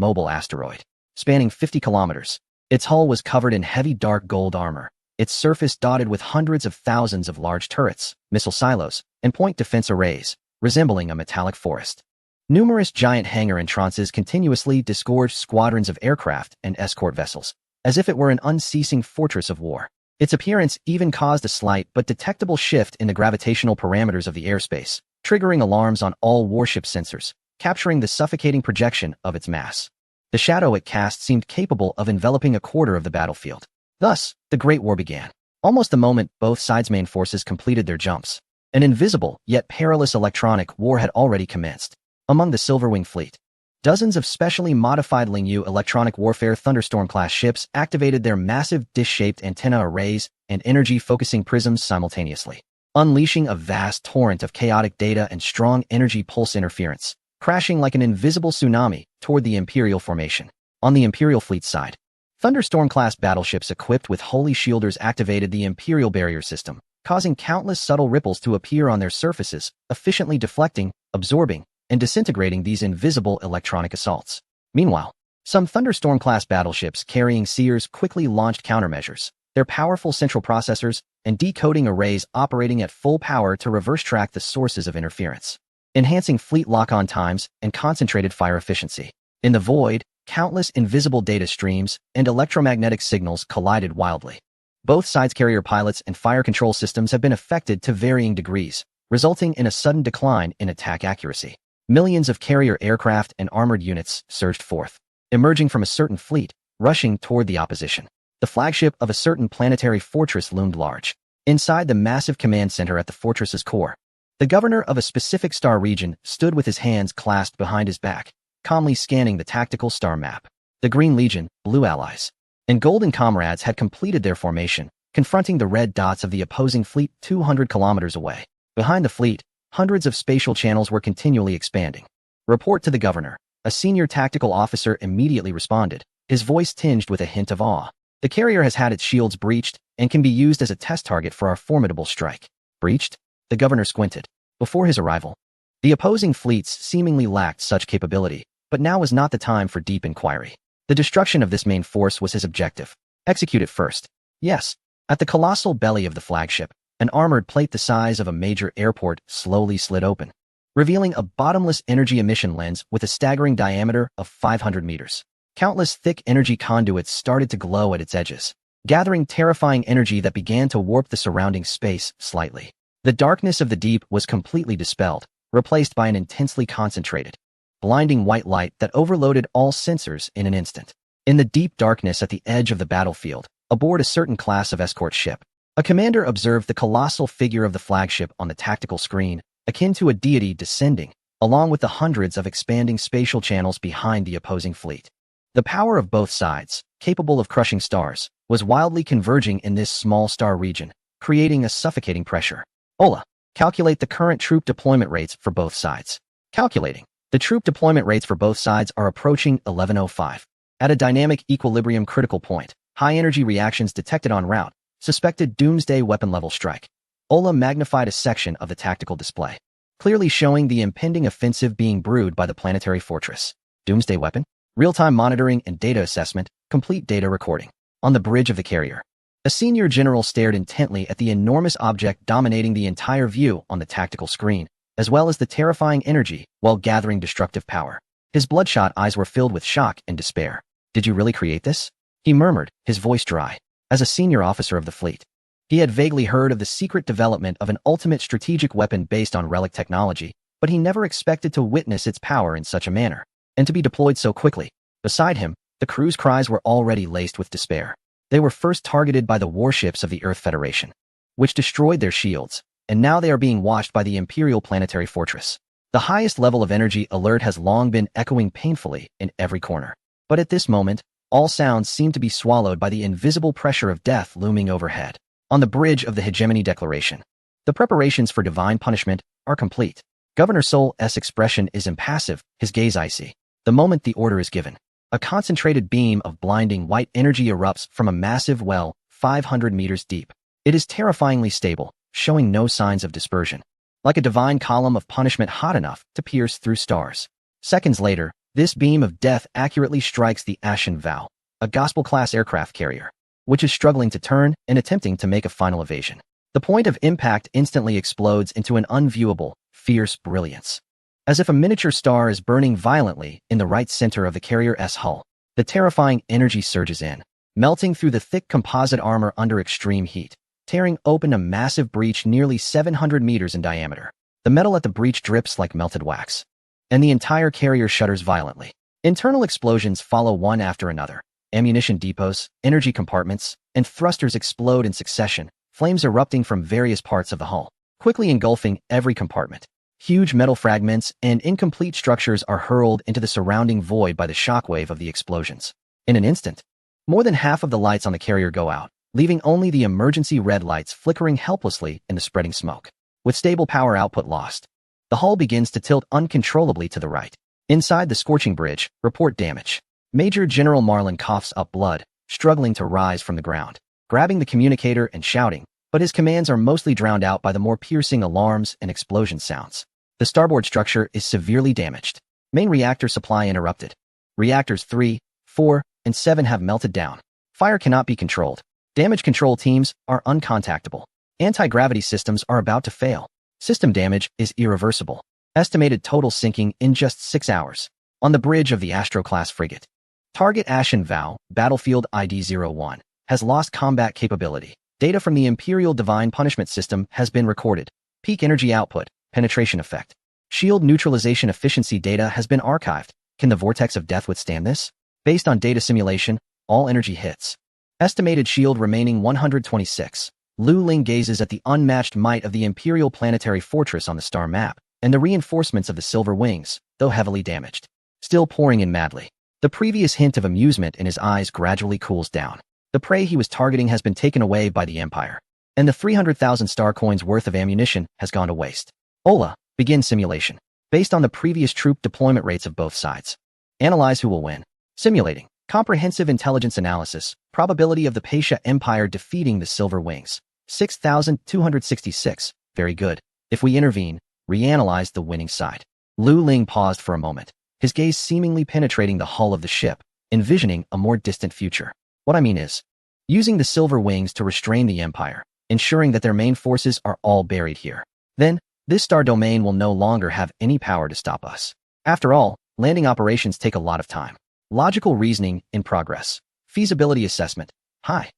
mobile asteroid, spanning 50 kilometers. Its hull was covered in heavy dark gold armor, its surface dotted with hundreds of thousands of large turrets, missile silos, and point defense arrays, resembling a metallic forest. Numerous giant hangar entrances continuously disgorged squadrons of aircraft and escort vessels, as if it were an unceasing fortress of war. Its appearance even caused a slight but detectable shift in the gravitational parameters of the airspace, triggering alarms on all warship sensors, capturing the suffocating projection of its mass. The shadow it cast seemed capable of enveloping a quarter of the battlefield. Thus, the Great War began. Almost the moment both sides' main forces completed their jumps, an invisible yet perilous electronic war had already commenced. Among the Silverwing fleet, dozens of specially modified Ling-Yu electronic warfare Thunderstorm-class ships activated their massive dish-shaped antenna arrays and energy-focusing prisms simultaneously, unleashing a vast torrent of chaotic data and strong energy pulse interference, crashing like an invisible tsunami toward the Imperial formation. On the Imperial fleet side, Thunderstorm-class battleships equipped with Holy Shielders activated the Imperial barrier system, causing countless subtle ripples to appear on their surfaces, efficiently deflecting, absorbing, and disintegrating these invisible electronic assaults. Meanwhile, some Thunderstorm-class battleships carrying Seers quickly launched countermeasures, their powerful central processors and decoding arrays operating at full power to reverse-track the sources of interference, enhancing fleet lock-on times and concentrated fire efficiency. In the void, countless invisible data streams and electromagnetic signals collided wildly. Both sides' carrier pilots and fire control systems have been affected to varying degrees, resulting in a sudden decline in attack accuracy. Millions of carrier aircraft and armored units surged forth, emerging from a certain fleet, rushing toward the opposition. The flagship of a certain planetary fortress loomed large. Inside the massive command center at the fortress's core, the governor of a specific star region stood with his hands clasped behind his back, calmly scanning the tactical star map. The Green Legion, Blue Allies, and Golden Comrades had completed their formation, confronting the red dots of the opposing fleet 200 kilometers away. Behind the fleet, hundreds of spatial channels were continually expanding. Report to the governor. A senior tactical officer immediately responded, his voice tinged with a hint of awe. The carrier has had its shields breached and can be used as a test target for our formidable strike. Breached? The governor squinted. Before his arrival, the opposing fleets seemingly lacked such capability, but now was not the time for deep inquiry. The destruction of this main force was his objective. Execute it first. Yes. At the colossal belly of the flagship, an armored plate the size of a major airport slowly slid open, revealing a bottomless energy emission lens with a staggering diameter of 500 meters. Countless thick energy conduits started to glow at its edges, gathering terrifying energy that began to warp the surrounding space slightly. The darkness of the deep was completely dispelled, replaced by an intensely concentrated, blinding white light that overloaded all sensors in an instant. In the deep darkness at the edge of the battlefield, aboard a certain class of escort ship, a commander observed the colossal figure of the flagship on the tactical screen, akin to a deity descending, along with the hundreds of expanding spatial channels behind the opposing fleet. The power of both sides, capable of crushing stars, was wildly converging in this small star region, creating a suffocating pressure. Ola, calculate the current troop deployment rates for both sides. Calculating. The troop deployment rates for both sides are approaching 1105. At a dynamic equilibrium critical point, high energy reactions detected en route. Suspected doomsday weapon level strike. Ola magnified a section of the tactical display, clearly showing the impending offensive being brewed by the planetary fortress. Doomsday weapon? Real-time monitoring and data assessment, complete data recording. On the bridge of the carrier, a senior general stared intently at the enormous object dominating the entire view on the tactical screen, as well as the terrifying energy while gathering destructive power. His bloodshot eyes were filled with shock and despair. Did you really create this? He murmured, his voice dry. As a senior officer of the fleet, he had vaguely heard of the secret development of an ultimate strategic weapon based on relic technology, but he never expected to witness its power in such a manner, and to be deployed so quickly. Beside him, the crew's cries were already laced with despair. They were first targeted by the warships of the Earth Federation, which destroyed their shields, and now they are being washed by the Imperial planetary fortress. The highest level of energy alert has long been echoing painfully in every corner. But at this moment, all sounds seemed to be swallowed by the invisible pressure of death looming overhead. On the bridge of the Hegemony Declaration, the preparations for divine punishment are complete. Governor Sol's expression is impassive, his gaze icy. The moment the order is given, a concentrated beam of blinding white energy erupts from a massive well 500 meters deep. It is terrifyingly stable, showing no signs of dispersion, like a divine column of punishment hot enough to pierce through stars. Seconds later, This beam of death accurately strikes the Ashen Vow, a Gospel-class aircraft carrier, which is struggling to turn and attempting to make a final evasion. The point of impact instantly explodes into an unviewable, fierce brilliance. As if a miniature star is burning violently in the right center of the carrier's hull, the terrifying energy surges in, melting through the thick composite armor under extreme heat, tearing open a massive breach nearly 700 meters in diameter. The metal at the breach drips like melted wax, and the entire carrier shudders violently. Internal explosions follow one after another. Ammunition depots, energy compartments, and thrusters explode in succession, flames erupting from various parts of the hull, quickly engulfing every compartment. Huge metal fragments and incomplete structures are hurled into the surrounding void by the shockwave of the explosions. In an instant, more than half of the lights on the carrier go out, leaving only the emergency red lights flickering helplessly in the spreading smoke. With stable power output lost, the hull begins to tilt uncontrollably to the right. Inside the scorching bridge, report damage. Major General Marlin coughs up blood, struggling to rise from the ground, grabbing the communicator and shouting, but his commands are mostly drowned out by the more piercing alarms and explosion sounds. The starboard structure is severely damaged. Main reactor supply interrupted. Reactors 3, 4, and 7 have melted down. Fire cannot be controlled. Damage control teams are uncontactable. Anti-gravity systems are about to fail. System damage is irreversible. Estimated total sinking in just 6 hours. On the bridge of the Astro-class frigate, Target Ashen Vow, Battlefield ID-01, has lost combat capability. Data from the Imperial Divine Punishment System has been recorded. Peak energy output, penetration effect. Shield neutralization efficiency data has been archived. Can the Vortex of Death withstand this? Based on data simulation, all energy hits. Estimated shield remaining 126. Lu Ling gazes at the unmatched might of the Imperial Planetary Fortress on the star map, and the reinforcements of the Silver Wings, though heavily damaged, still pouring in madly. The previous hint of amusement in his eyes gradually cools down. The prey he was targeting has been taken away by the Empire, and the 300,000 star coins worth of ammunition has gone to waste. Ola, begin simulation. Based on the previous troop deployment rates of both sides, analyze who will win. Simulating. Comprehensive intelligence analysis. Probability of the Pasha Empire defeating the Silver Wings. 6,266. Very good. If we intervene, reanalyze the winning side. Lu Ling paused for a moment, his gaze seemingly penetrating the hull of the ship, envisioning a more distant future. What I mean is, using the Silver Wings to restrain the Empire, ensuring that their main forces are all buried here. Then, this star domain will no longer have any power to stop us. After all, landing operations take a lot of time. Logical reasoning in progress. Feasibility assessment. High.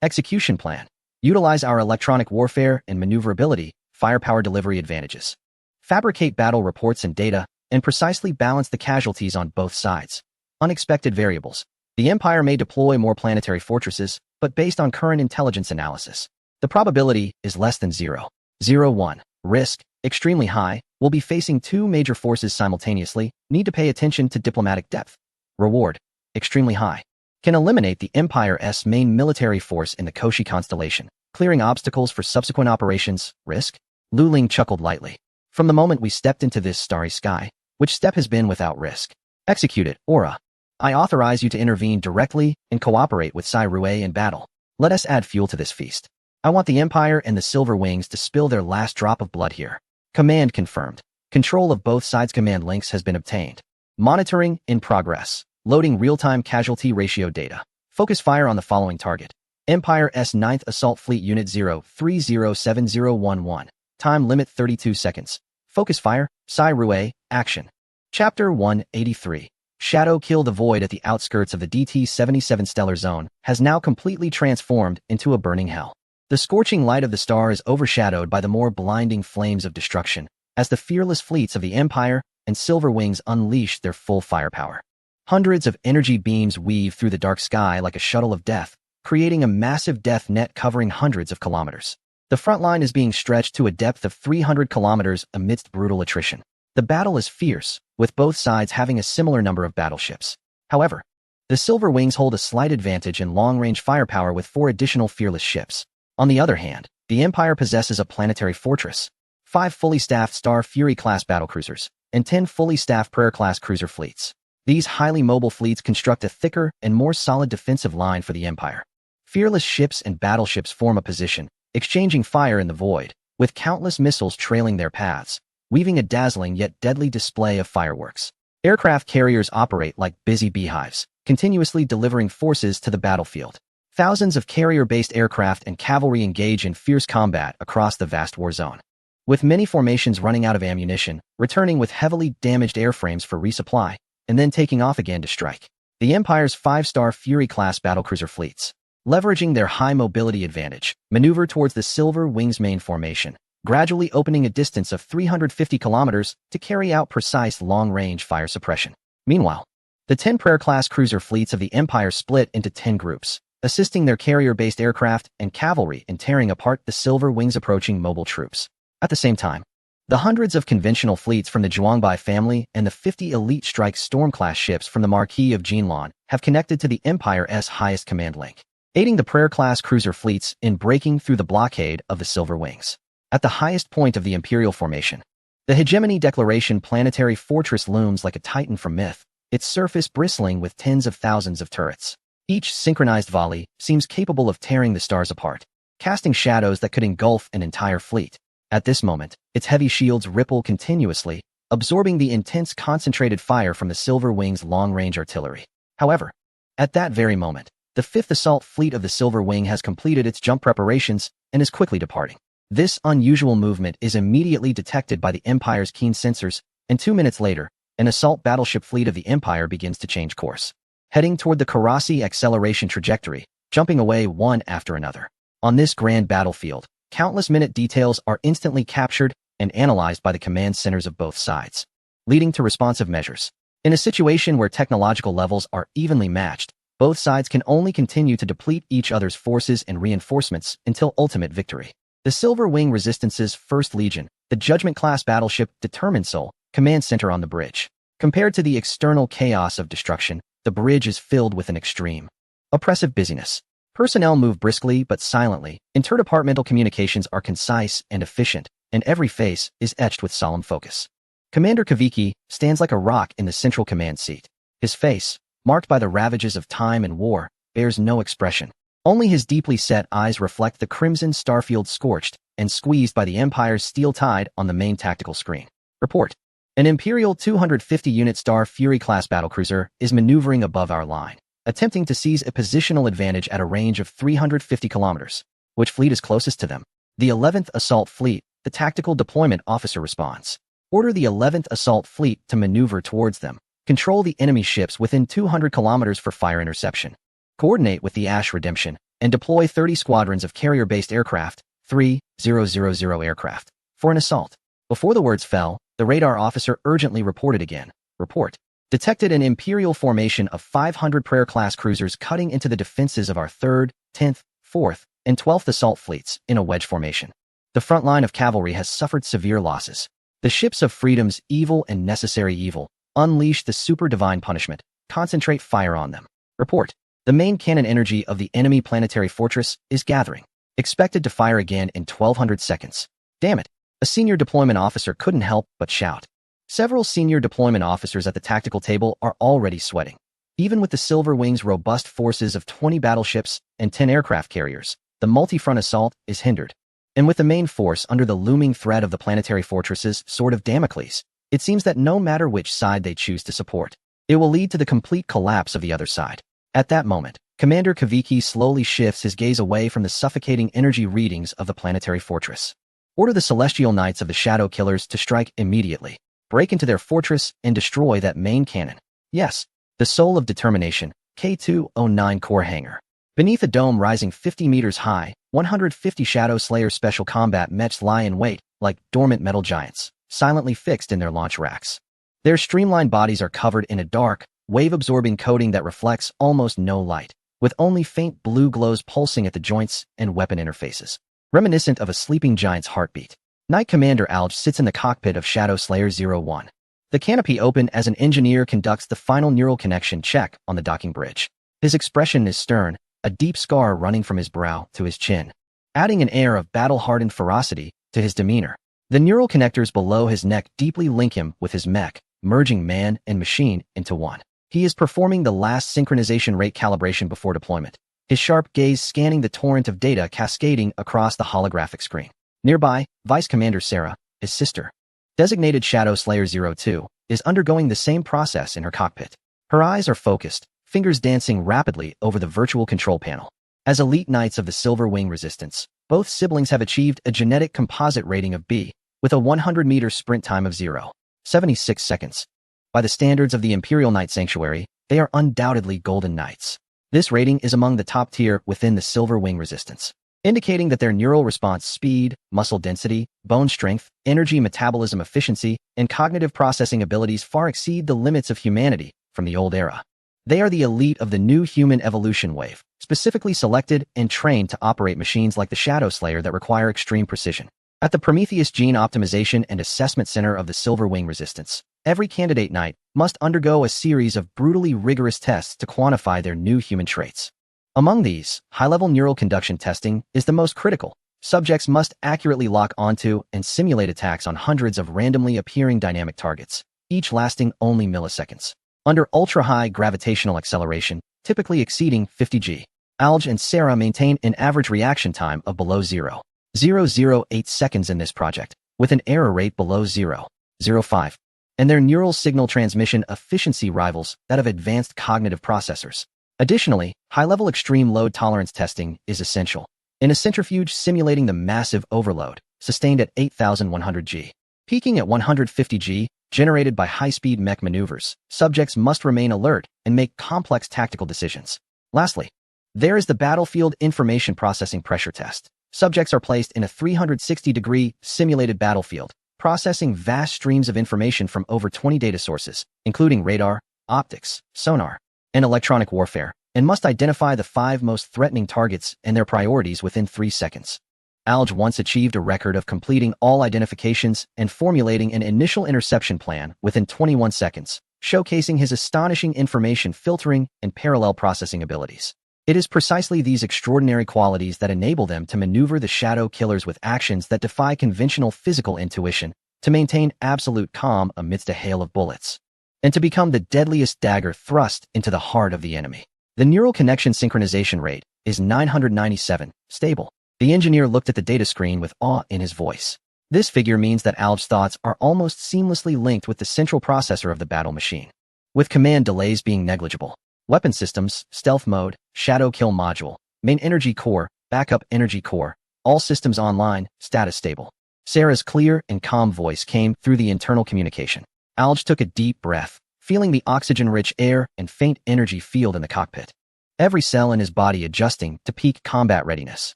Execution plan. Utilize our electronic warfare and maneuverability, firepower delivery advantages. Fabricate battle reports and data, and precisely balance the casualties on both sides. Unexpected variables. The Empire may deploy more planetary fortresses, but based on current intelligence analysis, the probability is less than 0.01. Risk, extremely high, will be facing two major forces simultaneously, need to pay attention to diplomatic depth. Reward, extremely high. Can eliminate the Empire's main military force in the Koshi constellation, clearing obstacles for subsequent operations. Risk? Lu Ling chuckled lightly. From the moment we stepped into this starry sky, which step has been without risk? Execute it, Aura. I authorize you to intervene directly and cooperate with Sai Rue in battle. Let us add fuel to this feast. I want the Empire and the Silver Wings to spill their last drop of blood here. Command confirmed. Control of both sides' command links has been obtained. Monitoring in progress. Loading real-time casualty ratio data. Focus fire on the following target. Empire's 9th Assault Fleet Unit 0307011. Time limit 32 seconds. Focus fire, Sai Rue, action. Chapter 183. Shadow Kill. The void at the outskirts of the DT-77 stellar zone has now completely transformed into a burning hell. The scorching light of the star is overshadowed by the more blinding flames of destruction, as the fearless fleets of the Empire and Silver Wings unleash their full firepower. Hundreds of energy beams weave through the dark sky like a shuttle of death, creating a massive death net covering hundreds of kilometers. The front line is being stretched to a depth of 300 kilometers amidst brutal attrition. The battle is fierce, with both sides having a similar number of battleships. However, the Silver Wings hold a slight advantage in long-range firepower with 4 additional fearless ships. On the other hand, the Empire possesses a planetary fortress, 5 fully staffed Star Fury-class battlecruisers, and 10 fully staffed Prayer-class cruiser fleets. These highly mobile fleets construct a thicker and more solid defensive line for the Empire. Fearless ships and battleships form a position, exchanging fire in the void, with countless missiles trailing their paths, weaving a dazzling yet deadly display of fireworks. Aircraft carriers operate like busy beehives, continuously delivering forces to the battlefield. Thousands of carrier-based aircraft and cavalry engage in fierce combat across the vast war zone. With many formations running out of ammunition, returning with heavily damaged airframes for resupply, and then taking off again to strike. The Empire's 5-star Fury-class battlecruiser fleets, leveraging their high mobility advantage, maneuver towards the Silver Wings main formation, gradually opening a distance of 350 kilometers to carry out precise long-range fire suppression. Meanwhile, the 10 Prayer-class cruiser fleets of the Empire split into 10 groups, assisting their carrier-based aircraft and cavalry in tearing apart the Silver Wings' approaching mobile troops. At the same time, the hundreds of conventional fleets from the Zhuangbai family and the 50 elite strike Storm-class ships from the Marquis of Jinlan have connected to the Empire's highest command link, aiding the Prayer-class cruiser fleets in breaking through the blockade of the Silver Wings. At the highest point of the Imperial formation, the Hegemony Declaration planetary fortress looms like a titan from myth, its surface bristling with tens of thousands of turrets. Each synchronized volley seems capable of tearing the stars apart, casting shadows that could engulf an entire fleet. At this moment, its heavy shields ripple continuously, absorbing the intense concentrated fire from the Silver Wing's long-range artillery. However, at that very moment, the 5th Assault Fleet of the Silver Wing has completed its jump preparations and is quickly departing. This unusual movement is immediately detected by the Empire's keen sensors, and 2 minutes later, an assault battleship fleet of the Empire begins to change course, heading toward the Karasi acceleration trajectory, jumping away one after another. On this grand battlefield, countless minute details are instantly captured and analyzed by the command centers of both sides, leading to responsive measures. In a situation where technological levels are evenly matched, both sides can only continue to deplete each other's forces and reinforcements until ultimate victory. The Silver Wing Resistance's 1st Legion, the Judgment-class battleship Determined Soul, command center on the bridge. Compared to the external chaos of destruction, the bridge is filled with an extreme, oppressive busyness. Personnel move briskly but silently, interdepartmental communications are concise and efficient, and every face is etched with solemn focus. Commander Kaviki stands like a rock in the central command seat. His face, marked by the ravages of time and war, bears no expression. Only his deeply set eyes reflect the crimson starfield scorched and squeezed by the Empire's steel tide on the main tactical screen. Report. An Imperial 250-unit Star Fury-class battlecruiser is maneuvering above our line, attempting to seize a positional advantage at a range of 350 kilometers. Which fleet is closest to them? The 11th Assault Fleet, the tactical deployment officer responds. Order the 11th Assault Fleet to maneuver towards them. Control the enemy ships within 200 kilometers for fire interception. Coordinate with the Ash Redemption, and deploy 30 squadrons of carrier-based aircraft, 3000 aircraft, for an assault. Before the words fell, the radar officer urgently reported again. Report. Detected an Imperial formation of 500 Prayer-class cruisers cutting into the defenses of our 3rd, 10th, 4th, and 12th Assault Fleets in a wedge formation. The front line of cavalry has suffered severe losses. The ships of Freedom's evil and necessary evil unleash the super divine punishment. Concentrate fire on them. Report. The main cannon energy of the enemy planetary fortress is gathering. Expected to fire again in 1200 seconds. Damn it. A senior deployment officer couldn't help but shout. Several senior deployment officers at the tactical table are already sweating. Even with the Silver Wing's robust forces of 20 battleships and 10 aircraft carriers, the multi-front assault is hindered. And with the main force under the looming threat of the planetary fortress's sword of Damocles, it seems that no matter which side they choose to support, it will lead to the complete collapse of the other side. At that moment, Commander Kaviki slowly shifts his gaze away from the suffocating energy readings of the planetary fortress. Order the Celestial Knights of the Shadow Killers to strike immediately. Break into their fortress and destroy that main cannon. Yes, the Soul of Determination, K209 core hangar. Beneath a dome rising 50 meters high, 150 Shadow Slayer special combat mechs lie in wait, like dormant metal giants, silently fixed in their launch racks. Their streamlined bodies are covered in a dark, wave-absorbing coating that reflects almost no light, with only faint blue glows pulsing at the joints and weapon interfaces, reminiscent of a sleeping giant's heartbeat. Knight Commander Alge sits in the cockpit of Shadow Slayer 01. The canopy open as an engineer conducts the final neural connection check on the docking bridge. His expression is stern, a deep scar running from his brow to his chin, adding an air of battle-hardened ferocity to his demeanor. The neural connectors below his neck deeply link him with his mech, merging man and machine into one. He is performing the last synchronization rate calibration before deployment, his sharp gaze scanning the torrent of data cascading across the holographic screen. Nearby, Vice Commander Sarah, his sister, designated Shadow Slayer 02, is undergoing the same process in her cockpit. Her eyes are focused, fingers dancing rapidly over the virtual control panel. As elite knights of the Silver Wing Resistance, both siblings have achieved a genetic composite rating of B, with a 100-meter sprint time of 0.76 seconds. By the standards of the Imperial Knight Sanctuary, they are undoubtedly Golden Knights. This rating is among the top tier within the Silver Wing Resistance, indicating that their neural response speed, muscle density, bone strength, energy metabolism efficiency, and cognitive processing abilities far exceed the limits of humanity from the old era. They are the elite of the new human evolution wave, specifically selected and trained to operate machines like the Shadow Slayer that require extreme precision. At the Prometheus Gene Optimization and Assessment Center of the Silver Wing Resistance, every candidate knight must undergo a series of brutally rigorous tests to quantify their new human traits. Among these, high-level neural conduction testing is the most critical. Subjects must accurately lock onto and simulate attacks on hundreds of randomly appearing dynamic targets, each lasting only milliseconds. Under ultra-high gravitational acceleration, typically exceeding 50 g, Alj and Sarah maintain an average reaction time of below 0.008 seconds in this project, with an error rate below 0.05, and their neural signal transmission efficiency rivals that of advanced cognitive processors. Additionally, high-level extreme load tolerance testing is essential. In a centrifuge simulating the massive overload, sustained at 8,100 g, peaking at 150 g, generated by high-speed mech maneuvers, subjects must remain alert and make complex tactical decisions. Lastly, there is the battlefield information processing pressure test. Subjects are placed in a 360-degree simulated battlefield, processing vast streams of information from over 20 data sources, including radar, optics, sonar, and electronic warfare, and must identify the 5 most threatening targets and their priorities within 3 seconds. Alj once achieved a record of completing all identifications and formulating an initial interception plan within 21 seconds, showcasing his astonishing information filtering and parallel processing abilities. It is precisely these extraordinary qualities that enable them to maneuver the Shadow Killers with actions that defy conventional physical intuition, to maintain absolute calm amidst a hail of bullets, and to become the deadliest dagger thrust into the heart of the enemy. The neural connection synchronization rate is 997, stable. The engineer looked at the data screen with awe in his voice. This figure means that Alj's thoughts are almost seamlessly linked with the central processor of the battle machine, with command delays being negligible. Weapon systems, stealth mode, shadow kill module, main energy core, backup energy core, all systems online, status stable. Sarah's clear and calm voice came through the internal communication. Alj took a deep breath, feeling the oxygen-rich air and faint energy field in the cockpit. Every cell in his body adjusting to peak combat readiness.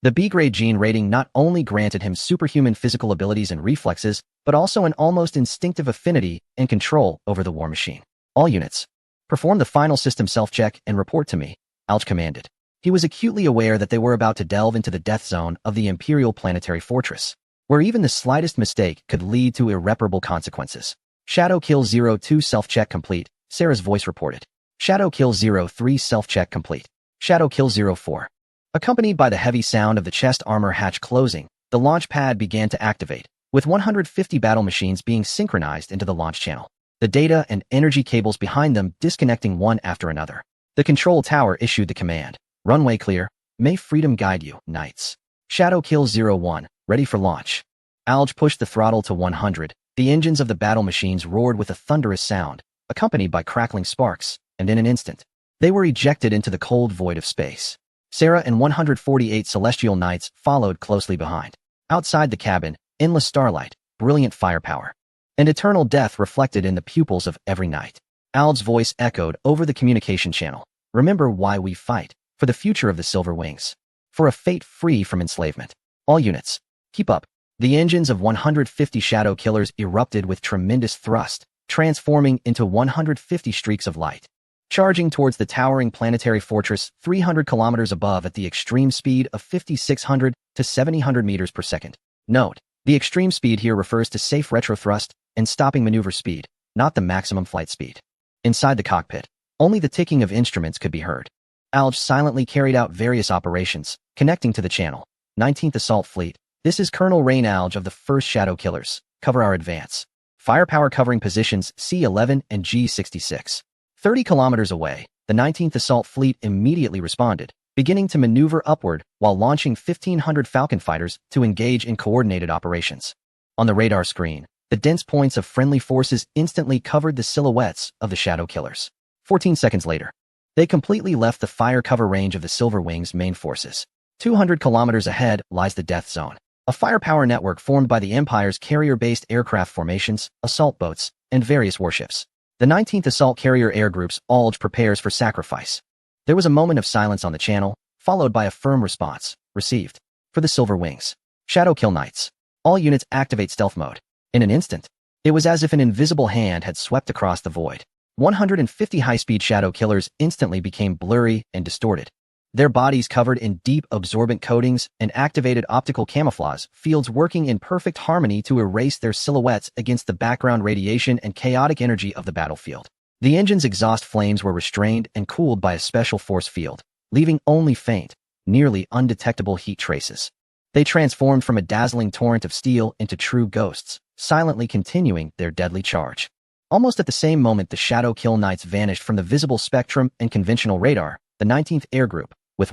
The B-grade gene rating not only granted him superhuman physical abilities and reflexes, but also an almost instinctive affinity and control over the war machine. All units, perform the final system self-check and report to me, Alj commanded. He was acutely aware that they were about to delve into the death zone of the Imperial Planetary Fortress, where even the slightest mistake could lead to irreparable consequences. Shadow Kill 02 self-check complete, Sarah's voice reported. Shadow Kill 03 self-check complete. Shadow Kill 04. Accompanied by the heavy sound of the chest armor hatch closing, the launch pad began to activate, with 150 battle machines being synchronized into the launch channel. The data and energy cables behind them disconnecting one after another. The control tower issued the command. Runway clear. May freedom guide you, knights. Shadow Kill 01, ready for launch. Alj pushed the throttle to 100. The engines of the battle machines roared with a thunderous sound, accompanied by crackling sparks, and in an instant, they were ejected into the cold void of space. Sarah and 148 Celestial Knights followed closely behind. Outside the cabin, endless starlight, brilliant firepower, and eternal death reflected in the pupils of every knight. Alj's voice echoed over the communication channel. Remember why we fight, for the future of the Silver Wings, for a fate free from enslavement. All units, keep up. The engines of 150 Shadow Killers erupted with tremendous thrust, transforming into 150 streaks of light, charging towards the towering planetary fortress 300 kilometers above at the extreme speed of 5,600 to 7,000 meters per second. Note, the extreme speed here refers to safe retrothrust and stopping maneuver speed, not the maximum flight speed. Inside the cockpit, only the ticking of instruments could be heard. Alj silently carried out various operations, connecting to the channel. 19th Assault Fleet, this is Colonel Rain Alj of the 1st Shadow Killers. Cover our advance. Firepower covering positions C-11 and G-66. 30 kilometers away, the 19th Assault Fleet immediately responded, beginning to maneuver upward while launching 1,500 Falcon fighters to engage in coordinated operations. On the radar screen, The dense points of friendly forces instantly covered the silhouettes of the Shadow Killers. 14 seconds later, they completely left the fire cover range of the Silver Wings' main forces. 200 kilometers ahead lies the Death Zone, a firepower network formed by the Empire's carrier-based aircraft formations, assault boats, and various warships. The 19th Assault Carrier Air Group's ALG prepares for sacrifice. There was a moment of silence on the channel, followed by a firm response, received. For the Silver Wings. Shadow Kill Knights. All units activate stealth mode. In an instant, it was as if an invisible hand had swept across the void. 150 high-speed Shadow Killers instantly became blurry and distorted. Their bodies covered in deep absorbent coatings and activated optical camouflage fields working in perfect harmony to erase their silhouettes against the background radiation and chaotic energy of the battlefield. The engine's exhaust flames were restrained and cooled by a special force field, leaving only faint, nearly undetectable heat traces. They transformed from a dazzling torrent of steel into true ghosts, silently continuing their deadly charge. Almost at the same moment the Shadow Kill Knights vanished from the visible spectrum and conventional radar, the 19th Air Group, with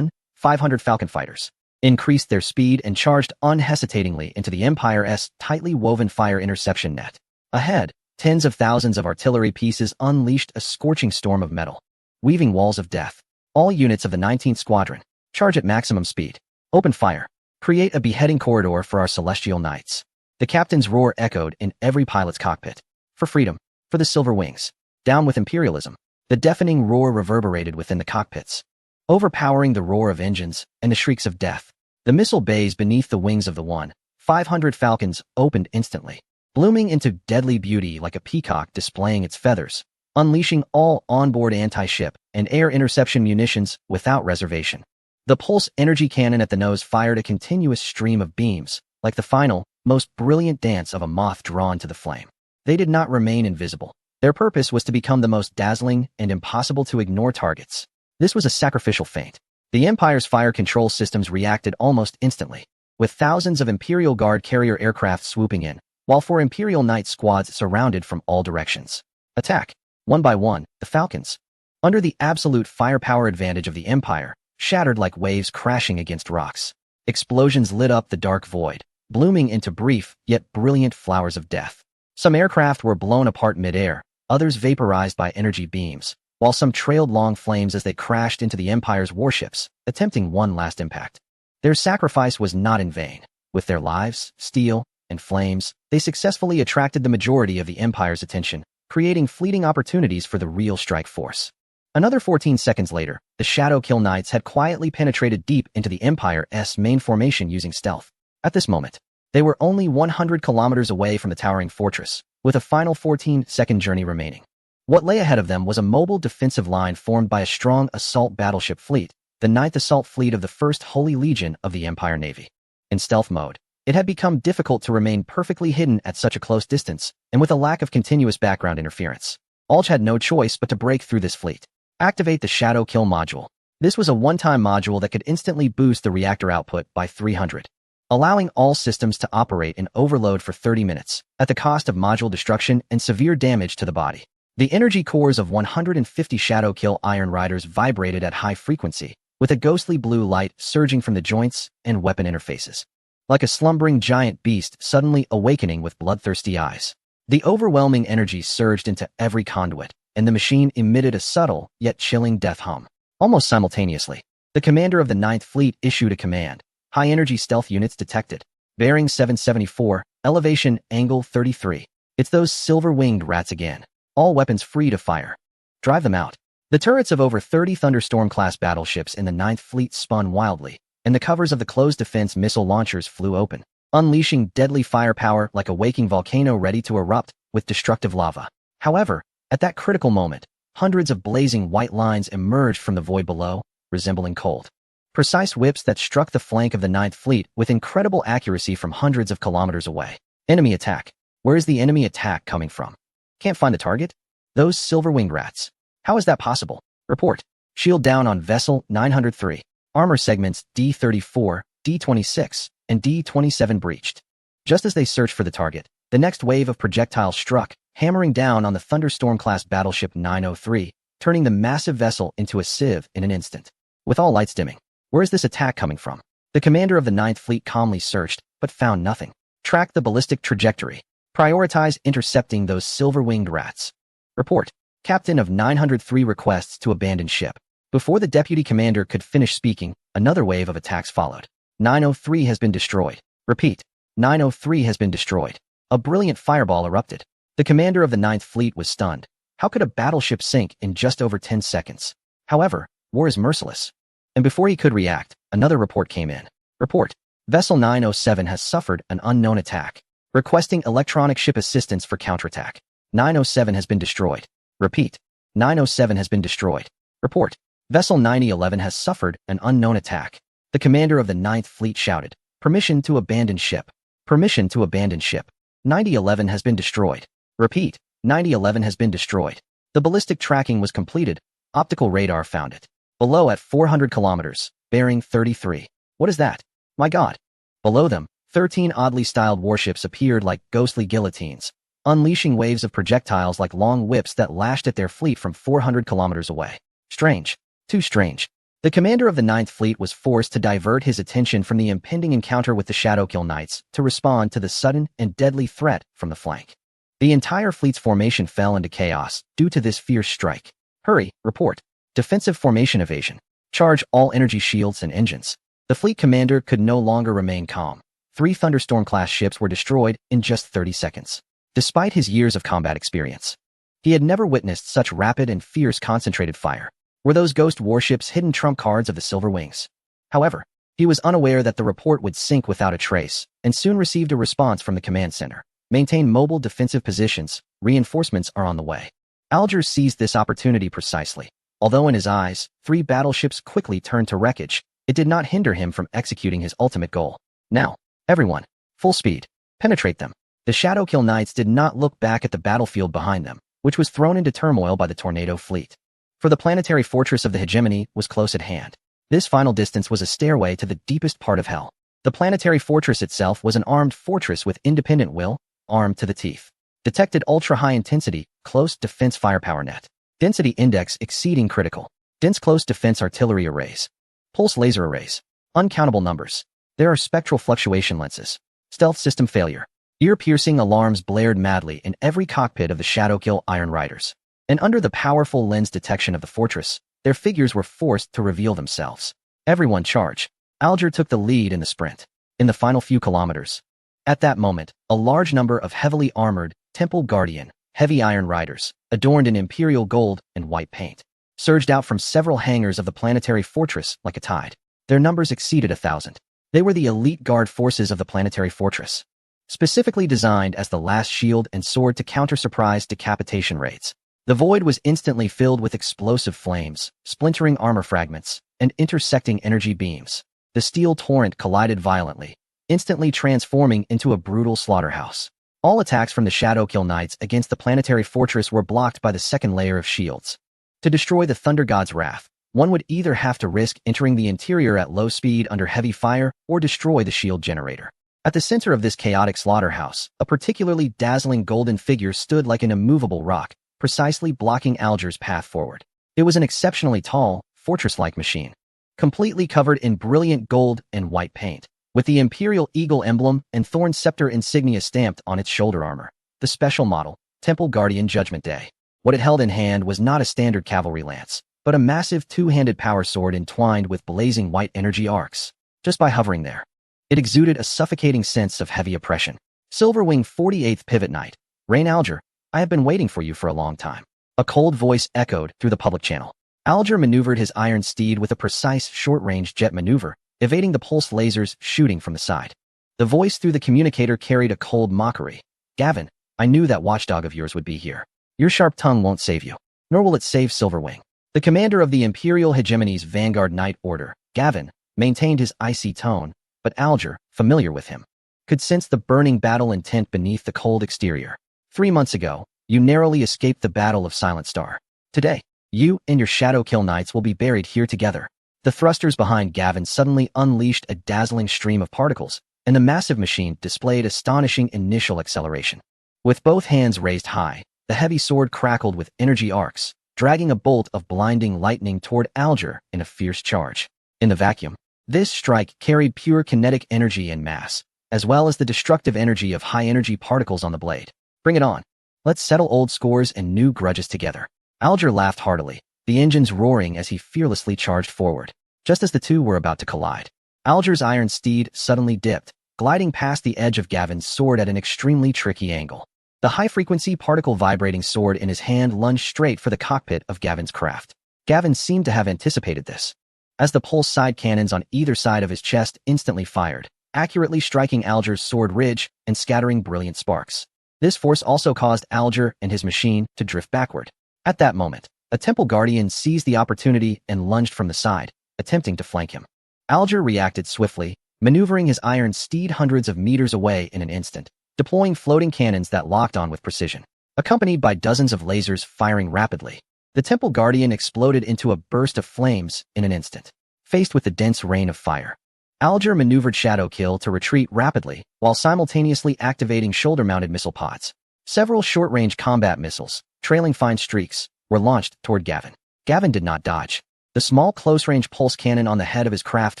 500 Falcon fighters, increased their speed and charged unhesitatingly into the Empire's tightly woven fire interception net. Ahead, tens of thousands of artillery pieces unleashed a scorching storm of metal, weaving walls of death. All units of the 19th Squadron, charge at maximum speed. Open fire. Create a beheading corridor for our celestial knights. The captain's roar echoed in every pilot's cockpit. For freedom. For the Silver Wings. Down with imperialism. The deafening roar reverberated within the cockpits, overpowering the roar of engines and the shrieks of death. The missile bays beneath the wings of the 500 Falcons opened instantly, blooming into deadly beauty like a peacock displaying its feathers, unleashing all onboard anti-ship and air interception munitions without reservation. The pulse energy cannon at the nose fired a continuous stream of beams, like the final, most brilliant dance of a moth drawn to the flame. They did not remain invisible. Their purpose was to become the most dazzling and impossible to ignore targets. This was a sacrificial feint. The Empire's fire control systems reacted almost instantly, with thousands of Imperial Guard carrier aircraft swooping in, while 4 Imperial Knight squads surrounded from all directions. Attack. One by one, the Falcons, under the absolute firepower advantage of the Empire, shattered like waves crashing against rocks. Explosions lit up the dark void, blooming into brief yet brilliant flowers of death. Some aircraft were blown apart mid-air, others vaporized by energy beams, while some trailed long flames as they crashed into the Empire's warships, attempting one last impact. Their sacrifice was not in vain. With their lives, steel, and flames, they successfully attracted the majority of the Empire's attention, creating fleeting opportunities for the real strike force. Another 14 seconds later, the Shadow Kill Knights had quietly penetrated deep into the Empire's main formation using stealth. At this moment, they were only 100 kilometers away from the towering fortress, with a final 14-second journey remaining. What lay ahead of them was a mobile defensive line formed by a strong assault battleship fleet, the 9th Assault Fleet of the 1st Holy Legion of the Empire Navy. In stealth mode, it had become difficult to remain perfectly hidden at such a close distance, and with a lack of continuous background interference. ALG had no choice but to break through this fleet. Activate the Shadow Kill module. This was a one-time module that could instantly boost the reactor output by 300, allowing all systems to operate in overload for 30 minutes, at the cost of module destruction and severe damage to the body. The energy cores of 150 Shadow Kill Iron Riders vibrated at high frequency, with a ghostly blue light surging from the joints and weapon interfaces, like a slumbering giant beast suddenly awakening with bloodthirsty eyes. The overwhelming energy surged into every conduit, and the machine emitted a subtle yet chilling death hum. Almost simultaneously, the commander of the 9th Fleet issued a command. High-energy stealth units detected. Bearing 774, elevation angle 33. It's those silver-winged rats again. All weapons free to fire. Drive them out. The turrets of over 30 Thunderstorm-class battleships in the 9th Fleet spun wildly, and the covers of the closed defense missile launchers flew open, unleashing deadly firepower like a waking volcano ready to erupt with destructive lava. However, at that critical moment, hundreds of blazing white lines emerged from the void below, resembling cold, precise whips that struck the flank of the 9th Fleet with incredible accuracy from hundreds of kilometers away. Enemy attack. Where is the enemy attack coming from? Can't find the target? Those silver-winged rats. How is that possible? Report. Shield down on Vessel 903. Armor segments D34, D26, and D27 breached. Just as they searched for the target, the next wave of projectiles struck, hammering down on the Thunderstorm-class battleship 903, turning the massive vessel into a sieve in an instant. With all lights dimming, where is this attack coming from? The commander of the 9th Fleet calmly searched, but found nothing. Track the ballistic trajectory. Prioritize intercepting those silver-winged rats. Report. Captain of 903 requests to abandon ship. Before the deputy commander could finish speaking, another wave of attacks followed. 903 has been destroyed. Repeat. 903 has been destroyed. A brilliant fireball erupted. The commander of the Ninth Fleet was stunned. How could a battleship sink in just over 10 seconds? However, war is merciless. And before he could react, another report came in. Report. Vessel 907 has suffered an unknown attack. Requesting electronic ship assistance for counterattack. 907 has been destroyed. Repeat. 907 has been destroyed. Report. Vessel 9011 has suffered an unknown attack. The commander of the Ninth Fleet shouted, "Permission to abandon ship. Permission to abandon ship. 9011 has been destroyed." Repeat. 9011 has been destroyed. The ballistic tracking was completed. Optical radar found it. Below at 400 kilometers, bearing 33. What is that? My God. Below them, 13 oddly styled warships appeared like ghostly guillotines, unleashing waves of projectiles like long whips that lashed at their fleet from 400 kilometers away. Strange. Too strange. The commander of the Ninth Fleet was forced to divert his attention from the impending encounter with the Shadowkill Knights to respond to the sudden and deadly threat from the flank. The entire fleet's formation fell into chaos due to this fierce strike. Hurry, report. Defensive formation evasion. Charge all energy shields and engines. The fleet commander could no longer remain calm. 3 Thunderstorm-class ships were destroyed in just 30 seconds. Despite his years of combat experience, he had never witnessed such rapid and fierce concentrated fire. Were those ghost warships hidden trump cards of the Silver Wings? However, he was unaware that the report would sink without a trace, and soon received a response from the command center. Maintain mobile defensive positions. Reinforcements are on the way. Alger seized this opportunity precisely. Although in his eyes, 3 battleships quickly turned to wreckage, it did not hinder him from executing his ultimate goal. Now, everyone, full speed, penetrate them. The Shadowkill Knights did not look back at the battlefield behind them, which was thrown into turmoil by the Tornado fleet. For the planetary fortress of the hegemony was close at hand. This final distance was a stairway to the deepest part of hell. The planetary fortress itself was an armed fortress with independent will, armed to the teeth. Detected ultra-high intensity, close defense firepower net. Density index exceeding critical. Dense close defense artillery arrays. Pulse laser arrays. Uncountable numbers. There are spectral fluctuation lenses. Stealth system failure. Ear-piercing alarms blared madly in every cockpit of the Shadowkill Iron Riders. And under the powerful lens detection of the fortress, their figures were forced to reveal themselves. Everyone charge. Alger took the lead in the sprint. In the final few kilometers. At that moment, a large number of heavily armored, Temple Guardian, heavy iron riders, adorned in imperial gold and white paint, surged out from several hangars of the planetary fortress like a tide. Their numbers exceeded 1,000. They were the elite guard forces of the planetary fortress, specifically designed as the last shield and sword to counter surprise decapitation raids. The void was instantly filled with explosive flames, splintering armor fragments, and intersecting energy beams. The steel torrent collided violently, instantly transforming into a brutal slaughterhouse. All attacks from the Shadowkill Knights against the planetary fortress were blocked by the second layer of shields. To destroy the Thunder God's wrath, one would either have to risk entering the interior at low speed under heavy fire or destroy the shield generator. At the center of this chaotic slaughterhouse, a particularly dazzling golden figure stood like an immovable rock, precisely blocking Alger's path forward. It was an exceptionally tall, fortress-like machine, completely covered in brilliant gold and white paint, with the Imperial Eagle emblem and Thorn Scepter insignia stamped on its shoulder armor. The special model, Temple Guardian Judgment Day. What it held in hand was not a standard cavalry lance, but a massive 2-handed power sword entwined with blazing white energy arcs. Just by hovering there, it exuded a suffocating sense of heavy oppression. Silverwing 48th Pivot Knight. Rain Alger, I have been waiting for you for a long time. A cold voice echoed through the public channel. Alger maneuvered his iron steed with a precise short-range jet maneuver, evading the pulse lasers shooting from the side. The voice through the communicator carried a cold mockery. Gavin, I knew that watchdog of yours would be here. Your sharp tongue won't save you, nor will it save Silverwing. The commander of the Imperial Hegemony's Vanguard Knight Order, Gavin, maintained his icy tone, but Alger, familiar with him, could sense the burning battle intent beneath the cold exterior. 3 months ago, you narrowly escaped the Battle of Silent Star. Today, you and your Shadowkill Knights will be buried here together. The thrusters behind Gavin suddenly unleashed a dazzling stream of particles, and the massive machine displayed astonishing initial acceleration. With both hands raised high, the heavy sword crackled with energy arcs, dragging a bolt of blinding lightning toward Alger in a fierce charge. In the vacuum, this strike carried pure kinetic energy and mass, as well as the destructive energy of high-energy particles on the blade. Bring it on. Let's settle old scores and new grudges together. Alger laughed heartily, the engines roaring as he fearlessly charged forward. Just as the two were about to collide, Alger's iron steed suddenly dipped, gliding past the edge of Gavin's sword at an extremely tricky angle. The high-frequency particle vibrating sword in his hand lunged straight for the cockpit of Gavin's craft. Gavin seemed to have anticipated this, as the pulse side cannons on either side of his chest instantly fired, accurately striking Alger's sword ridge and scattering brilliant sparks. This force also caused Alger and his machine to drift backward. At that moment, a Temple Guardian seized the opportunity and lunged from the side, attempting to flank him. Alger reacted swiftly, maneuvering his iron steed hundreds of meters away in an instant, deploying floating cannons that locked on with precision. Accompanied by dozens of lasers firing rapidly, the Temple Guardian exploded into a burst of flames in an instant. Faced with the dense rain of fire, Alger maneuvered Shadow Kill to retreat rapidly while simultaneously activating shoulder-mounted missile pods. Several short-range combat missiles, trailing fine streaks, were launched toward Gavin. Gavin did not dodge. The small close-range pulse cannon on the head of his craft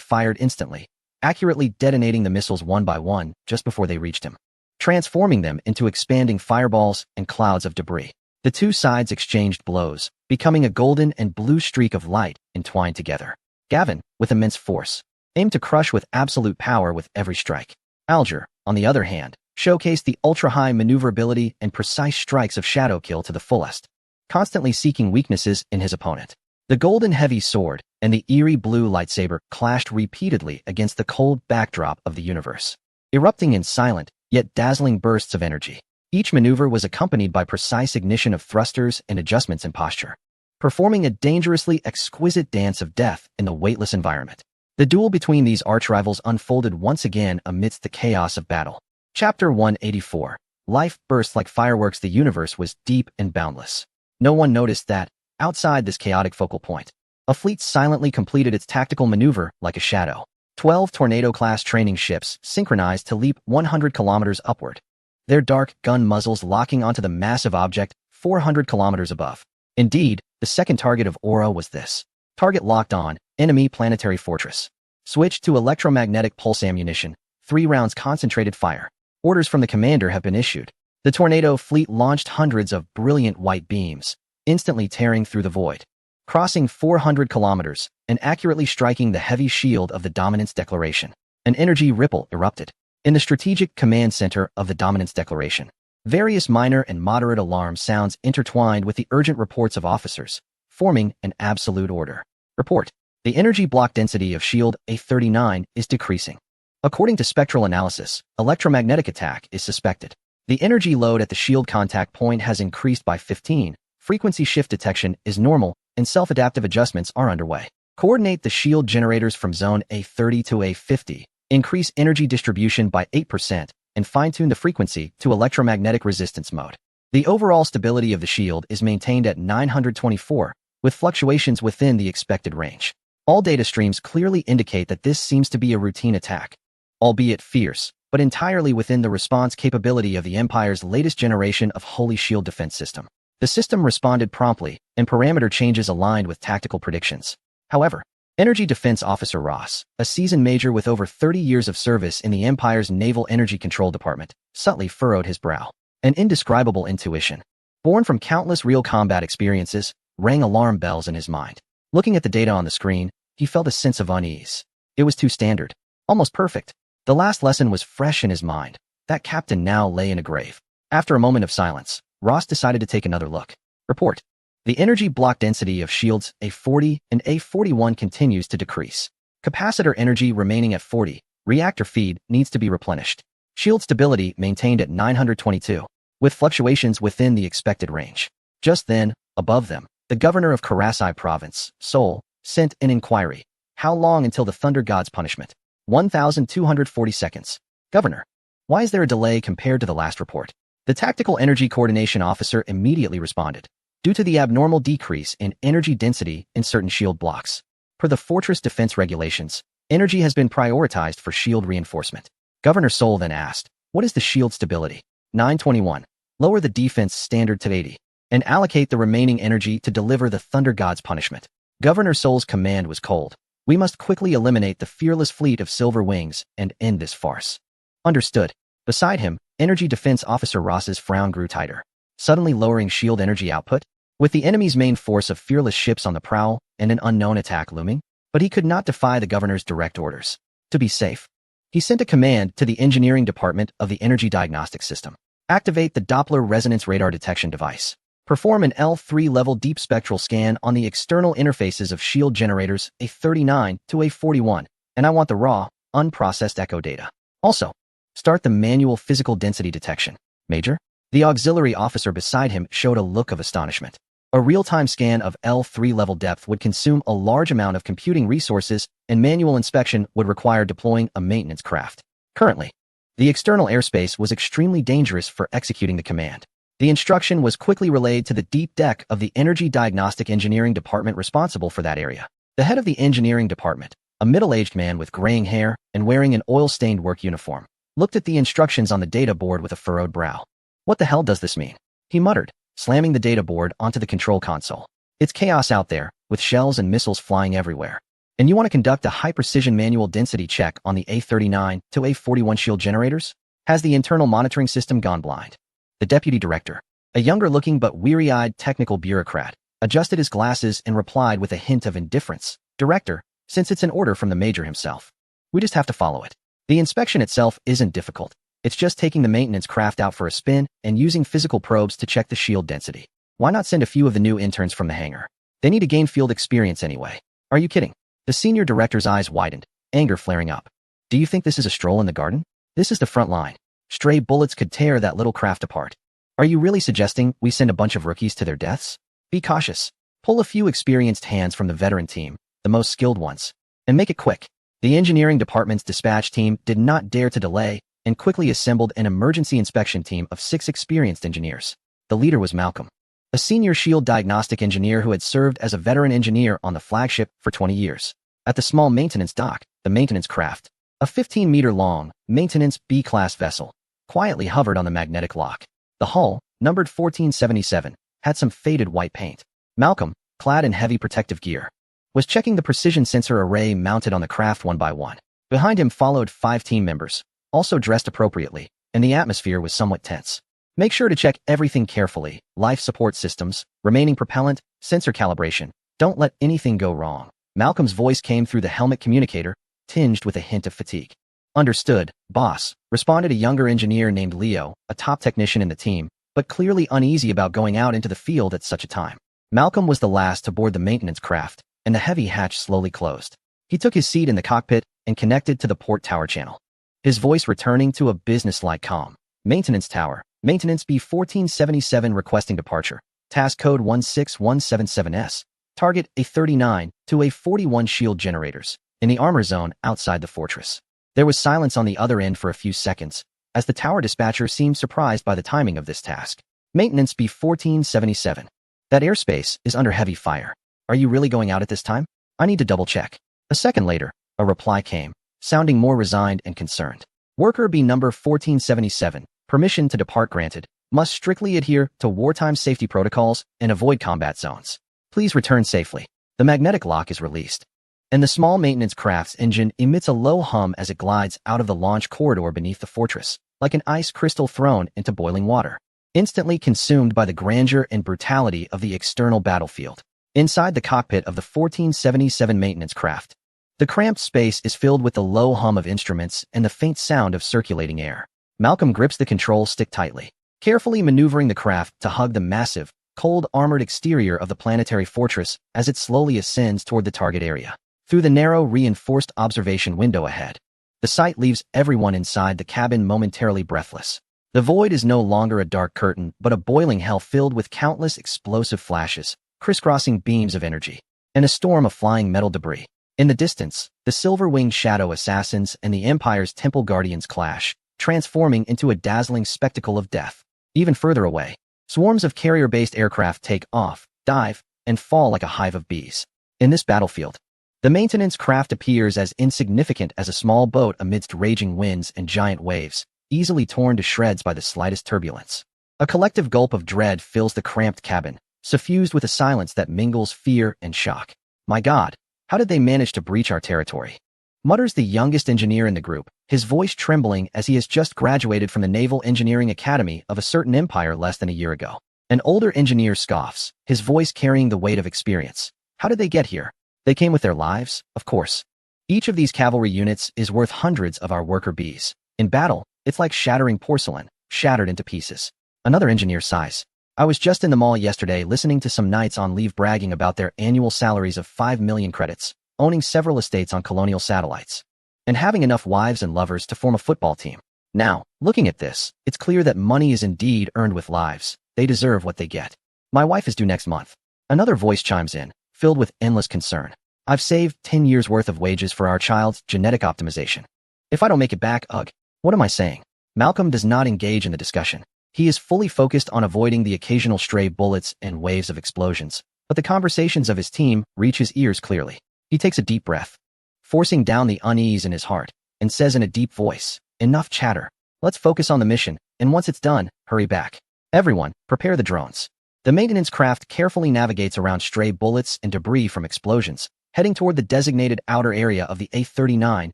fired instantly, accurately detonating the missiles one by one just before they reached him, transforming them into expanding fireballs and clouds of debris. The two sides exchanged blows, becoming a golden and blue streak of light entwined together. Gavin, with immense force, aimed to crush with absolute power with every strike. Alger, on the other hand, showcased the ultra-high maneuverability and precise strikes of Shadow Kill to the fullest, constantly seeking weaknesses in his opponent. The golden heavy sword and the eerie blue lightsaber clashed repeatedly against the cold backdrop of the universe, erupting in silent, yet dazzling bursts of energy. Each maneuver was accompanied by precise ignition of thrusters and adjustments in posture, performing a dangerously exquisite dance of death in the weightless environment. The duel between these arch-rivals unfolded once again amidst the chaos of battle. Chapter 184. Life burst like fireworks. The universe was deep and boundless. No one noticed that, outside this chaotic focal point, a fleet silently completed its tactical maneuver like a shadow. 12 Tornado-class training ships synchronized to leap 100 kilometers upward, their dark gun muzzles locking onto the massive object 400 kilometers above. Indeed, the second target of Aura was this. Target locked on, enemy planetary fortress. Switch to electromagnetic pulse ammunition, 3 rounds concentrated fire. Orders from the commander have been issued. The Tornado fleet launched hundreds of brilliant white beams, instantly tearing through the void, crossing 400 kilometers and accurately striking the heavy shield of the Dominance Declaration. An energy ripple erupted in the strategic command center of the Dominance Declaration. Various minor and moderate alarm sounds intertwined with the urgent reports of officers, forming an absolute order. Report. The energy block density of Shield A39 is decreasing. According to spectral analysis, electromagnetic attack is suspected. The energy load at the shield contact point has increased by 15, frequency shift detection is normal, and self-adaptive adjustments are underway. Coordinate the shield generators from zone A30 to A50, increase energy distribution by 8%, and fine-tune the frequency to electromagnetic resistance mode. The overall stability of the shield is maintained at 924, with fluctuations within the expected range. All data streams clearly indicate that this seems to be a routine attack, albeit fierce, but entirely within the response capability of the Empire's latest generation of Holy Shield defense system. The system responded promptly, and parameter changes aligned with tactical predictions. However, Energy Defense Officer Ross, a seasoned major with over 30 years of service in the Empire's Naval Energy Control Department, subtly furrowed his brow. An indescribable intuition, born from countless real combat experiences, rang alarm bells in his mind. Looking at the data on the screen, he felt a sense of unease. It was too standard, almost perfect. The last lesson was fresh in his mind. That captain now lay in a grave. After a moment of silence, Ross decided to take another look. Report. The energy block density of shields A40 and A41 continues to decrease. Capacitor energy remaining at 40. Reactor feed needs to be replenished. Shield stability maintained at 922, with fluctuations within the expected range. Just then, above them, the governor of Karasai Province, Seoul, sent an inquiry. How long until the Thunder God's punishment? 1,240 seconds. Governor, why is there a delay compared to the last report? The Tactical Energy Coordination Officer immediately responded. Due to the abnormal decrease in energy density in certain shield blocks. Per the Fortress Defense Regulations, energy has been prioritized for shield reinforcement. Governor Seoul then asked, what is the shield stability? 921. Lower the defense standard to 80, and allocate the remaining energy to deliver the Thunder God's punishment. Governor Seoul's command was cold. We must quickly eliminate the fearless fleet of Silver Wings and end this farce. Understood. Beside him, Energy Defense Officer Ross's frown grew tighter, suddenly lowering shield energy output. With the enemy's main force of fearless ships on the prowl and an unknown attack looming, but he could not defy the governor's direct orders. To be safe, he sent a command to the engineering department of the energy diagnostic system. Activate the Doppler resonance radar detection device. Perform an L3 level deep spectral scan on the external interfaces of shield generators A39 to A41, and I want the raw, unprocessed echo data. Also, start the manual physical density detection. Major? The auxiliary officer beside him showed a look of astonishment. A real-time scan of L3 level depth would consume a large amount of computing resources, and manual inspection would require deploying a maintenance craft. Currently, the external airspace was extremely dangerous for executing the command. The instruction was quickly relayed to the deep deck of the Energy Diagnostic Engineering Department responsible for that area. The head of the engineering department, a middle-aged man with graying hair and wearing an oil-stained work uniform, looked at the instructions on the data board with a furrowed brow. What the hell does this mean? He muttered, slamming the data board onto the control console. It's chaos out there, with shells and missiles flying everywhere. And you want to conduct a high-precision manual density check on the A39 to A41 shield generators? Has the internal monitoring system gone blind? The deputy director, a younger-looking but weary-eyed technical bureaucrat, adjusted his glasses and replied with a hint of indifference. Director, since it's an order from the major himself, we just have to follow it. The inspection itself isn't difficult. It's just taking the maintenance craft out for a spin and using physical probes to check the shield density. Why not send a few of the new interns from the hangar? They need to gain field experience anyway. Are you kidding? The senior director's eyes widened, anger flaring up. Do you think this is a stroll in the garden? This is the front line. Stray bullets could tear that little craft apart. Are you really suggesting we send a bunch of rookies to their deaths? Be cautious. Pull a few experienced hands from the veteran team, the most skilled ones, and make it quick. The engineering department's dispatch team did not dare to delay and quickly assembled an emergency inspection team of 6 experienced engineers. The leader was Malcolm, a senior shield diagnostic engineer who had served as a veteran engineer on the flagship for 20 years. At the small maintenance dock, the maintenance craft, a 15-meter-long, maintenance B-class vessel, quietly hovered on the magnetic lock. The hull, numbered 1477, had some faded white paint. Malcolm, clad in heavy protective gear, was checking the precision sensor array mounted on the craft one by one. Behind him followed 5 team members, also dressed appropriately, and the atmosphere was somewhat tense. Make sure to check everything carefully: life support systems, remaining propellant, sensor calibration. Don't let anything go wrong. Malcolm's voice came through the helmet communicator, tinged with a hint of fatigue. Understood, boss, responded a younger engineer named Leo, a top technician in the team, but clearly uneasy about going out into the field at such a time. Malcolm was the last to board the maintenance craft, and the heavy hatch slowly closed. He took his seat in the cockpit and connected to the port tower channel, his voice returning to a business-like calm. Maintenance tower, maintenance B1477 requesting departure. Task code 16177S. Target A39 to A41 shield generators, in the armor zone outside the fortress. There was silence on the other end for a few seconds, as the tower dispatcher seemed surprised by the timing of this task. Maintenance B1477. That airspace is under heavy fire. Are you really going out at this time? I need to double-check. A second later, a reply came, sounding more resigned and concerned. Worker B number 1477, permission to depart granted. Must strictly adhere to wartime safety protocols and avoid combat zones. Please return safely. The magnetic lock is released, and the small maintenance craft's engine emits a low hum as it glides out of the launch corridor beneath the fortress, like an ice crystal thrown into boiling water, instantly consumed by the grandeur and brutality of the external battlefield. Inside the cockpit of the 1477 maintenance craft, the cramped space is filled with the low hum of instruments and the faint sound of circulating air. Malcolm grips the control stick tightly, carefully maneuvering the craft to hug the massive, cold armored exterior of the planetary fortress as it slowly ascends toward the target area. Through the narrow, reinforced observation window ahead, the sight leaves everyone inside the cabin momentarily breathless. The void is no longer a dark curtain, but a boiling hell filled with countless explosive flashes, crisscrossing beams of energy, and a storm of flying metal debris. In the distance, the silver-winged shadow assassins and the Empire's temple guardians clash, transforming into a dazzling spectacle of death. Even further away, swarms of carrier-based aircraft take off, dive, and fall like a hive of bees. In this battlefield, the maintenance craft appears as insignificant as a small boat amidst raging winds and giant waves, easily torn to shreds by the slightest turbulence. A collective gulp of dread fills the cramped cabin, suffused with a silence that mingles fear and shock. My God, how did they manage to breach our territory? Mutters the youngest engineer in the group, his voice trembling as he has just graduated from the Naval Engineering Academy of a certain empire less than a year ago. An older engineer scoffs, his voice carrying the weight of experience. How did they get here? They came with their lives, of course. Each of these cavalry units is worth hundreds of our worker bees. In battle, it's like shattering porcelain, shattered into pieces. Another engineer sighs. I was just in the mall yesterday listening to some knights on leave bragging about their annual salaries of 5 million credits, owning several estates on colonial satellites, and having enough wives and lovers to form a football team. Now, looking at this, it's clear that money is indeed earned with lives. They deserve what they get. My wife is due next month. Another voice chimes in, filled with endless concern. I've saved 10 years' worth of wages for our child's genetic optimization. If I don't make it back, ugh, what am I saying? Malcolm does not engage in the discussion. He is fully focused on avoiding the occasional stray bullets and waves of explosions, but the conversations of his team reach his ears clearly. He takes a deep breath, forcing down the unease in his heart, and says in a deep voice, enough chatter. Let's focus on the mission, and once it's done, hurry back. Everyone, prepare the drones. The maintenance craft carefully navigates around stray bullets and debris from explosions, heading toward the designated outer area of the A-39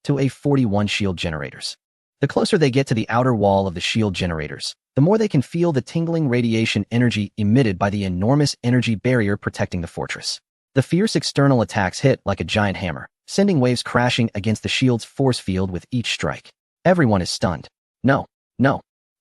to A-41 shield generators. The closer they get to the outer wall of the shield generators, the more they can feel the tingling radiation energy emitted by the enormous energy barrier protecting the fortress. The fierce external attacks hit like a giant hammer, sending waves crashing against the shield's force field with each strike. Everyone is stunned. No.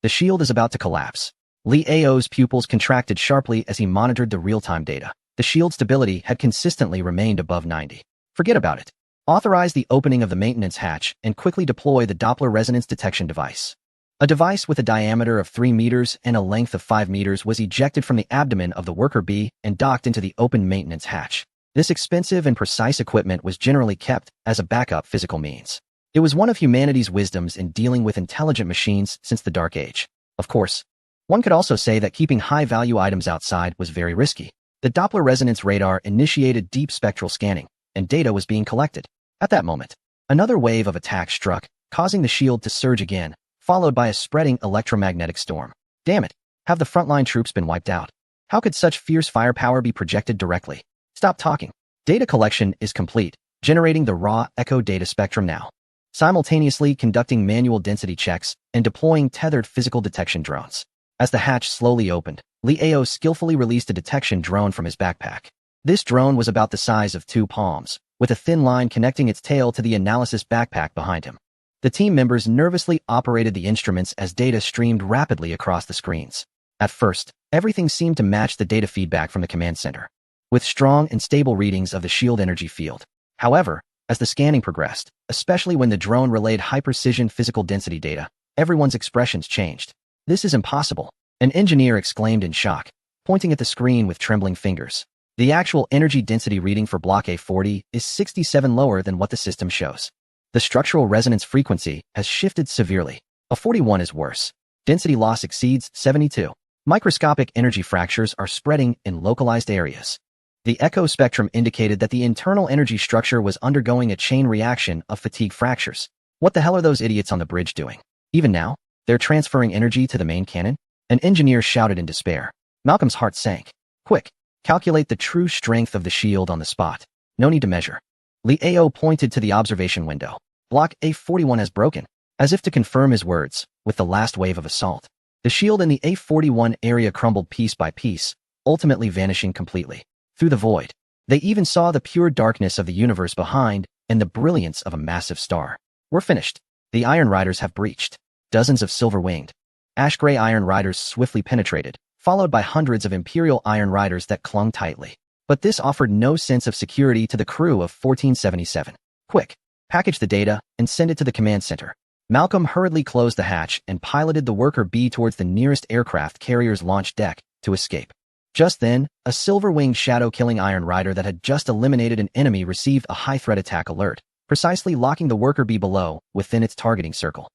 The shield is about to collapse. Lee Ao's pupils contracted sharply as he monitored the real-time data. The shield stability had consistently remained above 90. Forget about it. Authorize the opening of the maintenance hatch and quickly deploy the Doppler resonance detection device. A device with a diameter of 3 meters and a length of 5 meters was ejected from the abdomen of the worker bee and docked into the open maintenance hatch. This expensive and precise equipment was generally kept as a backup physical means. It was one of humanity's wisdoms in dealing with intelligent machines since the Dark Age. Of course, one could also say that keeping high-value items outside was very risky. The Doppler resonance radar initiated deep spectral scanning, and data was being collected. At that moment, another wave of attack struck, causing the shield to surge again, followed by a spreading electromagnetic storm. Damn it! Have the frontline troops been wiped out? How could such fierce firepower be projected directly? Stop talking. Data collection is complete, generating the raw echo data spectrum now. Simultaneously conducting manual density checks and deploying tethered physical detection drones. As the hatch slowly opened, Lee Ao skillfully released a detection drone from his backpack. This drone was about the size of 2 palms, with a thin line connecting its tail to the analysis backpack behind him. The team members nervously operated the instruments as data streamed rapidly across the screens. At first, everything seemed to match the data feedback from the command center, with strong and stable readings of the shield energy field. However, as the scanning progressed, especially when the drone relayed high-precision physical density data, everyone's expressions changed. This is impossible, an engineer exclaimed in shock, pointing at the screen with trembling fingers. The actual energy density reading for Block A40 is 67 lower than what the system shows. The structural resonance frequency has shifted severely. A41 is worse. Density loss exceeds 72. Microscopic energy fractures are spreading in localized areas. The echo spectrum indicated that the internal energy structure was undergoing a chain reaction of fatigue fractures. What the hell are those idiots on the bridge doing? Even now, they're transferring energy to the main cannon? An engineer shouted in despair. Malcolm's heart sank. Quick, calculate the true strength of the shield on the spot. No need to measure. Lee Ao pointed to the observation window. Block A41 has broken. As if to confirm his words, with the last wave of assault, the shield in the A41 area crumbled piece by piece, ultimately vanishing completely. Through the void, they even saw the pure darkness of the universe behind and the brilliance of a massive star. We're finished. The Iron Riders have breached. Dozens of silver-winged, ash-gray Iron Riders swiftly penetrated, followed by hundreds of Imperial Iron Riders that clung tightly. But this offered no sense of security to the crew of 1477. Quick, package the data and send it to the command center. Malcolm hurriedly closed the hatch and piloted the worker bee towards the nearest aircraft carrier's launch deck to escape. Just then, a silver-winged shadow-killing Iron Rider that had just eliminated an enemy received a high-threat attack alert, precisely locking the worker bee below, within its targeting circle.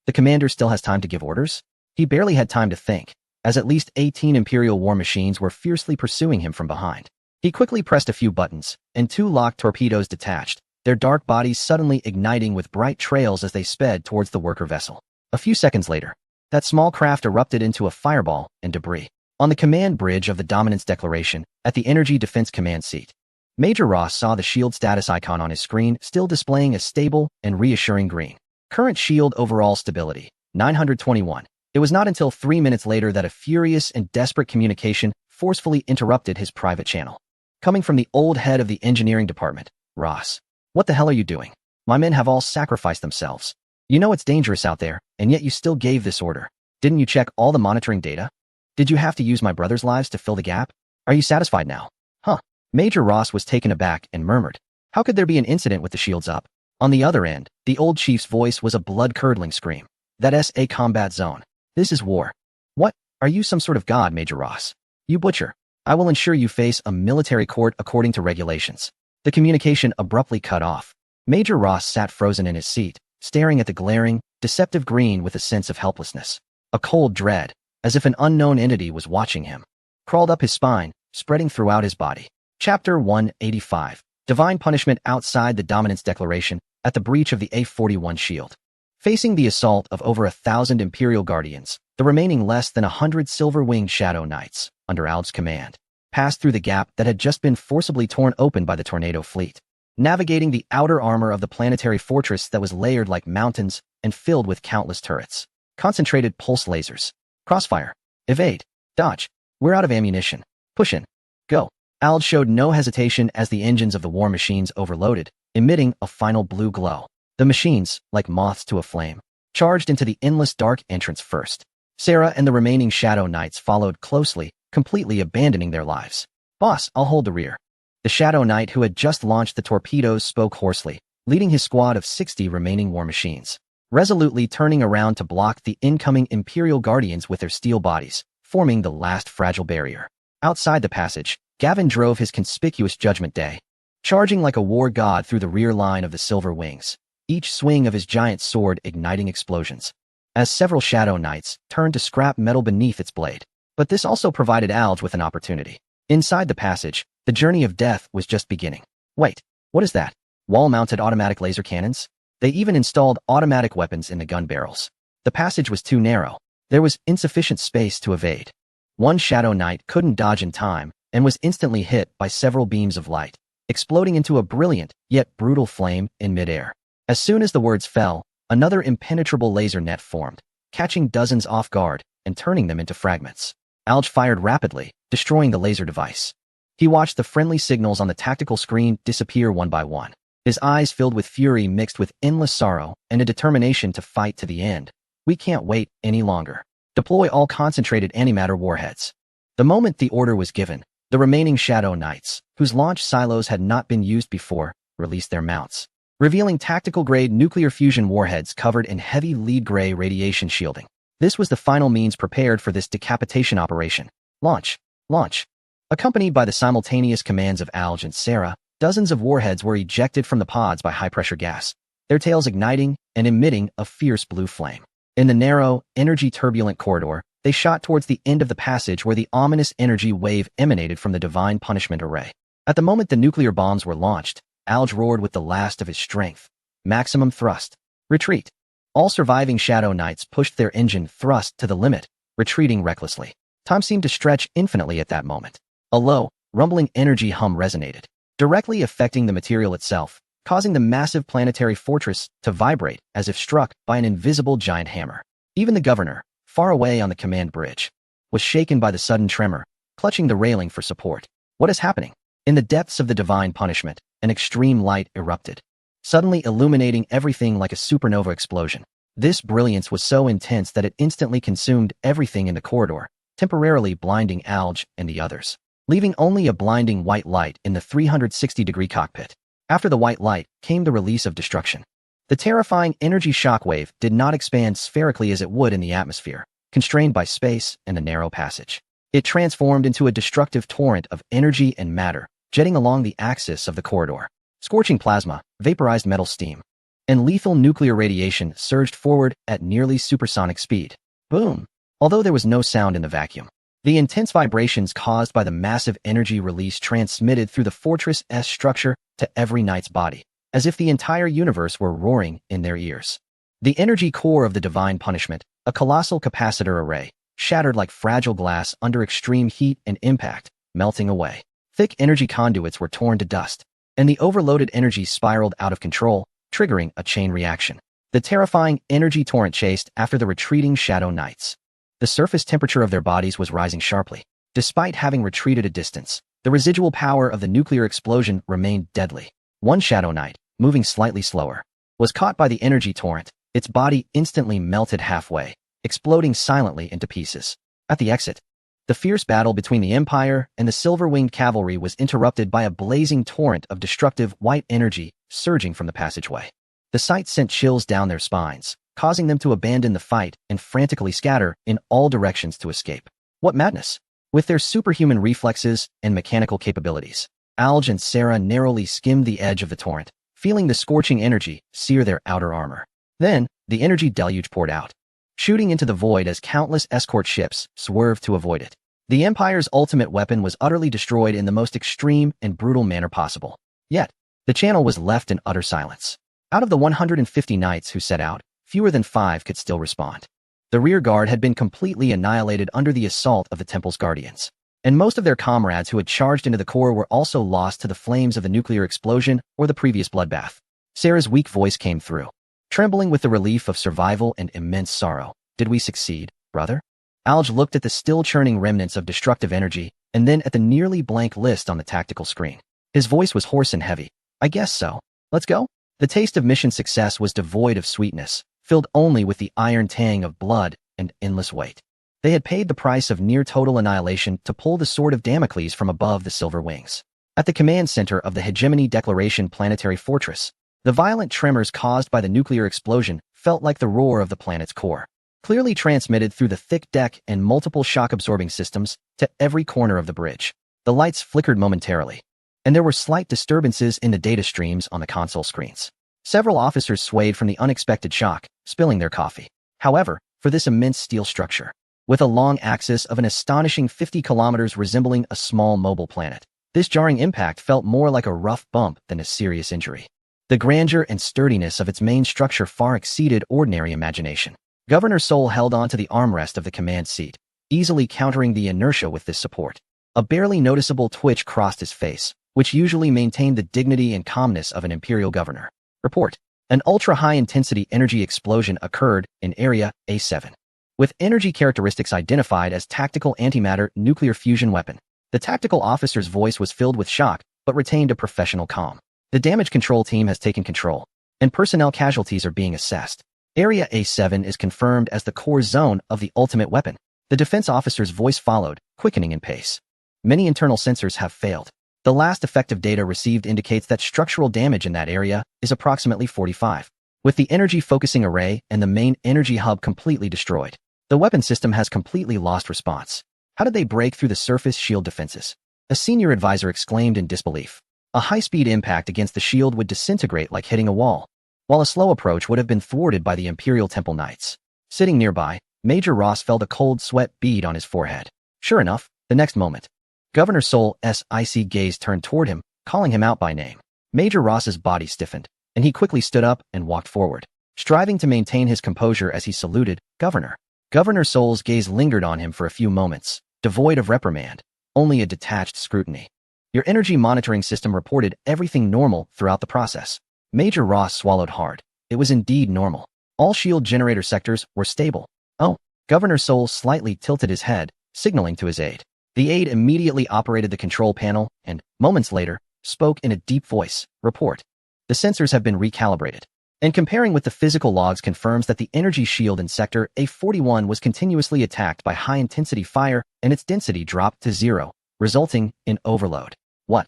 The commander still has time to give orders? He barely had time to think, as at least 18 Imperial war machines were fiercely pursuing him from behind. He quickly pressed a few buttons, and 2 locked torpedoes detached, their dark bodies suddenly igniting with bright trails as they sped towards the worker vessel. A few seconds later, that small craft erupted into a fireball and debris. On the command bridge of the Dominance Declaration, at the Energy Defense Command seat, Major Ross saw the shield status icon on his screen still displaying a stable and reassuring green. Current shield overall stability, 921. It was not until 3 minutes later that a furious and desperate communication forcefully interrupted his private channel. Coming from the old head of the engineering department, Ross. What the hell are you doing? My men have all sacrificed themselves. You know it's dangerous out there, and yet you still gave this order. Didn't you check all the monitoring data? Did you have to use my brother's lives to fill the gap? Are you satisfied now? Huh. Major Ross was taken aback and murmured, how could there be an incident with the shields up? On the other end, the old chief's voice was a blood-curdling scream. That's a combat zone. This is war. What? Are you some sort of god, Major Ross? You butcher. I will ensure you face a military court according to regulations. The communication abruptly cut off. Major Ross sat frozen in his seat, staring at the glaring, deceptive green with a sense of helplessness. A cold dread, as if an unknown entity was watching him, crawled up his spine, spreading throughout his body. Chapter 185. Divine Punishment Outside the Dominance Declaration at the breach of the A41 shield. Facing the assault of over 1,000 Imperial Guardians, the remaining less than 100 silver-winged Shadow Knights, under Alg's command, passed through the gap that had just been forcibly torn open by the Tornado fleet, navigating the outer armor of the planetary fortress that was layered like mountains and filled with countless turrets. Concentrated pulse lasers. Crossfire. Evade. Dodge. We're out of ammunition. Push in. Go. Alg showed no hesitation as the engines of the war machines overloaded, emitting a final blue glow. The machines, like moths to a flame, charged into the endless dark entrance first. Sarah and the remaining Shadow Knights followed closely, completely abandoning their lives. Boss, I'll hold the rear. The Shadow Knight who had just launched the torpedoes spoke hoarsely, leading his squad of 60 remaining war machines, resolutely turning around to block the incoming Imperial Guardians with their steel bodies, forming the last fragile barrier. Outside the passage, Gavin drove his conspicuous Judgment Day, charging like a war god through the rear line of the Silver Wings, each swing of his giant sword igniting explosions, as several Shadow Knights turned to scrap metal beneath its blade. But this also provided Alg with an opportunity. Inside the passage, the journey of death was just beginning. Wait, what is that? Wall-mounted automatic laser cannons? They even installed automatic weapons in the gun barrels. The passage was too narrow. There was insufficient space to evade. One Shadow Knight couldn't dodge in time and was instantly hit by several beams of light, exploding into a brilliant yet brutal flame in midair. As soon as the words fell, another impenetrable laser net formed, catching dozens off guard and turning them into fragments. Alg fired rapidly, destroying the laser device. He watched the friendly signals on the tactical screen disappear one by one, his eyes filled with fury mixed with endless sorrow and a determination to fight to the end. We can't wait any longer. Deploy all concentrated antimatter warheads. The moment the order was given, the remaining Shadow Knights, whose launch silos had not been used before, released their mounts, revealing tactical-grade nuclear fusion warheads covered in heavy lead-gray radiation shielding. This was the final means prepared for this decapitation operation. Launch. Launch. Accompanied by the simultaneous commands of Alg and Sarah, dozens of warheads were ejected from the pods by high-pressure gas, their tails igniting and emitting a fierce blue flame. In the narrow, energy-turbulent corridor, they shot towards the end of the passage where the ominous energy wave emanated from the Divine Punishment Array. At the moment the nuclear bombs were launched, Alg roared with the last of his strength. Maximum thrust. Retreat. All surviving Shadow Knights pushed their engine thrust to the limit, retreating recklessly. Time seemed to stretch infinitely at that moment. A low, rumbling energy hum resonated, directly affecting the material itself, causing the massive planetary fortress to vibrate as if struck by an invisible giant hammer. Even the governor, far away on the command bridge, was shaken by the sudden tremor, clutching the railing for support. What is happening? In the depths of the Divine Punishment, an extreme light erupted, suddenly illuminating everything like a supernova explosion. This brilliance was so intense that it instantly consumed everything in the corridor, temporarily blinding Alg and the others, leaving only a blinding white light in the 360-degree cockpit. After the white light came the release of destruction. The terrifying energy shockwave did not expand spherically as it would in the atmosphere, constrained by space and the narrow passage. It transformed into a destructive torrent of energy and matter, jetting along the axis of the corridor. Scorching plasma, vaporized metal steam, and lethal nuclear radiation surged forward at nearly supersonic speed. Boom! Although there was no sound in the vacuum, the intense vibrations caused by the massive energy release transmitted through the fortress' structure to every knight's body, as if the entire universe were roaring in their ears. The energy core of the Divine Punishment, a colossal capacitor array, shattered like fragile glass under extreme heat and impact, melting away. Thick energy conduits were torn to dust, and the overloaded energy spiraled out of control, triggering a chain reaction. The terrifying energy torrent chased after the retreating Shadow Knights. The surface temperature of their bodies was rising sharply. Despite having retreated a distance, the residual power of the nuclear explosion remained deadly. One Shadow Knight, moving slightly slower, was caught by the energy torrent. Its body instantly melted halfway, exploding silently into pieces. At the exit, the fierce battle between the Empire and the silver-winged cavalry was interrupted by a blazing torrent of destructive white energy surging from the passageway. The sight sent chills down their spines, causing them to abandon the fight and frantically scatter in all directions to escape. What madness! With their superhuman reflexes and mechanical capabilities, Alge and Sarah narrowly skimmed the edge of the torrent, feeling the scorching energy sear their outer armor. Then, the energy deluge poured out, shooting into the void as countless escort ships swerved to avoid it. The Empire's ultimate weapon was utterly destroyed in the most extreme and brutal manner possible. Yet, the channel was left in utter silence. Out of the 150 knights who set out, fewer than 5 could still respond. The rear guard had been completely annihilated under the assault of the temple's guardians, and most of their comrades who had charged into the core were also lost to the flames of the nuclear explosion or the previous bloodbath. Sarah's weak voice came through, trembling with the relief of survival and immense sorrow. Did we succeed, brother? Alge looked at the still-churning remnants of destructive energy, and then at the nearly blank list on the tactical screen. His voice was hoarse and heavy. I guess so. Let's go? The taste of mission success was devoid of sweetness, filled only with the iron tang of blood and endless weight. They had paid the price of near-total annihilation to pull the sword of Damocles from above the silver wings. At the command center of the Hegemony Declaration planetary fortress, the violent tremors caused by the nuclear explosion felt like the roar of the planet's core, clearly transmitted through the thick deck and multiple shock-absorbing systems to every corner of the bridge. The lights flickered momentarily, and there were slight disturbances in the data streams on the console screens. Several officers swayed from the unexpected shock, spilling their coffee. However, for this immense steel structure, with a long axis of an astonishing 50 kilometers resembling a small mobile planet, this jarring impact felt more like a rough bump than a serious injury. The grandeur and sturdiness of its main structure far exceeded ordinary imagination. Governor Sol held on to the armrest of the command seat, easily countering the inertia with this support. A barely noticeable twitch crossed his face, which usually maintained the dignity and calmness of an imperial governor. Report. An ultra-high-intensity energy explosion occurred in Area A7, with energy characteristics identified as tactical antimatter nuclear fusion weapon. The tactical officer's voice was filled with shock, but retained a professional calm. The damage control team has taken control, and personnel casualties are being assessed. Area A7 is confirmed as the core zone of the ultimate weapon. The defense officer's voice followed, quickening in pace. Many internal sensors have failed. The last effective data received indicates that structural damage in that area is approximately 45. With the energy focusing array and the main energy hub completely destroyed, the weapon system has completely lost response. How did they break through the surface shield defenses? A senior advisor exclaimed in disbelief. A high-speed impact against the shield would disintegrate like hitting a wall, while a slow approach would have been thwarted by the Imperial Temple Knights. Sitting nearby, Major Ross felt a cold sweat bead on his forehead. Sure enough, the next moment, Governor Sol's icy gaze turned toward him, calling him out by name. Major Ross's body stiffened, and he quickly stood up and walked forward, striving to maintain his composure as he saluted, Governor. Governor Sol's gaze lingered on him for a few moments, devoid of reprimand, only a detached scrutiny. Your energy monitoring system reported everything normal throughout the process. Major Ross swallowed hard. It was indeed normal. All shield generator sectors were stable. Oh, Governor Sol slightly tilted his head, signaling to his aide. The aide immediately operated the control panel and, moments later, spoke in a deep voice. Report. The sensors have been recalibrated, and comparing with the physical logs confirms that the energy shield in Sector A41 was continuously attacked by high-intensity fire and its density dropped to 0, resulting in overload. What?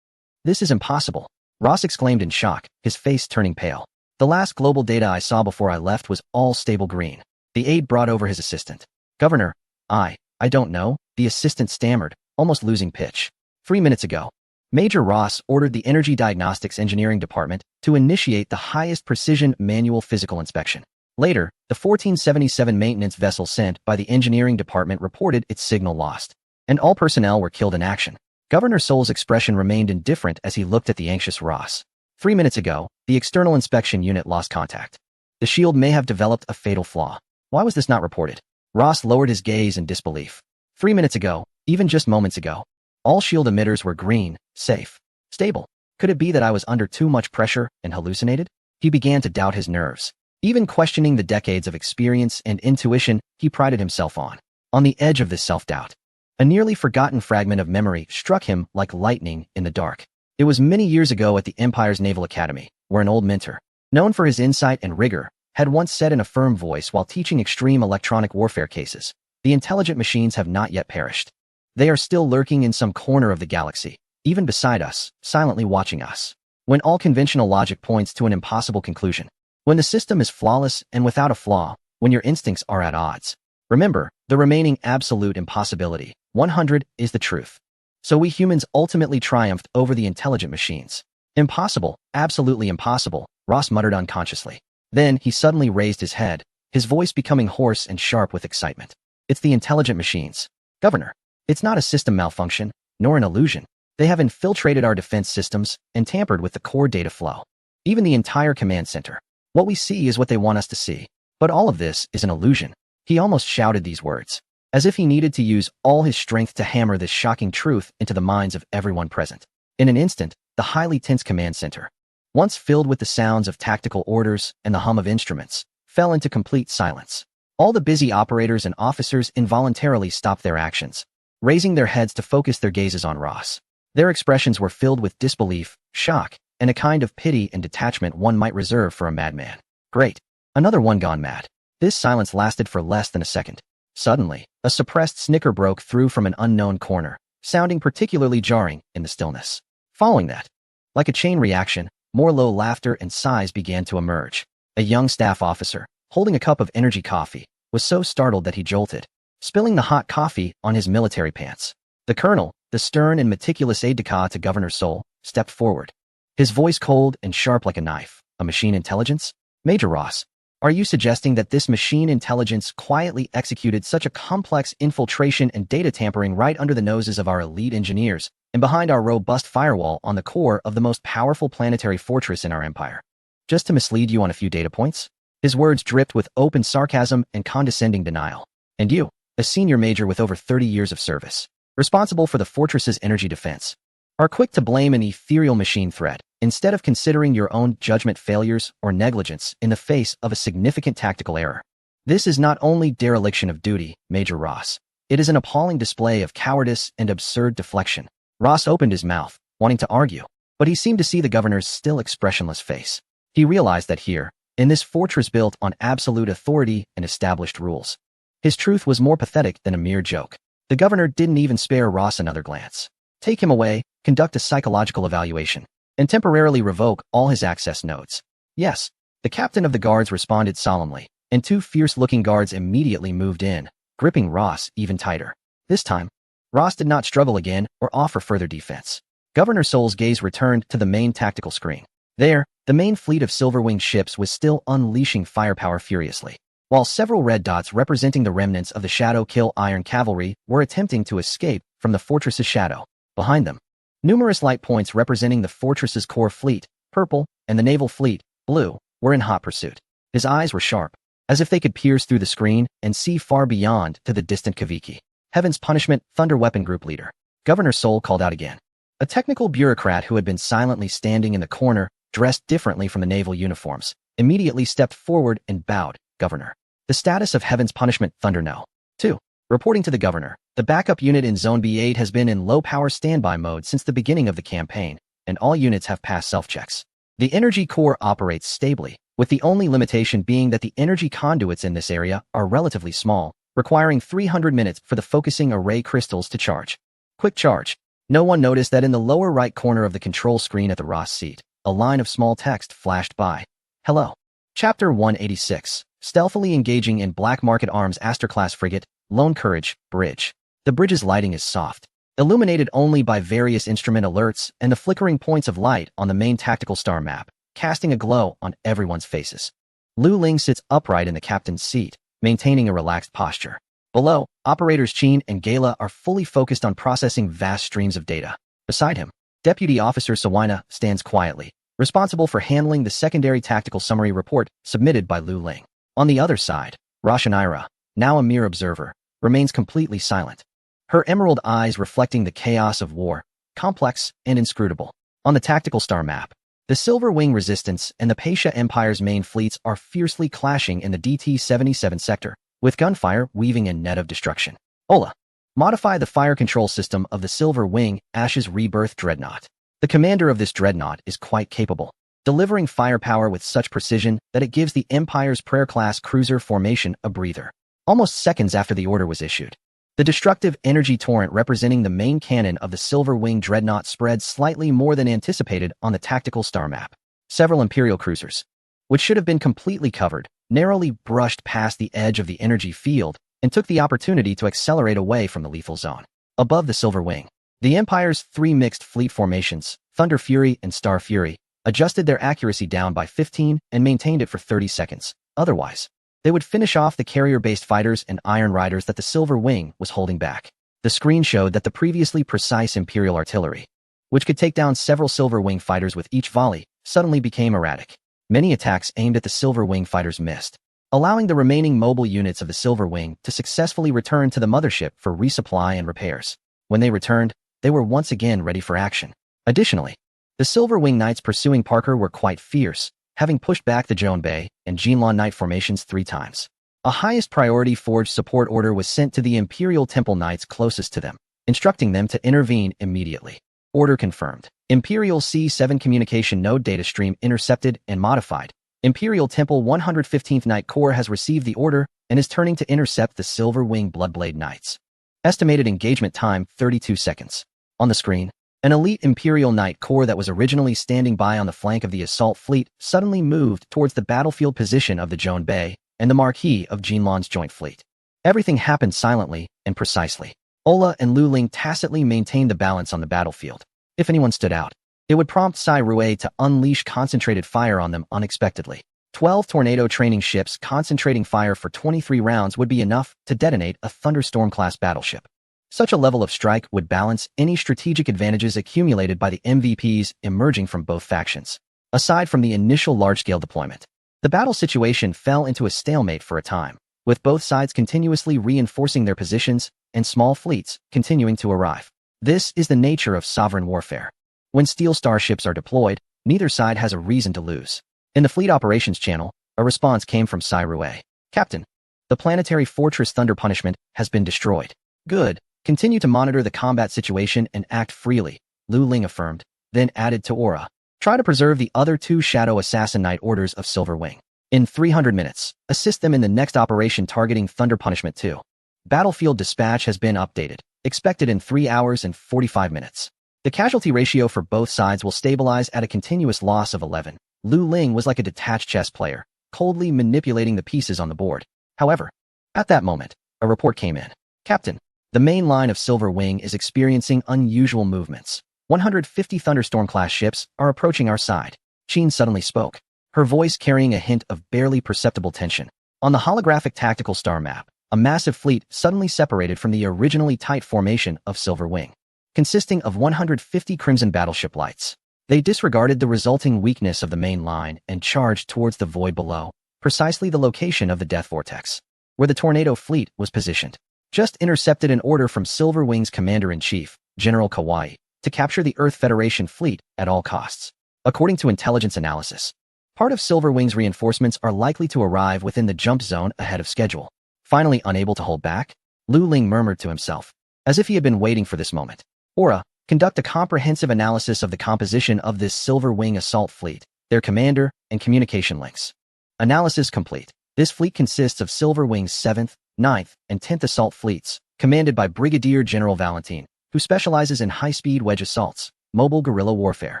This is impossible, Ross exclaimed in shock, his face turning pale. The last global data I saw before I left was all stable green. The aide brought over his assistant. Governor, I don't know, the assistant stammered, almost losing pitch. 3 minutes ago, Major Ross ordered the Energy Diagnostics Engineering Department to initiate the highest precision manual physical inspection. Later, the 1477 maintenance vessel sent by the Engineering Department reported its signal lost, and all personnel were killed in action. Governor Sol's expression remained indifferent as he looked at the anxious Ross. 3 minutes ago, the external inspection unit lost contact. The shield may have developed a fatal flaw. Why was this not reported? Ross lowered his gaze in disbelief. 3 minutes ago, even just moments ago, all shield emitters were green, safe, stable. Could it be that I was under too much pressure and hallucinated? He began to doubt his nerves. even questioning the decades of experience and intuition he prided himself on. On the edge of this self-doubt, a nearly forgotten fragment of memory struck him like lightning in the dark. It was many years ago at the Empire's Naval Academy, where an old mentor, known for his insight and rigor, had once said in a firm voice while teaching extreme electronic warfare cases, "The intelligent machines have not yet perished. They are still lurking in some corner of the galaxy, even beside us, silently watching us." When all conventional logic points to an impossible conclusion, when the system is flawless and without a flaw, when your instincts are at odds, remember, the remaining absolute impossibility, 100, is the truth. So we humans ultimately triumphed over the intelligent machines. Impossible, absolutely impossible, Ross muttered unconsciously. Then he suddenly raised his head, his voice becoming hoarse and sharp with excitement. "It's the intelligent machines, Governor. It's not a system malfunction, nor an illusion. They have infiltrated our defense systems and tampered with the core data flow. Even the entire command center. What we see is what they want us to see. But all of this is an illusion." He almost shouted these words, as if he needed to use all his strength to hammer this shocking truth into the minds of everyone present. In an instant, the highly tense command center, once filled with the sounds of tactical orders and the hum of instruments, fell into complete silence. All the busy operators and officers involuntarily stopped their actions, raising their heads to focus their gazes on Ross. Their expressions were filled with disbelief, shock, and a kind of pity and detachment one might reserve for a madman. Great. Another one gone mad. This silence lasted for less than a second. Suddenly, a suppressed snicker broke through from an unknown corner, sounding particularly jarring in the stillness. Following that, like a chain reaction, more low laughter and sighs began to emerge. A young staff officer, holding a cup of energy coffee, was so startled that he jolted, spilling the hot coffee on his military pants. The colonel, the stern and meticulous aide-de-camp to Governor Sol, stepped forward, his voice cold and sharp like a knife. "A machine intelligence? Major Ross, are you suggesting that this machine intelligence quietly executed such a complex infiltration and data tampering right under the noses of our elite engineers and behind our robust firewall on the core of the most powerful planetary fortress in our empire, just to mislead you on a few data points?" His words dripped with open sarcasm and condescending denial. "And you, a senior major with over 30 years of service, responsible for the fortress's energy defense, are quick to blame an ethereal machine threat instead of considering your own judgment failures or negligence in the face of a significant tactical error. This is not only dereliction of duty, Major Ross. It is an appalling display of cowardice and absurd deflection." Ross opened his mouth, wanting to argue, but he seemed to see the governor's still expressionless face. He realized that here, in this fortress built on absolute authority and established rules, his truth was more pathetic than a mere joke. The governor didn't even spare Ross another glance. Take him away, conduct a psychological evaluation, and temporarily revoke all his access nodes. Yes, the captain of the guards responded solemnly, and two fierce-looking guards immediately moved in, gripping Ross even tighter. This time, Ross did not struggle again or offer further defense. Governor Sol's gaze returned to the main tactical screen. There, the main fleet of silver-winged ships was still unleashing firepower furiously, while several red dots representing the remnants of the Shadow Kill Iron Cavalry were attempting to escape from the fortress's shadow. Behind them, numerous light points representing the fortress's core fleet, purple, and the naval fleet, blue, were in hot pursuit. His eyes were sharp, as if they could pierce through the screen and see far beyond to the distant Kaviki. "Heaven's punishment, Thunder Weapon Group leader," Governor Sol called out again. A technical bureaucrat who had been silently standing in the corner, dressed differently from the naval uniforms, immediately stepped forward and bowed. "Governor, the status of Heaven's punishment, Thunder No. 2. Reporting to the governor, the backup unit in Zone B8 has been in low-power standby mode since the beginning of the campaign, and all units have passed self-checks. The energy core operates stably, with the only limitation being that the energy conduits in this area are relatively small, requiring 300 minutes for the focusing array crystals to charge. Quick charge." No one noticed that in the lower right corner of the control screen at the Ross seat, a line of small text flashed by. "Hello. Chapter 186. Stealthily engaging in Black Market Arms Aster-class frigate, Lone Courage, bridge. The bridge's lighting is soft, illuminated only by various instrument alerts and the flickering points of light on the main tactical star map, casting a glow on everyone's faces. Lu Ling sits upright in the captain's seat, maintaining a relaxed posture. Below, operators Chin and Gala are fully focused on processing vast streams of data. Beside him, Deputy Officer Sawina stands quietly, responsible for handling the secondary tactical summary report submitted by Lu Ling. On the other side, Roshanira, now a mere observer, remains completely silent, her emerald eyes reflecting the chaos of war, complex and inscrutable. On the tactical star map, The Silver Wing Resistance and the Pasha Empire's main fleets are fiercely clashing in the DT-77 sector, with gunfire weaving a net of destruction. Ola. Modify the fire control system of the Silver Wing Ash's Rebirth Dreadnought. The commander of this dreadnought is quite capable, delivering firepower with such precision that it gives the Empire's Prayer-class cruiser formation a breather. Almost seconds after the order was issued, the destructive energy torrent representing the main cannon of the Silver Wing Dreadnought spread slightly more than anticipated on the tactical star map. Several Imperial cruisers, which should have been completely covered, narrowly brushed past the edge of the energy field and took the opportunity to accelerate away from the lethal zone. Above the Silver Wing, the Empire's three mixed fleet formations, Thunder Fury and Star Fury, adjusted their accuracy down by 15 and maintained it for 30 seconds. Otherwise, they would finish off the carrier-based fighters and Iron Riders that the Silver Wing was holding back. The screen showed that the previously precise Imperial artillery, which could take down several Silver Wing fighters with each volley, suddenly became erratic. Many attacks aimed at the Silver Wing fighters missed, allowing the remaining mobile units of the Silver Wing to successfully return to the mothership for resupply and repairs. When they returned, they were once again ready for action. Additionally, the Silver Wing Knights pursuing Parker were quite fierce, having pushed back the Joan Bay and Jinlan Knight formations 3 times. A highest priority forged support order was sent to the Imperial Temple Knights closest to them, instructing them to intervene immediately. Order confirmed. Imperial C7 communication node data stream intercepted and modified. Imperial Temple 115th Knight Corps has received the order and is turning to intercept the Silver Wing Bloodblade Knights. Estimated engagement time 32 seconds. On the screen, an elite Imperial Knight Corps that was originally standing by on the flank of the assault fleet suddenly moved towards the battlefield position of the Joan Bay and the Marquis of Jinlan's joint fleet. Everything happened silently and precisely. Ola and Lu Ling tacitly maintained the balance on the battlefield. If anyone stood out, it would prompt Sai Rue to unleash concentrated fire on them unexpectedly. 12 tornado training ships concentrating fire for 23 rounds would be enough to detonate a Thunderstorm-class battleship. Such a level of strike would balance any strategic advantages accumulated by the MVPs emerging from both factions. Aside from the initial large-scale deployment, the battle situation fell into a stalemate for a time, with both sides continuously reinforcing their positions and small fleets continuing to arrive. This is the nature of sovereign warfare. When steel starships are deployed, neither side has a reason to lose. In the Fleet Operations Channel, a response came from Sai Rue. Captain, the planetary fortress Thunder Punishment has been destroyed. Good. Continue to monitor the combat situation and act freely, Lu Ling affirmed, then added to Aura. Try to preserve the other 2 Shadow Assassin Knight orders of Silver Wing. In 300 minutes, assist them in the next operation targeting Thunder Punishment 2. Battlefield dispatch has been updated, expected in 3 hours and 45 minutes. The casualty ratio for both sides will stabilize at a continuous loss of 11. Lu Ling was like a detached chess player, coldly manipulating the pieces on the board. However, at that moment, a report came in. Captain, the main line of Silver Wing is experiencing unusual movements. 150 Thunderstorm-class ships are approaching our side. Sheen suddenly spoke, her voice carrying a hint of barely perceptible tension. On the holographic tactical star map, a massive fleet suddenly separated from the originally tight formation of Silver Wing, consisting of 150 Crimson battleship lights. They disregarded the resulting weakness of the main line and charged towards the void below, precisely the location of the Death Vortex, where the Tornado fleet was positioned. Just intercepted an order from Silver Wing's Commander-in-Chief, General Kawai, to capture the Earth Federation fleet at all costs. According to intelligence analysis, part of Silver Wing's reinforcements are likely to arrive within the jump zone ahead of schedule. Finally unable to hold back, Lu Ling murmured to himself, as if he had been waiting for this moment. Aura, conduct a comprehensive analysis of the composition of this Silver Wing assault fleet, their commander, and communication links. Analysis complete. This fleet consists of Silver Wing's 7th, 9th, and 10th Assault Fleets, commanded by Brigadier General Valentine, who specializes in high-speed wedge assaults, mobile guerrilla warfare,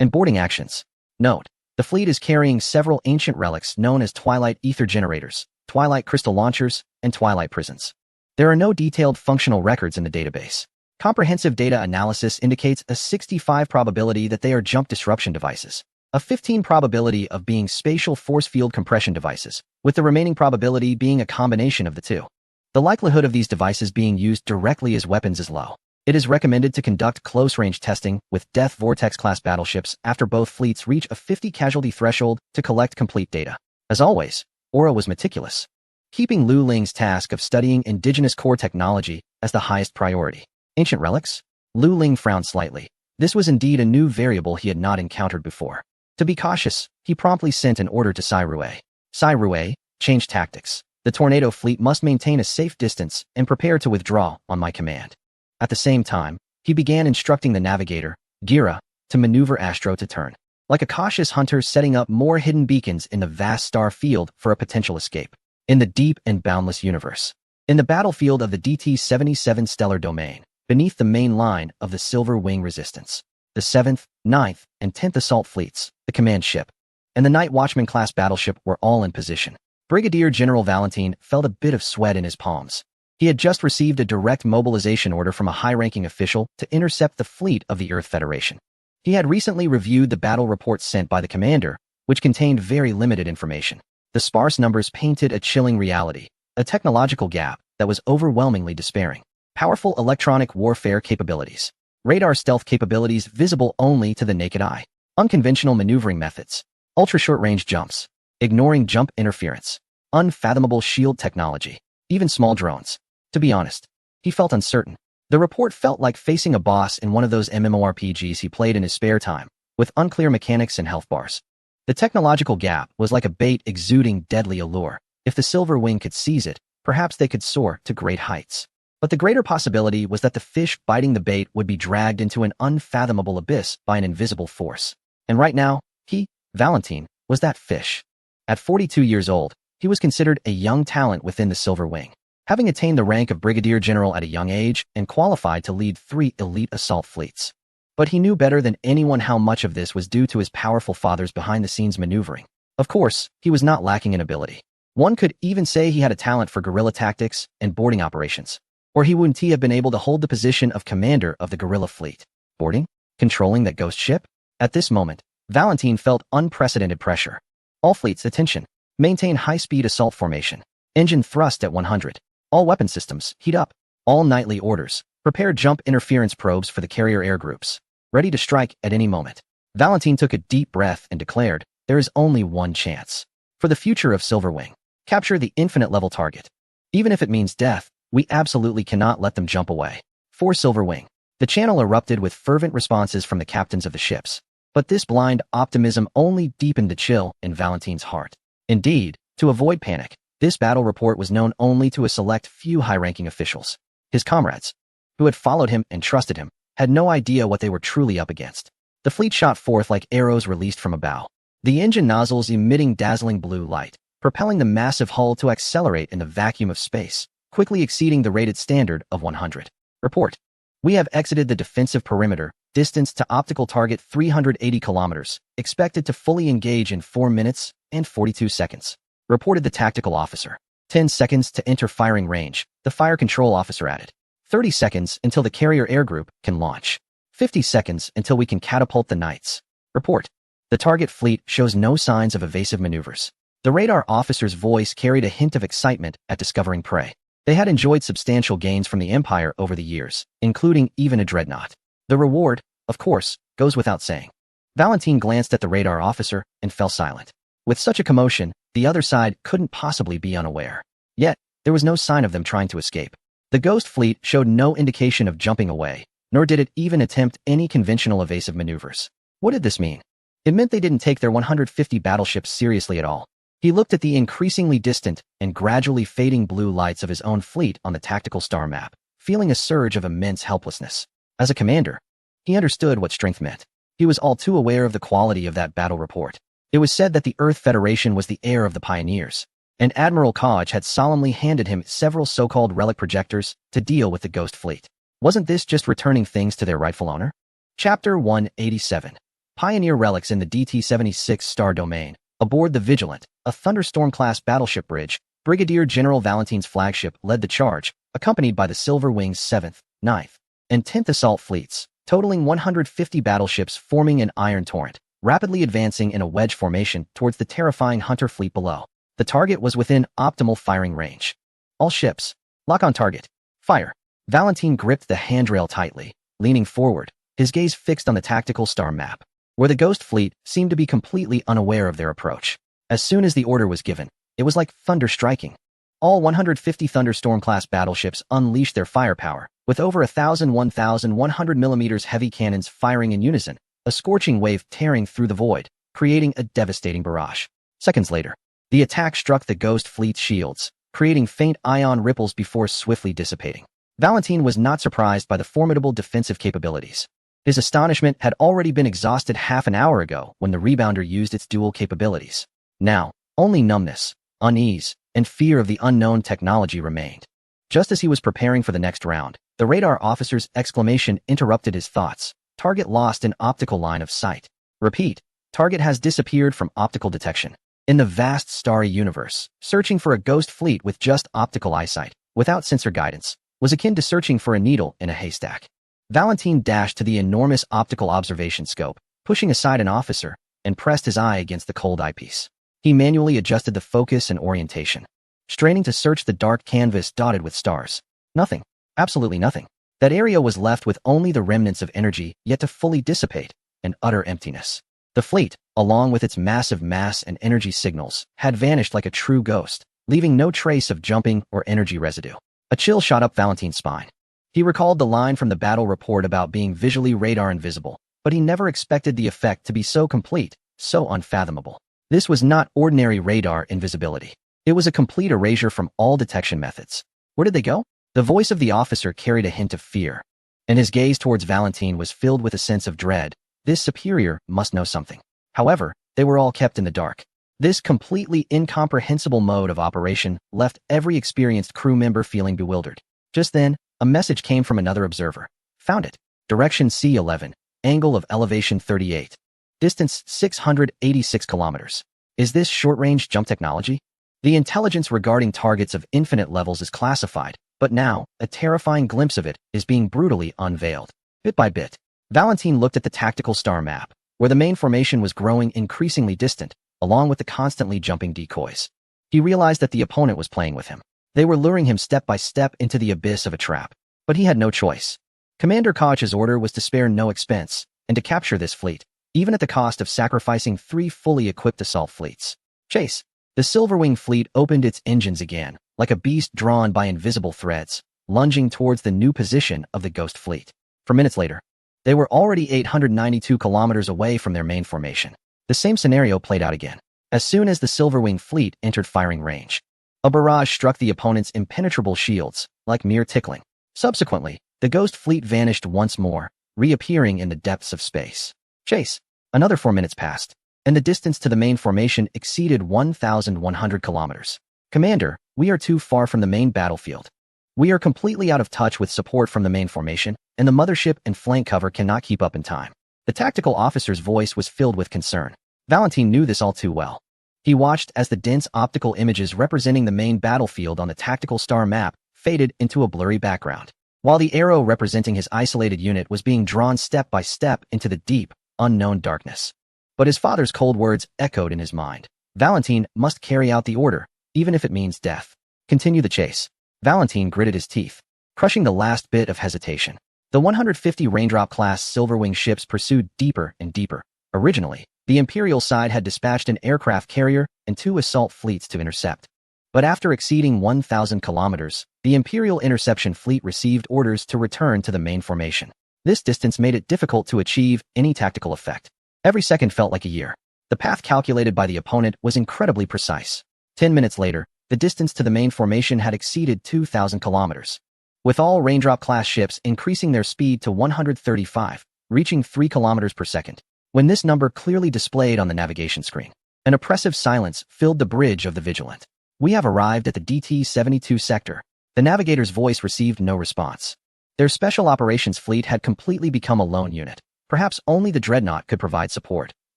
and boarding actions. Note, the fleet is carrying several ancient relics known as Twilight Ether Generators, Twilight Crystal Launchers, and Twilight Prisons. There are no detailed functional records in the database. Comprehensive data analysis indicates a 65 probability that they are jump disruption devices, a 15 probability of being spatial force field compression devices, with the remaining probability being a combination of the two. The likelihood of these devices being used directly as weapons is low. It is recommended to conduct close-range testing with Death Vortex-class battleships after both fleets reach a 50 casualty threshold to collect complete data. As always, Aura was meticulous, keeping Lu Ling's task of studying indigenous core technology as the highest priority. Ancient relics? Lu Ling frowned slightly. This was indeed a new variable he had not encountered before. To be cautious, he promptly sent an order to Sairue. Sairue, change tactics. The Tornado fleet must maintain a safe distance and prepare to withdraw on my command. At the same time, he began instructing the navigator, Gira, to maneuver Astro to turn. Like a cautious hunter setting up more hidden beacons in the vast star field for a potential escape. In the deep and boundless universe. In the battlefield of the DT-77 stellar domain, beneath the main line of the Silver Wing Resistance, the 7th, 9th, and 10th Assault Fleets, the command ship, and the Night Watchman-class battleship were all in position. Brigadier General Valentin felt a bit of sweat in his palms. He had just received a direct mobilization order from a high-ranking official to intercept the fleet of the Earth Federation. He had recently reviewed the battle report sent by the commander, which contained very limited information. The sparse numbers painted a chilling reality, a technological gap that was overwhelmingly despairing. Powerful electronic warfare capabilities. Radar stealth capabilities visible only to the naked eye. Unconventional maneuvering methods. Ultra-short-range jumps. Ignoring jump interference. Unfathomable shield technology. Even small drones. To be honest, he felt uncertain. The report felt like facing a boss in one of those MMORPGs he played in his spare time, with unclear mechanics and health bars. The technological gap was like a bait exuding deadly allure. If the Silver Wing could seize it, perhaps they could soar to great heights. But the greater possibility was that the fish biting the bait would be dragged into an unfathomable abyss by an invisible force. And right now, he, Valentin, was that fish. At 42 years old, he was considered a young talent within the Silver Wing, having attained the rank of Brigadier General at a young age and qualified to lead 3 elite assault fleets. But he knew better than anyone how much of this was due to his powerful father's behind-the-scenes maneuvering. Of course, he was not lacking in ability. One could even say he had a talent for guerrilla tactics and boarding operations. Or he wouldn't have been able to hold the position of commander of the guerrilla fleet. Boarding? Controlling that ghost ship? At this moment, Valentin felt unprecedented pressure. All fleets, attention. Maintain high-speed assault formation. Engine thrust at 100. All weapon systems, heat up. All nightly orders. Prepare jump interference probes for the carrier air groups. Ready to strike at any moment. Valentin took a deep breath and declared, there is only one chance. For the future of Silverwing. Capture the infinite-level target. Even if it means death, we absolutely cannot let them jump away. For Silverwing. The channel erupted with fervent responses from the captains of the ships. But this blind optimism only deepened the chill in Valentin's heart. Indeed, to avoid panic, this battle report was known only to a select few high-ranking officials. His comrades, who had followed him and trusted him, had no idea what they were truly up against. The fleet shot forth like arrows released from a bow. The engine nozzles emitting dazzling blue light, propelling the massive hull to accelerate in the vacuum of space, quickly exceeding the rated standard of 100. Report. We have exited the defensive perimeter, distance to optical target 380 kilometers, expected to fully engage in 4 minutes and 42 seconds. Reported the tactical officer. 10 seconds to enter firing range, the fire control officer added. 30 seconds until the carrier air group can launch. 50 seconds until we can catapult the Knights. Report. The target fleet shows no signs of evasive maneuvers. The radar officer's voice carried a hint of excitement at discovering prey. They had enjoyed substantial gains from the Empire over the years, including even a dreadnought. The reward, of course, goes without saying. Valentin glanced at the radar officer and fell silent. With such a commotion, the other side couldn't possibly be unaware. Yet, there was no sign of them trying to escape. The Ghost Fleet showed no indication of jumping away, nor did it even attempt any conventional evasive maneuvers. What did this mean? It meant they didn't take their 150 battleships seriously at all. He looked at the increasingly distant and gradually fading blue lights of his own fleet on the tactical star map, feeling a surge of immense helplessness. As a commander, he understood what strength meant. He was all too aware of the quality of that battle report. It was said that the Earth Federation was the heir of the pioneers, and Admiral Kaj had solemnly handed him several so-called relic projectors to deal with the Ghost Fleet. Wasn't this just returning things to their rightful owner? Chapter 187. Pioneer relics in the DT-76 star domain. Aboard the Vigilant, a Thunderstorm-class battleship bridge, Brigadier General Valentin's flagship led the charge, accompanied by the Silver Wing's 7th, 9th, and 10th Assault Fleets, totaling 150 battleships forming an iron torrent, rapidly advancing in a wedge formation towards the terrifying Hunter fleet below. The target was within optimal firing range. All ships, lock on target. Fire. Valentin gripped the handrail tightly, leaning forward, his gaze fixed on the tactical star map, where the Ghost Fleet seemed to be completely unaware of their approach. As soon as the order was given, it was like thunder striking. All 150 Thunderstorm-class battleships unleashed their firepower, with over 1,100 millimeters heavy cannons firing in unison, a scorching wave tearing through the void, creating a devastating barrage. Seconds later, the attack struck the Ghost Fleet's shields, creating faint ion ripples before swiftly dissipating. Valentine was not surprised by the formidable defensive capabilities. His astonishment had already been exhausted half an hour ago when the rebounder used its dual capabilities. Now, only numbness, unease, and fear of the unknown technology remained. Just as he was preparing for the next round, the radar officer's exclamation interrupted his thoughts. Target lost in optical line of sight. Repeat, target has disappeared from optical detection. In the vast starry universe, searching for a ghost fleet with just optical eyesight, without sensor guidance, was akin to searching for a needle in a haystack. Valentine dashed to the enormous optical observation scope, pushing aside an officer, and pressed his eye against the cold eyepiece. He manually adjusted the focus and orientation, straining to search the dark canvas dotted with stars. Nothing. Absolutely nothing. That area was left with only the remnants of energy yet to fully dissipate, and utter emptiness. The fleet, along with its massive mass and energy signals, had vanished like a true ghost, leaving no trace of jumping or energy residue. A chill shot up Valentine's spine. He recalled the line from the battle report about being visually radar invisible, but he never expected the effect to be so complete, so unfathomable. This was not ordinary radar invisibility. It was a complete erasure from all detection methods. Where did they go? The voice of the officer carried a hint of fear, and his gaze towards Valentine was filled with a sense of dread. This superior must know something. However, they were all kept in the dark. This completely incomprehensible mode of operation left every experienced crew member feeling bewildered. Just then, a message came from another observer. Found it. Direction C11. Angle of elevation 38. Distance 686 kilometers. Is this short-range jump technology? The intelligence regarding targets of infinite levels is classified, but now, a terrifying glimpse of it is being brutally unveiled. Bit by bit, Valentine looked at the tactical star map, where the main formation was growing increasingly distant, along with the constantly jumping decoys. He realized that the opponent was playing with him. They were luring him step by step into the abyss of a trap. But he had no choice. Commander Koch's order was to spare no expense, and to capture this fleet, even at the cost of sacrificing 3 fully equipped assault fleets. Chase. The Silverwing fleet opened its engines again, like a beast drawn by invisible threads, lunging towards the new position of the Ghost Fleet. For minutes later, they were already 892 kilometers away from their main formation. The same scenario played out again. As soon as the Silverwing fleet entered firing range, a barrage struck the opponent's impenetrable shields, like mere tickling. Subsequently, the Ghost Fleet vanished once more, reappearing in the depths of space. Chase. Another 4 minutes passed, and the distance to the main formation exceeded 1,100 kilometers. Commander, we are too far from the main battlefield. We are completely out of touch with support from the main formation, and the mothership and flank cover cannot keep up in time. The tactical officer's voice was filled with concern. Valentine knew this all too well. He watched as the dense optical images representing the main battlefield on the tactical star map faded into a blurry background, while the arrow representing his isolated unit was being drawn step by step into the deep, unknown darkness. But his father's cold words echoed in his mind. Valentine must carry out the order, even if it means death. Continue the chase. Valentine gritted his teeth, crushing the last bit of hesitation. The 150 Raindrop-class Silverwing ships pursued deeper and deeper. Originally, the Imperial side had dispatched an aircraft carrier and 2 assault fleets to intercept. But after exceeding 1,000 kilometers, the Imperial interception fleet received orders to return to the main formation. This distance made it difficult to achieve any tactical effect. Every second felt like a year. The path calculated by the opponent was incredibly precise. 10 minutes later, the distance to the main formation had exceeded 2,000 kilometers, with all Raindrop-class ships increasing their speed to 135, reaching 3 kilometers per second. When this number clearly displayed on the navigation screen, an oppressive silence filled the bridge of the Vigilant. We have arrived at the DT-72 sector. The navigator's voice received no response. Their special operations fleet had completely become a lone unit. Perhaps only the Dreadnought could provide support.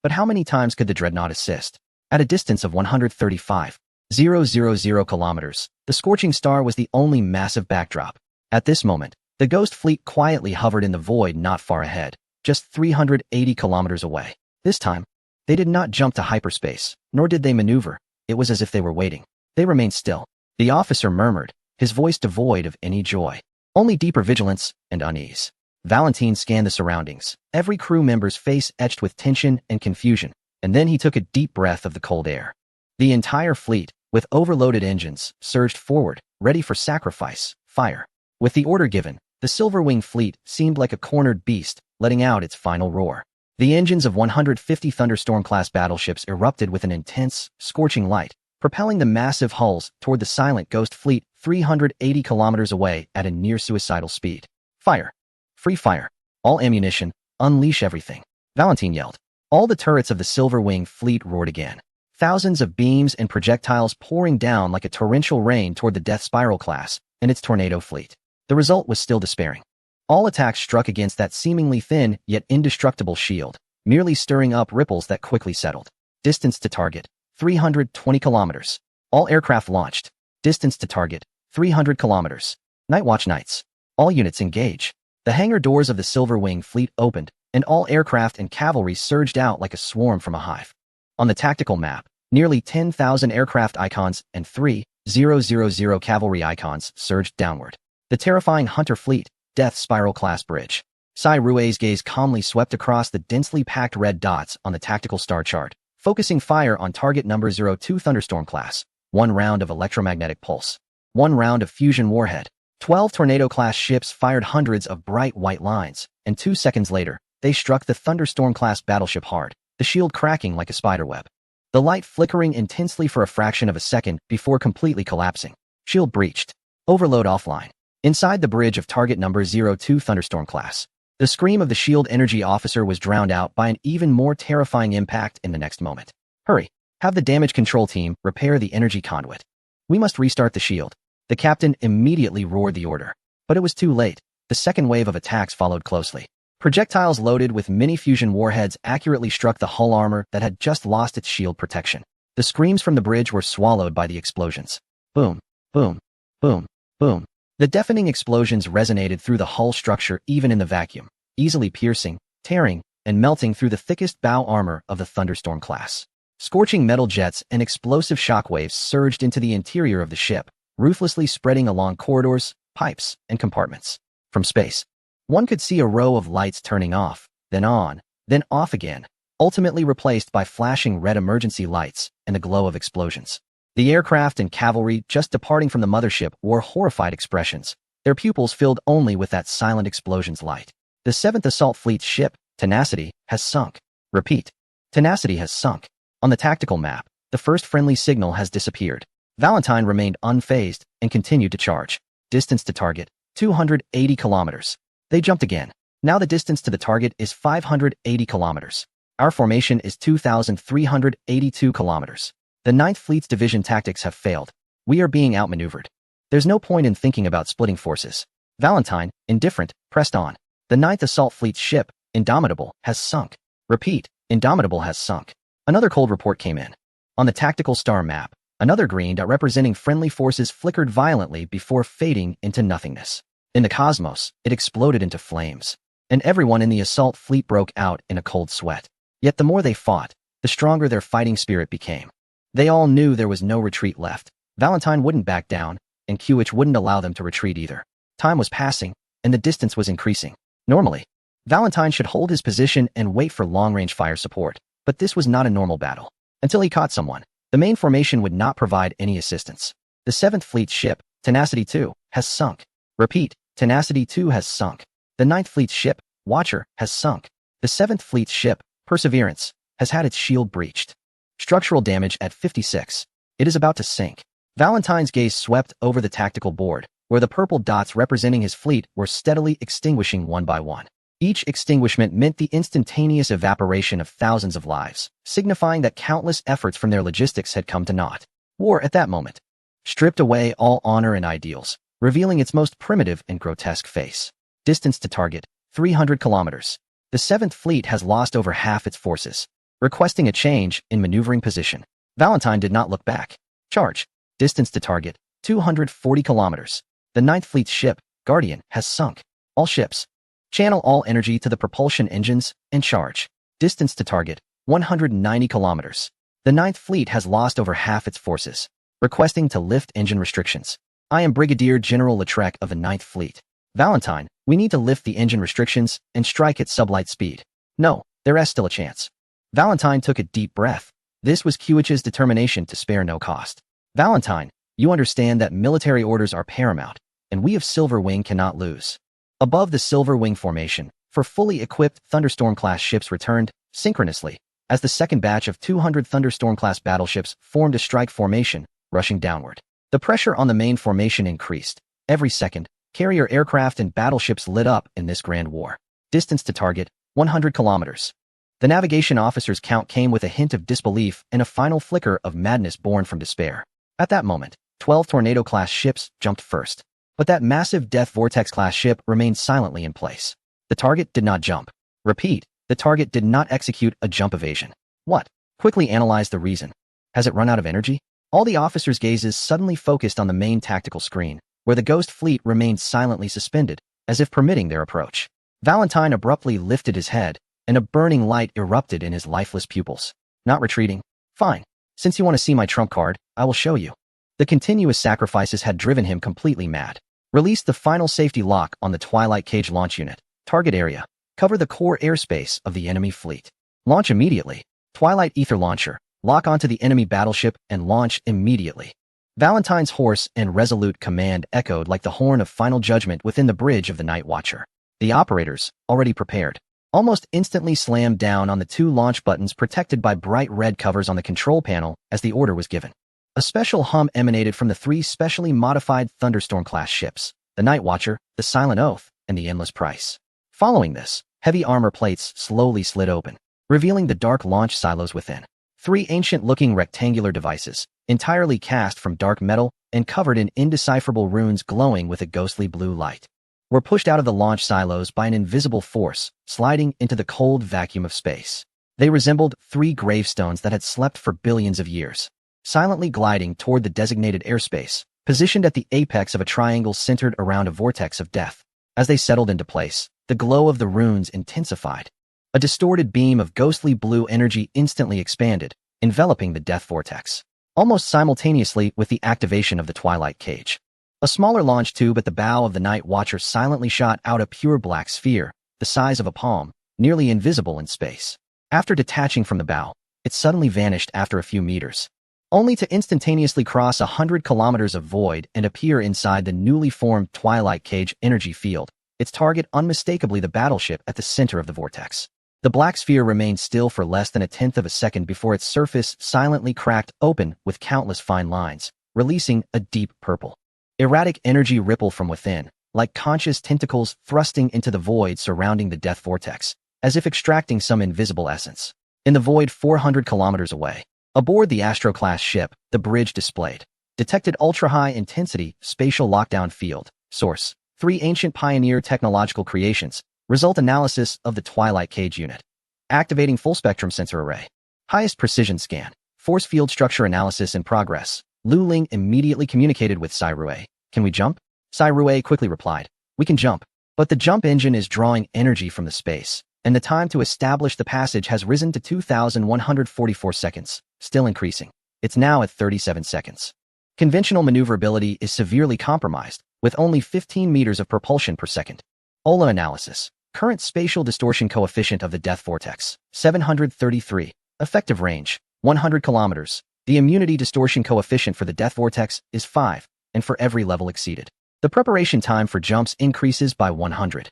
But how many times could the Dreadnought assist? At a distance of 135,000 kilometers, the Scorching Star was the only massive backdrop. At this moment, the Ghost Fleet quietly hovered in the void not far ahead, just 380 kilometers away. This time, they did not jump to hyperspace, nor did they maneuver. It was as if they were waiting. They remained still. The officer murmured, his voice devoid of any joy, only deeper vigilance and unease. Valentine scanned the surroundings, every crew member's face etched with tension and confusion, and then he took a deep breath of the cold air. The entire fleet, with overloaded engines, surged forward, ready for sacrifice, fire. With the order given, the Silverwing fleet seemed like a cornered beast, letting out its final roar. The engines of 150 Thunderstorm-class battleships erupted with an intense, scorching light, propelling the massive hulls toward the silent Ghost fleet 380 kilometers away at a near-suicidal speed. Fire! Free fire! All ammunition! Unleash everything! Valentine yelled. All the turrets of the Silver Wing fleet roared again. Thousands of beams and projectiles pouring down like a torrential rain toward the Death Spiral class and its tornado fleet. The result was still despairing. All attacks struck against that seemingly thin yet indestructible shield, merely stirring up ripples that quickly settled. Distance to target, 320 kilometers. All aircraft launched. Distance to target, 300 kilometers. Night Watch Knights. All units engage. The hangar doors of the Silver Wing fleet opened, and all aircraft and cavalry surged out like a swarm from a hive. On the tactical map, nearly 10,000 aircraft icons and 3,000 cavalry icons surged downward. The terrifying Hunter fleet, Death Spiral class bridge. Sai Rui's gaze calmly swept across the densely packed red dots on the tactical star chart, focusing fire on target number 02 Thunderstorm class. 1 round of electromagnetic pulse. 1 round of fusion warhead. 12 Tornado-class ships fired hundreds of bright white lines, and 2 seconds later, they struck the Thunderstorm-class battleship hard, the shield cracking like a spiderweb. The light flickering intensely for a fraction of a second before completely collapsing. Shield breached. Overload offline. Inside the bridge of target number 02 Thunderstorm class, the scream of the shield energy officer was drowned out by an even more terrifying impact in the next moment. Hurry! Have the damage control team repair the energy conduit. We must restart the shield. The captain immediately roared the order. But it was too late. The second wave of attacks followed closely. Projectiles loaded with mini-fusion warheads accurately struck the hull armor that had just lost its shield protection. The screams from the bridge were swallowed by the explosions. Boom, boom, boom, boom. The deafening explosions resonated through the hull structure even in the vacuum, easily piercing, tearing, and melting through the thickest bow armor of the Thunderstorm class. Scorching metal jets and explosive shockwaves surged into the interior of the ship, ruthlessly spreading along corridors, pipes, and compartments. From space, one could see a row of lights turning off, then on, then off again, ultimately replaced by flashing red emergency lights and the glow of explosions. The aircraft and cavalry just departing from the mothership wore horrified expressions, their pupils filled only with that silent explosion's light. The 7th Assault Fleet's ship, Tenacity, has sunk. Repeat. Tenacity has sunk. On the tactical map, the first friendly signal has disappeared. Valentine remained unfazed and continued to charge. Distance to target, 280 kilometers. They jumped again. Now the distance to the target is 580 kilometers. Our formation is 2,382 kilometers. The 9th Fleet's division tactics have failed. We are being outmaneuvered. There's no point in thinking about splitting forces. Valentine, indifferent, pressed on. The 9th Assault Fleet's ship, Indomitable, has sunk. Repeat, Indomitable has sunk. Another cold report came in. On the tactical star map, another green dot representing friendly forces flickered violently before fading into nothingness. In the cosmos, it exploded into flames, and everyone in the assault fleet broke out in a cold sweat. Yet the more they fought, the stronger their fighting spirit became. They all knew there was no retreat left. Valentine wouldn't back down, and Kiewich wouldn't allow them to retreat either. Time was passing, and the distance was increasing. Normally, Valentine should hold his position and wait for long-range fire support, but this was not a normal battle. Until he caught someone, the main formation would not provide any assistance. The 7th Fleet's ship, Tenacity 2, has sunk. Repeat, Tenacity 2 has sunk. The 9th Fleet's ship, Watcher, has sunk. The 7th Fleet's ship, Perseverance, has had its shield breached. Structural damage at 56. It is about to sink. Valentine's gaze swept over the tactical board, where the purple dots representing his fleet were steadily extinguishing one by one. Each extinguishment meant the instantaneous evaporation of thousands of lives, signifying that countless efforts from their logistics had come to naught. War at that moment stripped away all honor and ideals, revealing its most primitive and grotesque face. Distance to target, 300 kilometers. The 7th Fleet has lost over half its forces, requesting a change in maneuvering position. Valentine did not look back. Charge. Distance to target, 240 kilometers. The 9th Fleet's ship, Guardian, has sunk. All ships, channel all energy to the propulsion engines and charge. Distance to target, 190 kilometers. The 9th Fleet has lost over half its forces, requesting to lift engine restrictions. I am Brigadier General Lautrec of the 9th Fleet. Valentine, we need to lift the engine restrictions and strike at sublight speed. No, there is still a chance. Valentine took a deep breath. This was Kiewich's determination to spare no cost. Valentine, you understand that military orders are paramount, and we of Silver Wing cannot lose. Above the Silver Wing formation, for fully equipped Thunderstorm-class ships returned, synchronously, as the second batch of 200 Thunderstorm-class battleships formed a strike formation, rushing downward. The pressure on the main formation increased. Every second, carrier aircraft and battleships lit up in this grand war. Distance to target, 100 kilometers. The navigation officer's count came with a hint of disbelief and a final flicker of madness born from despair. At that moment, 12 Tornado-class ships jumped first. But that massive Death Vortex-class ship remained silently in place. The target did not jump. Repeat, the target did not execute a jump evasion. What? Quickly analyze the reason. Has it run out of energy? All the officers' gazes suddenly focused on the main tactical screen, where the Ghost fleet remained silently suspended, as if permitting their approach. Valentine abruptly lifted his head, and a burning light erupted in his lifeless pupils. Not retreating? Fine. Since you want to see my trump card, I will show you. The continuous sacrifices had driven him completely mad. Release the final safety lock on the Twilight Cage launch unit. Target area. Cover the core airspace of the enemy fleet. Launch immediately. Twilight Ether Launcher. Lock onto the enemy battleship and launch immediately. Valentine's hoarse and resolute command echoed like the horn of final judgment within the bridge of the Night Watcher. The operators, already prepared, almost instantly slammed down on the two launch buttons protected by bright red covers on the control panel as the order was given. A special hum emanated from the three specially modified Thunderstorm-class ships, the Night Watcher, the Silent Oath, and the Endless Price. Following this, heavy armor plates slowly slid open, revealing the dark launch silos within. Three ancient-looking rectangular devices, entirely cast from dark metal and covered in indecipherable runes glowing with a ghostly blue light, were pushed out of the launch silos by an invisible force, sliding into the cold vacuum of space. They resembled three gravestones that had slept for billions of years, silently gliding toward the designated airspace, positioned at the apex of a triangle centered around a vortex of death. As they settled into place, the glow of the runes intensified. A distorted beam of ghostly blue energy instantly expanded, enveloping the death vortex, almost simultaneously with the activation of the Twilight Cage. A smaller launch tube at the bow of the Night Watcher silently shot out a pure black sphere, the size of a palm, nearly invisible in space. After detaching from the bow, it suddenly vanished after a few meters, only to instantaneously cross 100 kilometers of void and appear inside the newly formed Twilight Cage energy field, its target unmistakably the battleship at the center of the vortex. The black sphere remained still for less than a tenth of a second before its surface silently cracked open with countless fine lines, releasing a deep purple. Erratic energy rippled from within, like conscious tentacles thrusting into the void surrounding the death vortex, as if extracting some invisible essence. In the void 400 kilometers away, aboard the Astro-class ship, the bridge displayed. Detected ultra-high-intensity spatial lockdown field. Source: three ancient pioneer technological creations. Result analysis of the Twilight Cage unit. Activating full spectrum sensor array. Highest precision scan. Force field structure analysis in progress. Lu Ling immediately communicated with Sai Rue. Can we jump? Sai Rue quickly replied. We can jump, but the jump engine is drawing energy from the space, and the time to establish the passage has risen to 2,144 seconds, still increasing. It's now at 37 seconds. Conventional maneuverability is severely compromised, with only 15 meters of propulsion per second. OLA analysis. Current spatial distortion coefficient of the death vortex, 733. Effective range, 100 kilometers. The immunity distortion coefficient for the death vortex is 5, and for every level exceeded, the preparation time for jumps increases by 100.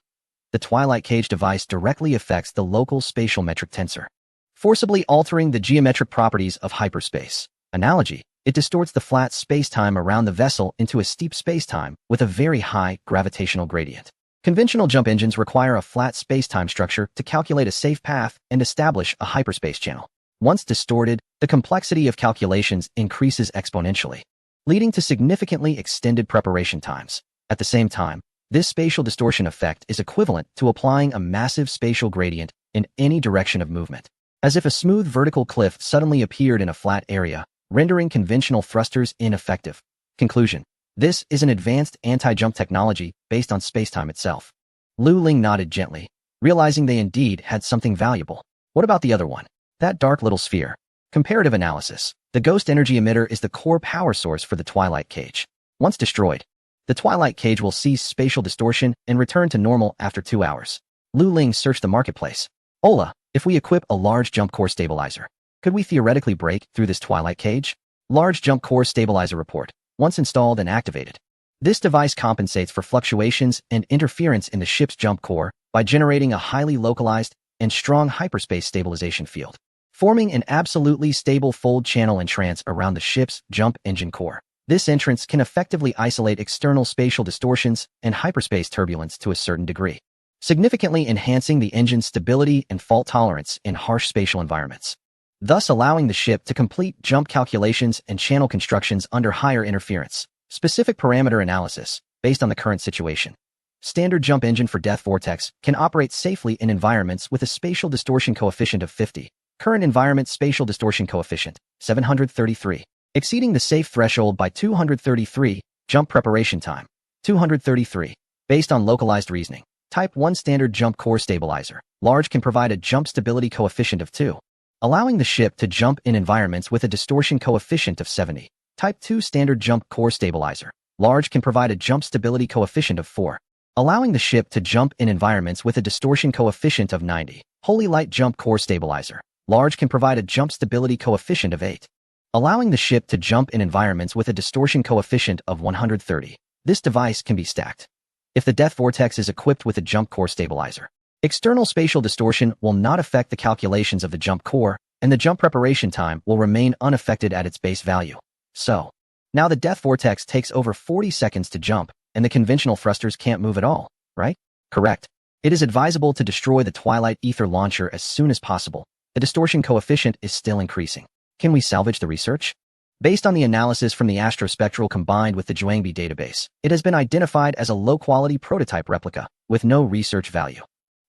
The Twilight Cage device directly affects the local spatial metric tensor, forcibly altering the geometric properties of hyperspace. Analogy: it distorts the flat spacetime around the vessel into a steep spacetime with a very high gravitational gradient. Conventional jump engines require a flat spacetime structure to calculate a safe path and establish a hyperspace channel. Once distorted, the complexity of calculations increases exponentially, leading to significantly extended preparation times. At the same time, this spatial distortion effect is equivalent to applying a massive spatial gradient in any direction of movement, as if a smooth vertical cliff suddenly appeared in a flat area, rendering conventional thrusters ineffective. Conclusion: this is an advanced anti-jump technology based on spacetime itself. Lu Ling nodded gently, realizing they indeed had something valuable. What about the other one? That dark little sphere. Comparative analysis. The ghost energy emitter is the core power source for the Twilight Cage. Once destroyed, the Twilight Cage will cease spatial distortion and return to normal after 2 hours. Lu Ling searched the marketplace. Ola, if we equip a large jump core stabilizer, could we theoretically break through this Twilight Cage? Large jump core stabilizer report. Once installed and activated, this device compensates for fluctuations and interference in the ship's jump core by generating a highly localized and strong hyperspace stabilization field, forming an absolutely stable fold channel entrance around the ship's jump engine core. This entrance can effectively isolate external spatial distortions and hyperspace turbulence to a certain degree, significantly enhancing the engine's stability and fault tolerance in harsh spatial environments, thus allowing the ship to complete jump calculations and channel constructions under higher interference. Specific parameter analysis, based on the current situation. Standard jump engine for Death Vortex can operate safely in environments with a spatial distortion coefficient of 50. Current environment spatial distortion coefficient, 733. Exceeding the safe threshold by 233, jump preparation time, 233. Based on localized reasoning. Type 1 standard jump core stabilizer. Large can provide a jump stability coefficient of 2, allowing the ship to jump in environments with a distortion coefficient of 70. Type 2 standard jump core stabilizer. Large can provide a jump stability coefficient of 4, allowing the ship to jump in environments with a distortion coefficient of 90. Holy light jump core stabilizer. Large can provide a jump stability coefficient of 8, allowing the ship to jump in environments with a distortion coefficient of 130. This device can be stacked if the Death Vortex is equipped with a jump core stabilizer. External spatial distortion will not affect the calculations of the jump core, and the jump preparation time will remain unaffected at its base value. So, now the Death Vortex takes over 40 seconds to jump, and the conventional thrusters can't move at all, right? Correct. It is advisable to destroy the Twilight Ether launcher as soon as possible. The distortion coefficient is still increasing. Can we salvage the research? Based on the analysis from the astrospectral combined with the Zhuangbi database, it has been identified as a low-quality prototype replica, with no research value.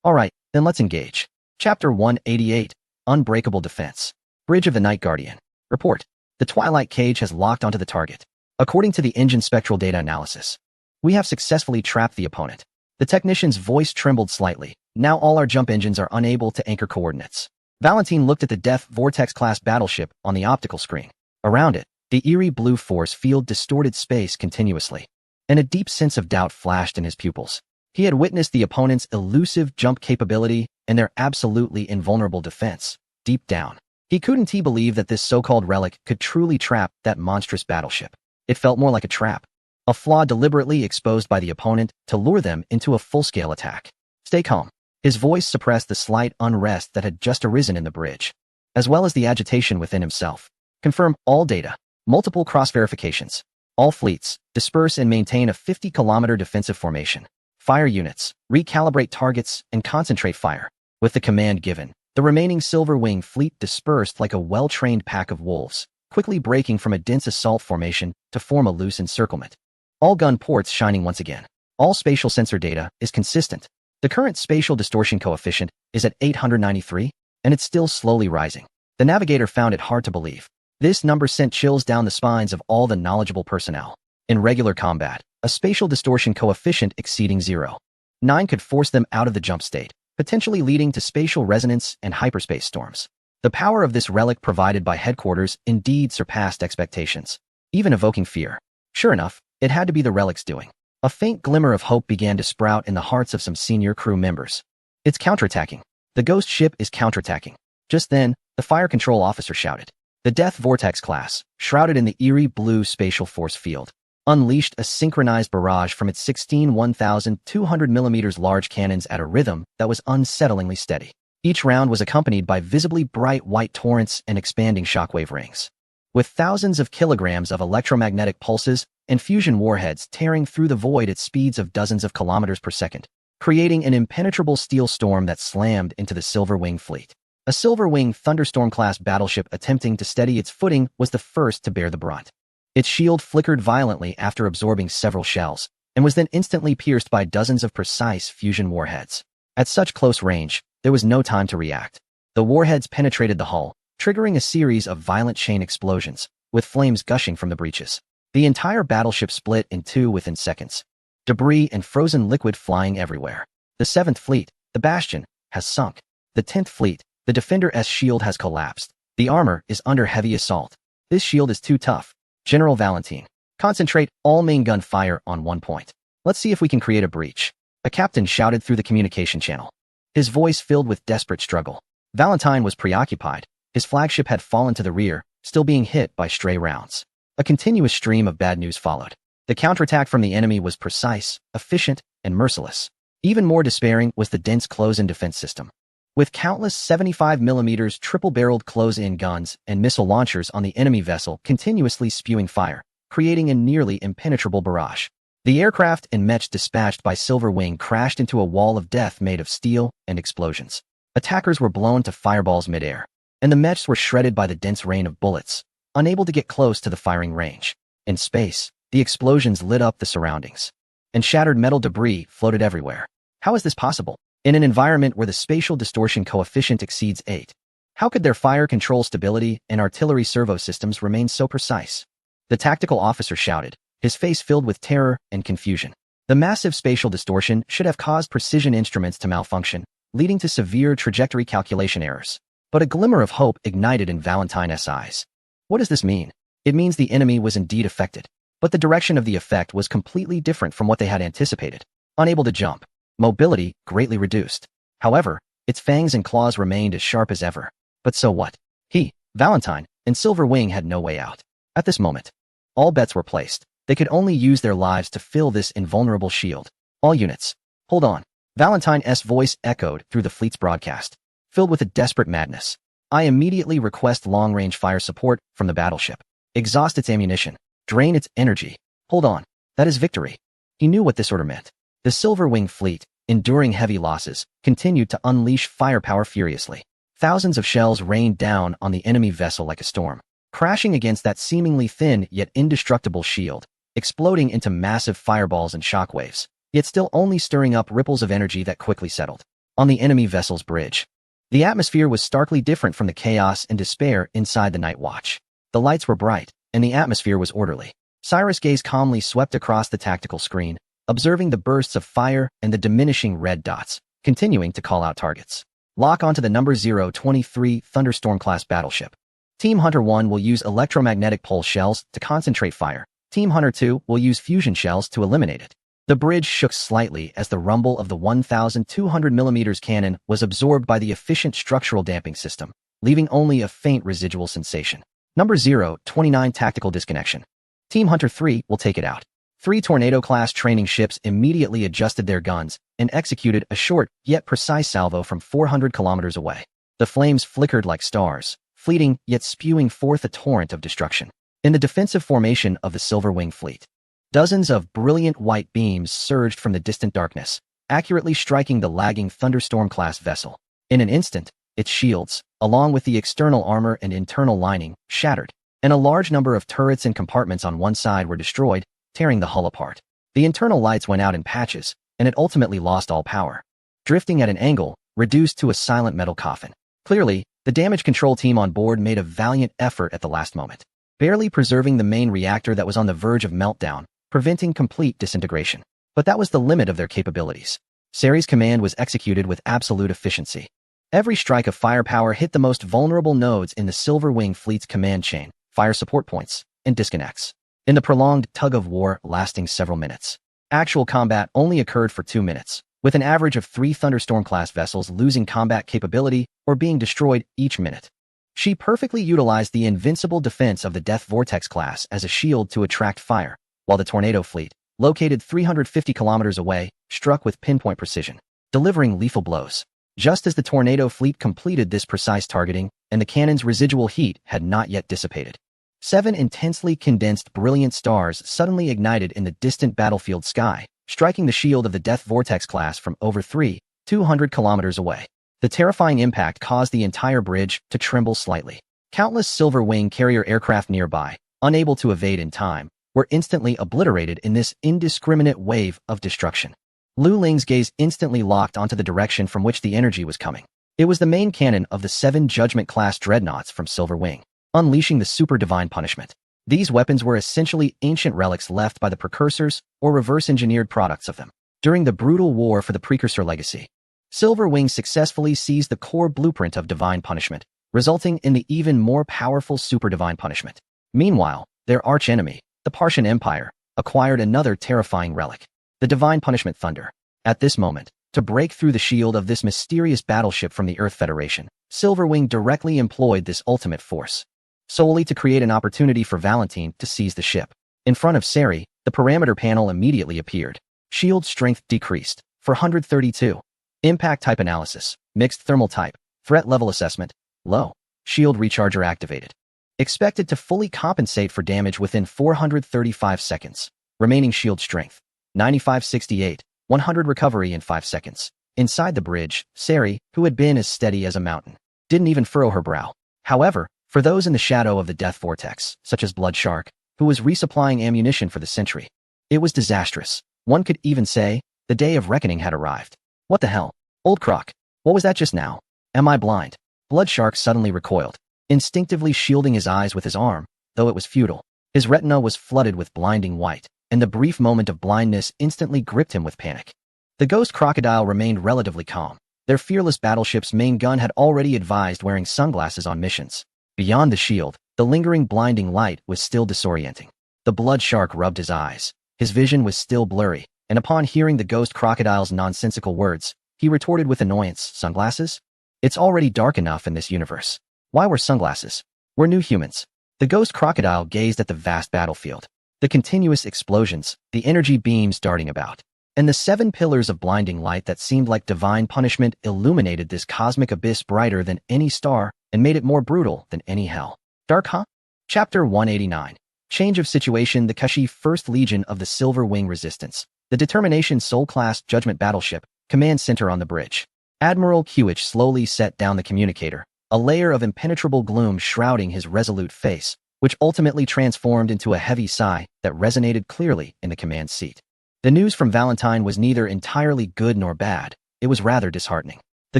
Alright, then let's engage. Chapter 188, Unbreakable Defense. Bridge of the Night Guardian. Report. The Twilight Cage has locked onto the target. According to the engine spectral data analysis, we have successfully trapped the opponent. The technician's voice trembled slightly. Now all our jump engines are unable to anchor coordinates. Valentine looked at the Death Vortex-class battleship on the optical screen. Around it, the eerie blue force field distorted space continuously, and a deep sense of doubt flashed in his pupils. He had witnessed the opponent's elusive jump capability and their absolutely invulnerable defense. Deep down, he couldn't believe that this so-called relic could truly trap that monstrous battleship. It felt more like a trap, a flaw deliberately exposed by the opponent to lure them into a full-scale attack. Stay calm. His voice suppressed the slight unrest that had just arisen in the bridge, as well as the agitation within himself. Confirm all data. Multiple cross-verifications. All fleets, disperse and maintain a 50-kilometer defensive formation. Fire units, recalibrate targets, and concentrate fire. With the command given, the remaining Silver Wing fleet dispersed like a well-trained pack of wolves, quickly breaking from a dense assault formation to form a loose encirclement. All gun ports shining once again. All spatial sensor data is consistent. The current spatial distortion coefficient is at 893, and it's still slowly rising. The navigator found it hard to believe. This number sent chills down the spines of all the knowledgeable personnel. In regular combat, a spatial distortion coefficient exceeding 0.9 could force them out of the jump state, potentially leading to spatial resonance and hyperspace storms. The power of this relic provided by headquarters indeed surpassed expectations, even evoking fear. Sure enough, it had to be the relic's doing. A faint glimmer of hope began to sprout in the hearts of some senior crew members. It's counterattacking. The ghost ship is counterattacking. Just then, the fire control officer shouted. The Death Vortex class, shrouded in the eerie blue spatial force field, unleashed a synchronized barrage from its 16 1,200mm large cannons at a rhythm that was unsettlingly steady. Each round was accompanied by visibly bright white torrents and expanding shockwave rings, with thousands of kilograms of electromagnetic pulses and fusion warheads tearing through the void at speeds of dozens of kilometers per second, creating an impenetrable steel storm that slammed into the Silver Wing fleet. A Silver Wing Thunderstorm-class battleship attempting to steady its footing was the first to bear the brunt. Its shield flickered violently after absorbing several shells, and was then instantly pierced by dozens of precise fusion warheads. At such close range, there was no time to react. The warheads penetrated the hull, triggering a series of violent chain explosions, with flames gushing from the breaches. The entire battleship split in two within seconds, debris and frozen liquid flying everywhere. The 7th Fleet, the Bastion, has sunk. The 10th Fleet, the Defender-S shield has collapsed. The armor is under heavy assault. This shield is too tough. General Valentine, concentrate all main gun fire on one point. Let's see if we can create a breach. A captain shouted through the communication channel, his voice filled with desperate struggle. Valentine was preoccupied. His flagship had fallen to the rear, still being hit by stray rounds. A continuous stream of bad news followed. The counterattack from the enemy was precise, efficient, and merciless. Even more despairing was the dense close-in defense system. With countless 75mm triple-barreled close-in guns and missile launchers on the enemy vessel continuously spewing fire, creating a nearly impenetrable barrage. The aircraft and mechs dispatched by Silver Wing crashed into a wall of death made of steel and explosions. Attackers were blown to fireballs midair, and the mechs were shredded by the dense rain of bullets, unable to get close to the firing range. In space, the explosions lit up the surroundings, and shattered metal debris floated everywhere. How is this possible? In an environment where the spatial distortion coefficient exceeds 8, how could their fire control stability and artillery servo systems remain so precise? The tactical officer shouted, his face filled with terror and confusion. The massive spatial distortion should have caused precision instruments to malfunction, leading to severe trajectory calculation errors. But a glimmer of hope ignited in Valentine's eyes. What does this mean? It means the enemy was indeed affected, but the direction of the effect was completely different from what they had anticipated. Unable to jump, mobility greatly reduced. However, its fangs and claws remained as sharp as ever. But so what? He, Valentine, and Silver Wing had no way out. At this moment, all bets were placed. They could only use their lives to fill this invulnerable shield. All units, hold on. Valentine's voice echoed through the fleet's broadcast, filled with a desperate madness. I immediately request long-range fire support from the battleship. Exhaust its ammunition. Drain its energy. Hold on. That is victory. He knew what this order meant. The Silver Wing fleet, enduring heavy losses, continued to unleash firepower furiously. Thousands of shells rained down on the enemy vessel like a storm, crashing against that seemingly thin yet indestructible shield, exploding into massive fireballs and shockwaves, yet still only stirring up ripples of energy that quickly settled. On the enemy vessel's bridge, the atmosphere was starkly different from the chaos and despair inside the Night Watch. The lights were bright, and the atmosphere was orderly. Cyrus' gaze calmly swept across the tactical screen, observing the bursts of fire and the diminishing red dots, continuing to call out targets. Lock onto the number 023 Thunderstorm-class battleship. Team Hunter 1 will use electromagnetic pulse shells to concentrate fire. Team Hunter 2 will use fusion shells to eliminate it. The bridge shook slightly as the rumble of the 1,200mm cannon was absorbed by the efficient structural damping system, leaving only a faint residual sensation. Number 029 Tactical Disconnection. Team Hunter 3 will take it out. 3 Tornado-class training ships immediately adjusted their guns and executed a short yet precise salvo from 400 kilometers away. The flames flickered like stars, fleeting yet spewing forth a torrent of destruction. In the defensive formation of the Silver Wing fleet, dozens of brilliant white beams surged from the distant darkness, accurately striking the lagging Thunderstorm-class vessel. In an instant, its shields, along with the external armor and internal lining, shattered, and a large number of turrets and compartments on one side were destroyed, tearing the hull apart. The internal lights went out in patches, and it ultimately lost all power, drifting at an angle, reduced to a silent metal coffin. Clearly, the damage control team on board made a valiant effort at the last moment, barely preserving the main reactor that was on the verge of meltdown, preventing complete disintegration. But that was the limit of their capabilities. Ceres' command was executed with absolute efficiency. Every strike of firepower hit the most vulnerable nodes in the Silver Wing fleet's command chain, fire support points, and disconnects. In the prolonged tug-of-war lasting several minutes, actual combat only occurred for 2 minutes, with an average of 3 Thunderstorm-class vessels losing combat capability or being destroyed each minute. She perfectly utilized the invincible defense of the Death Vortex class as a shield to attract fire, while the Tornado fleet, located 350 kilometers away, struck with pinpoint precision, delivering lethal blows. Just as the Tornado fleet completed this precise targeting, and the cannon's residual heat had not yet dissipated, 7 intensely condensed brilliant stars suddenly ignited in the distant battlefield sky, striking the shield of the Death Vortex class from over 200 kilometers away. The terrifying impact caused the entire bridge to tremble slightly. Countless Silver Wing carrier aircraft nearby, unable to evade in time, were instantly obliterated in this indiscriminate wave of destruction. Lu Ling's gaze instantly locked onto the direction from which the energy was coming. It was the main cannon of the 7 Judgment-class dreadnoughts from Silver Wing, unleashing the super divine punishment. These weapons were essentially ancient relics left by the precursors or reverse-engineered products of them. During the brutal war for the precursor legacy, Silver Wing successfully seized the core blueprint of divine punishment, resulting in the even more powerful super divine punishment. Meanwhile, their archenemy, the Parthian Empire, acquired another terrifying relic, the Divine Punishment Thunder. At this moment, to break through the shield of this mysterious battleship from the Earth Federation, Silver Wing directly employed this ultimate force, solely to create an opportunity for Valentine to seize the ship. In front of Seri, the parameter panel immediately appeared. Shield strength decreased. 432. Impact type analysis. Mixed thermal type. Threat level assessment. Low. Shield recharger activated. Expected to fully compensate for damage within 435 seconds. Remaining shield strength. 9568. 100 recovery in 5 seconds. Inside the bridge, Sari, who had been as steady as a mountain, didn't even furrow her brow. However, for those in the shadow of the death vortex, such as Blood Shark, who was resupplying ammunition for the sentry, it was disastrous. One could even say, the day of reckoning had arrived. What the hell? Old croc. What was that just now? Am I blind? Blood Shark suddenly recoiled, instinctively shielding his eyes with his arm, though it was futile. His retina was flooded with blinding white, and the brief moment of blindness instantly gripped him with panic. The ghost crocodile remained relatively calm. Their fearless battleship's main gun had already advised wearing sunglasses on missions. Beyond the shield, the lingering blinding light was still disorienting. The Blood Shark rubbed his eyes. His vision was still blurry, and upon hearing the ghost crocodile's nonsensical words, he retorted with annoyance, "Sunglasses? It's already dark enough in this universe. Why wear sunglasses? We're new humans." The ghost crocodile gazed at the vast battlefield, the continuous explosions, the energy beams darting about, and the 7 pillars of blinding light that seemed like divine punishment illuminated this cosmic abyss brighter than any star and made it more brutal than any hell. Dark, huh? Chapter 189. Change of situation. The Kashi 1st Legion of the Silver Wing Resistance. The Determination Soul-class Judgment Battleship. Command Center on the bridge. Admiral Qwich slowly set down the communicator, a layer of impenetrable gloom shrouding his resolute face, which ultimately transformed into a heavy sigh that resonated clearly in the command seat. The news from Valentine was neither entirely good nor bad. It was rather disheartening. The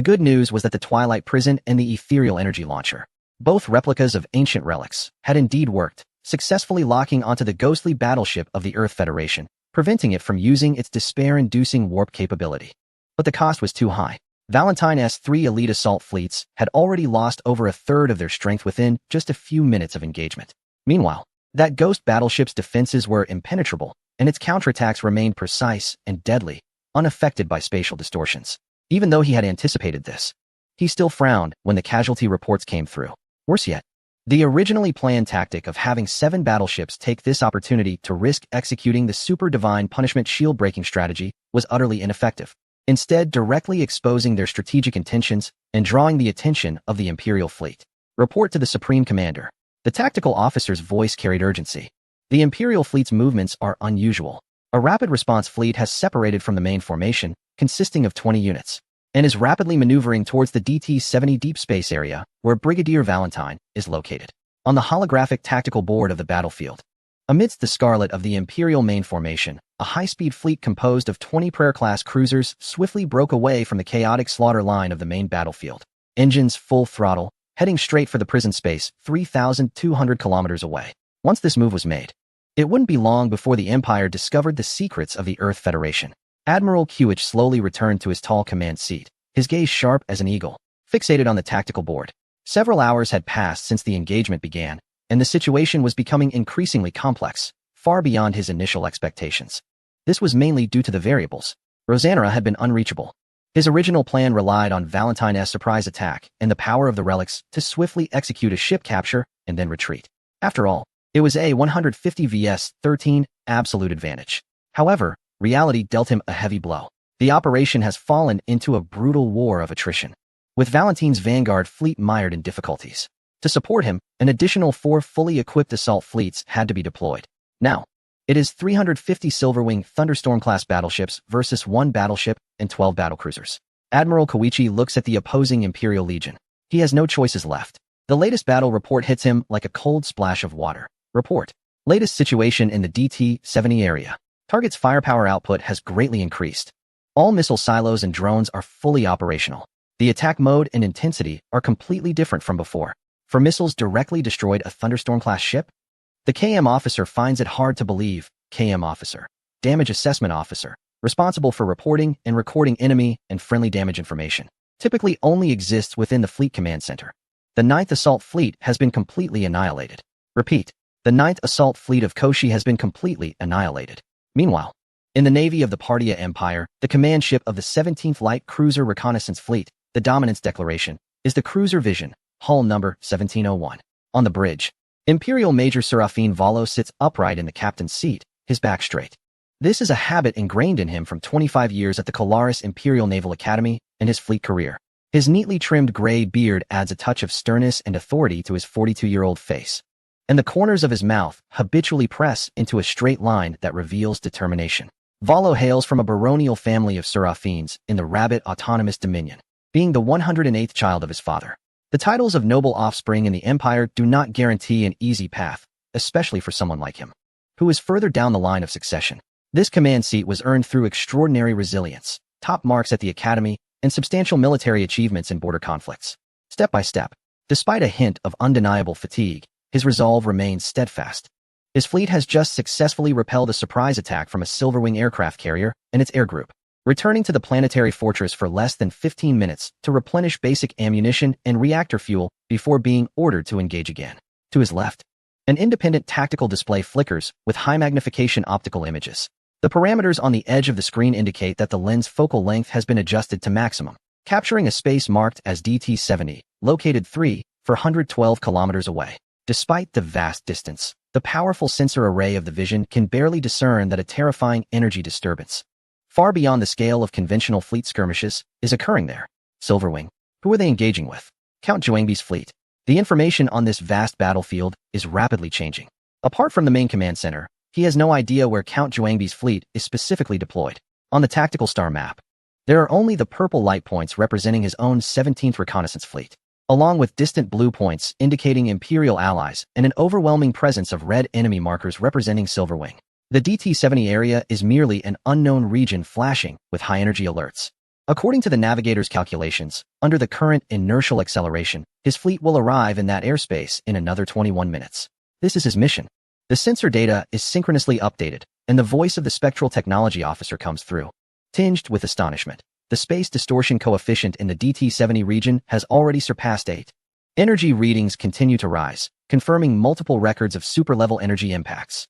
good news was that the Twilight Prison and the Ethereal Energy Launcher, both replicas of ancient relics, had indeed worked, successfully locking onto the ghostly battleship of the Earth Federation, preventing it from using its despair-inducing warp capability. But the cost was too high. Valentine's 3 elite assault fleets had already lost over a third of their strength within just a few minutes of engagement. Meanwhile, that ghost battleship's defenses were impenetrable, and its counterattacks remained precise and deadly, unaffected by spatial distortions. Even though he had anticipated this, he still frowned when the casualty reports came through. Worse yet, the originally planned tactic of having 7 battleships take this opportunity to risk executing the super divine punishment shield-breaking strategy was utterly ineffective, instead directly exposing their strategic intentions and drawing the attention of the Imperial fleet. Report to the Supreme Commander. The tactical officer's voice carried urgency. The Imperial fleet's movements are unusual. A rapid response fleet has separated from the main formation, consisting of 20 units, and is rapidly maneuvering towards the DT-70 deep space area, where Brigadier Valentine is located. On the holographic tactical board of the battlefield, amidst the scarlet of the Imperial main formation, a high-speed fleet composed of 20 Prayer-class cruisers swiftly broke away from the chaotic slaughter line of the main battlefield. Engines full throttle, heading straight for the prison space 3,200 kilometers away. Once this move was made, it wouldn't be long before the Empire discovered the secrets of the Earth Federation. Admiral Qwich slowly returned to his tall command seat, his gaze sharp as an eagle, fixated on the tactical board. Several hours had passed since the engagement began, and the situation was becoming increasingly complex, far beyond his initial expectations. This was mainly due to the variables. Rosanna had been unreachable. His original plan relied on Valentine's surprise attack and the power of the relics to swiftly execute a ship capture and then retreat. After all, it was a 150 vs 13 absolute advantage. However, reality dealt him a heavy blow. The operation has fallen into a brutal war of attrition, with Valentine's vanguard fleet mired in difficulties. To support him, an additional 4 fully equipped assault fleets had to be deployed. Now, it is 350 Silverwing Thunderstorm-class battleships versus 1 battleship and 12 battlecruisers. Admiral Koichi looks at the opposing Imperial Legion. He has no choices left. The latest battle report hits him like a cold splash of water. Report. Latest situation in the DT-70 area. Target's firepower output has greatly increased. All missile silos and drones are fully operational. The attack mode and intensity are completely different from before. For missiles directly destroyed a Thunderstorm-class ship? The KM officer finds it hard to believe. KM officer. Damage assessment officer. Responsible for reporting and recording enemy and friendly damage information. Typically only exists within the Fleet Command Center. The 9th Assault Fleet has been completely annihilated. Repeat. The 9th Assault Fleet of Koshi has been completely annihilated. Meanwhile, in the navy of the Partia Empire, the command ship of the 17th Light Cruiser Reconnaissance Fleet, the Dominance Declaration, is the Cruiser Vision, hull number 1701. On the bridge, Imperial Major Serafine Valo sits upright in the captain's seat, his back straight. This is a habit ingrained in him from 25 years at the Colaris Imperial Naval Academy and his fleet career. His neatly trimmed gray beard adds a touch of sternness and authority to his 42-year-old face, and the corners of his mouth habitually press into a straight line that reveals determination. Valo hails from a baronial family of Seraphines in the Rabbit Autonomous Dominion, being the 108th child of his father. The titles of noble offspring in the Empire do not guarantee an easy path, especially for someone like him, who is further down the line of succession. This command seat was earned through extraordinary resilience, top marks at the Academy, and substantial military achievements in border conflicts. Step by step, despite a hint of undeniable fatigue, his resolve remains steadfast. His fleet has just successfully repelled a surprise attack from a Silverwing aircraft carrier and its air group, returning to the planetary fortress for less than 15 minutes to replenish basic ammunition and reactor fuel before being ordered to engage again. To his left, an independent tactical display flickers with high-magnification optical images. The parameters on the edge of the screen indicate that the lens focal length has been adjusted to maximum, capturing a space marked as DT-70, located 3,412 kilometers away. Despite the vast distance, the powerful sensor array of the vision can barely discern that a terrifying energy disturbance, far beyond the scale of conventional fleet skirmishes, is occurring there. Silverwing. Who are they engaging with? Count Zhuangbi's fleet. The information on this vast battlefield is rapidly changing. Apart from the main command center, he has no idea where Count Zhuangbi's fleet is specifically deployed. On the tactical star map, there are only the purple light points representing his own 17th Reconnaissance Fleet, along with distant blue points indicating Imperial allies and an overwhelming presence of red enemy markers representing Silverwing. The DT-70 area is merely an unknown region flashing with high-energy alerts. According to the navigator's calculations, under the current inertial acceleration, his fleet will arrive in that airspace in another 21 minutes. This is his mission. The sensor data is synchronously updated, and the voice of the spectral technology officer comes through. Tinged with astonishment, the space distortion coefficient in the DT-70 region has already surpassed 8. Energy readings continue to rise, confirming multiple records of super-level energy impacts.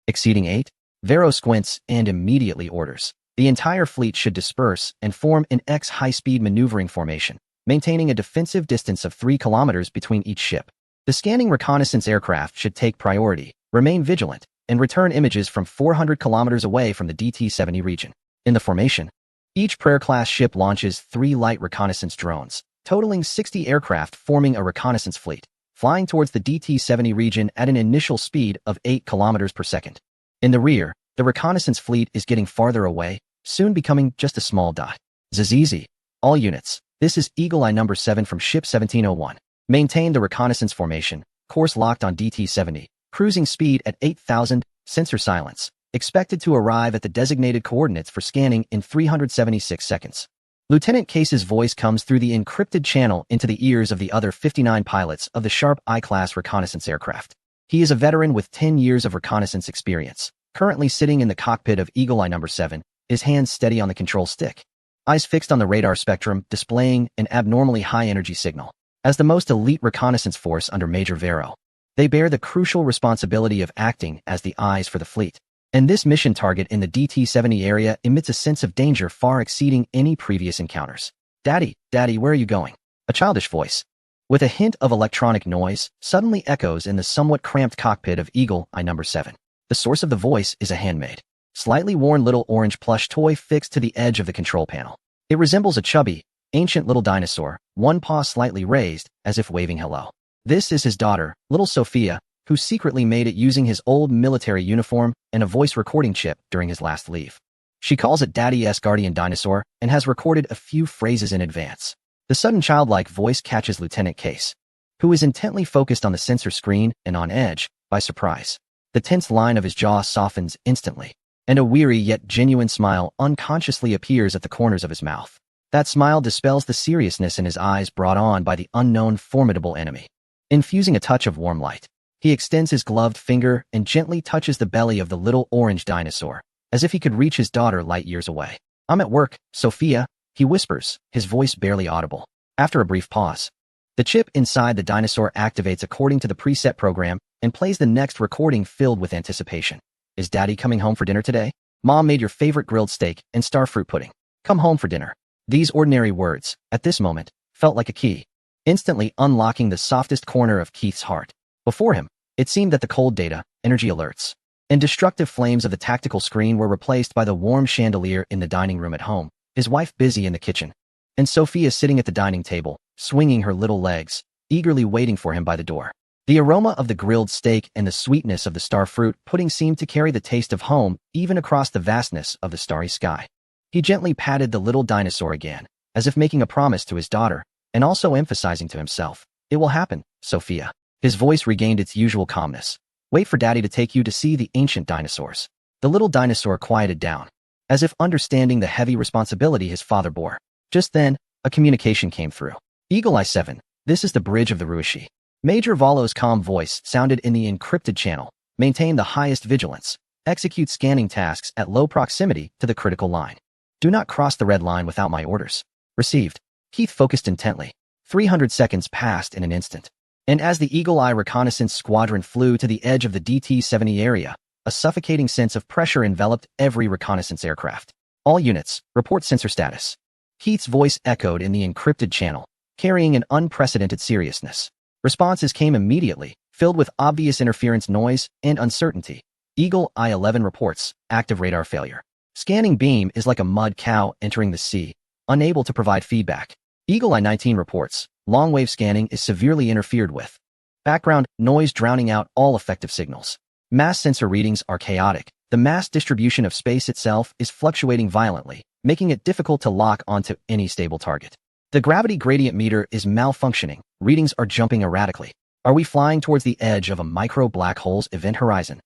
Exceeding 8? Vero squints and immediately orders. The entire fleet should disperse and form an X high-speed maneuvering formation, maintaining a defensive distance of 3 kilometers between each ship. The scanning reconnaissance aircraft should take priority, remain vigilant, and return images from 400 kilometers away from the DT-70 region. In the formation, each Prayer-class ship launches 3 light reconnaissance drones, totaling 60 aircraft forming a reconnaissance fleet, flying towards the DT-70 region at an initial speed of 8 kilometers per second. In the rear, the reconnaissance fleet is getting farther away, soon becoming just a small dot. Zizizi. All units. This is Eagle Eye number 7 from Ship 1701. Maintain the reconnaissance formation, course locked on DT-70, cruising speed at 8,000, sensor silence, expected to arrive at the designated coordinates for scanning in 376 seconds. Lieutenant Case's voice comes through the encrypted channel into the ears of the other 59 pilots of the Sharp I-class reconnaissance aircraft. He is a veteran with 10 years of reconnaissance experience, currently sitting in the cockpit of Eagle Eye number 7, his hands steady on the control stick, eyes fixed on the radar spectrum, displaying an abnormally high energy signal. As the most elite reconnaissance force under Major Vero, they bear the crucial responsibility of acting as the eyes for the fleet. And this mission target in the DT-70 area emits a sense of danger far exceeding any previous encounters. Daddy, where are you going? A childish voice, with a hint of electronic noise, suddenly echoes in the somewhat cramped cockpit of Eagle Eye number 7. The source of the voice is a handmade, slightly worn little orange plush toy fixed to the edge of the control panel. It resembles a chubby, ancient little dinosaur, one paw slightly raised, as if waving hello. This is his daughter, little Sophia, who secretly made it using his old military uniform and a voice recording chip during his last leave. She calls it Daddy-S Guardian Dinosaur and has recorded a few phrases in advance. The sudden childlike voice catches Lieutenant Case, who is intently focused on the sensor screen and on edge, by surprise. The tense line of his jaw softens instantly, and a weary yet genuine smile unconsciously appears at the corners of his mouth. That smile dispels the seriousness in his eyes brought on by the unknown formidable enemy. Infusing a touch of warm light, he extends his gloved finger and gently touches the belly of the little orange dinosaur, as if he could reach his daughter light years away. I'm at work, Sophia, he whispers, his voice barely audible. After a brief pause, the chip inside the dinosaur activates according to the preset program and plays the next recording filled with anticipation. Is Daddy coming home for dinner today? Mom made your favorite grilled steak and starfruit pudding. Come home for dinner. These ordinary words, at this moment, felt like a key, instantly unlocking the softest corner of Keith's heart. Before him, it seemed that the cold data, energy alerts, and destructive flames of the tactical screen were replaced by the warm chandelier in the dining room at home, his wife busy in the kitchen, and Sophia sitting at the dining table, swinging her little legs, eagerly waiting for him by the door. The aroma of the grilled steak and the sweetness of the starfruit pudding seemed to carry the taste of home even across the vastness of the starry sky. He gently patted the little dinosaur again, as if making a promise to his daughter, and also emphasizing to himself, "It will happen, Sophia." His voice regained its usual calmness. "Wait for Daddy to take you to see the ancient dinosaurs." The little dinosaur quieted down, as if understanding the heavy responsibility his father bore. Just then, a communication came through. "Eagle Eye 7, this is the bridge of the Ruishi." Major Volo's calm voice sounded in the encrypted channel. "Maintain the highest vigilance. Execute scanning tasks at low proximity to the critical line. Do not cross the red line without my orders." Received. Keith focused intently. 300 seconds passed in an instant. And as the Eagle Eye reconnaissance squadron flew to the edge of the DT-70 area, a suffocating sense of pressure enveloped every reconnaissance aircraft. "All units, report sensor status." Keith's voice echoed in the encrypted channel, carrying an unprecedented seriousness. Responses came immediately, filled with obvious interference noise and uncertainty. Eagle Eye 11 reports, active radar failure. Scanning beam is like a mud cow entering the sea, unable to provide feedback. Eagle Eye 19 reports, long-wave scanning is severely interfered with. Background noise drowning out all effective signals. Mass sensor readings are chaotic. The mass distribution of space itself is fluctuating violently, making it difficult to lock onto any stable target. The gravity gradient meter is malfunctioning. Readings are jumping erratically. Are we flying towards the edge of a micro black hole's event horizon?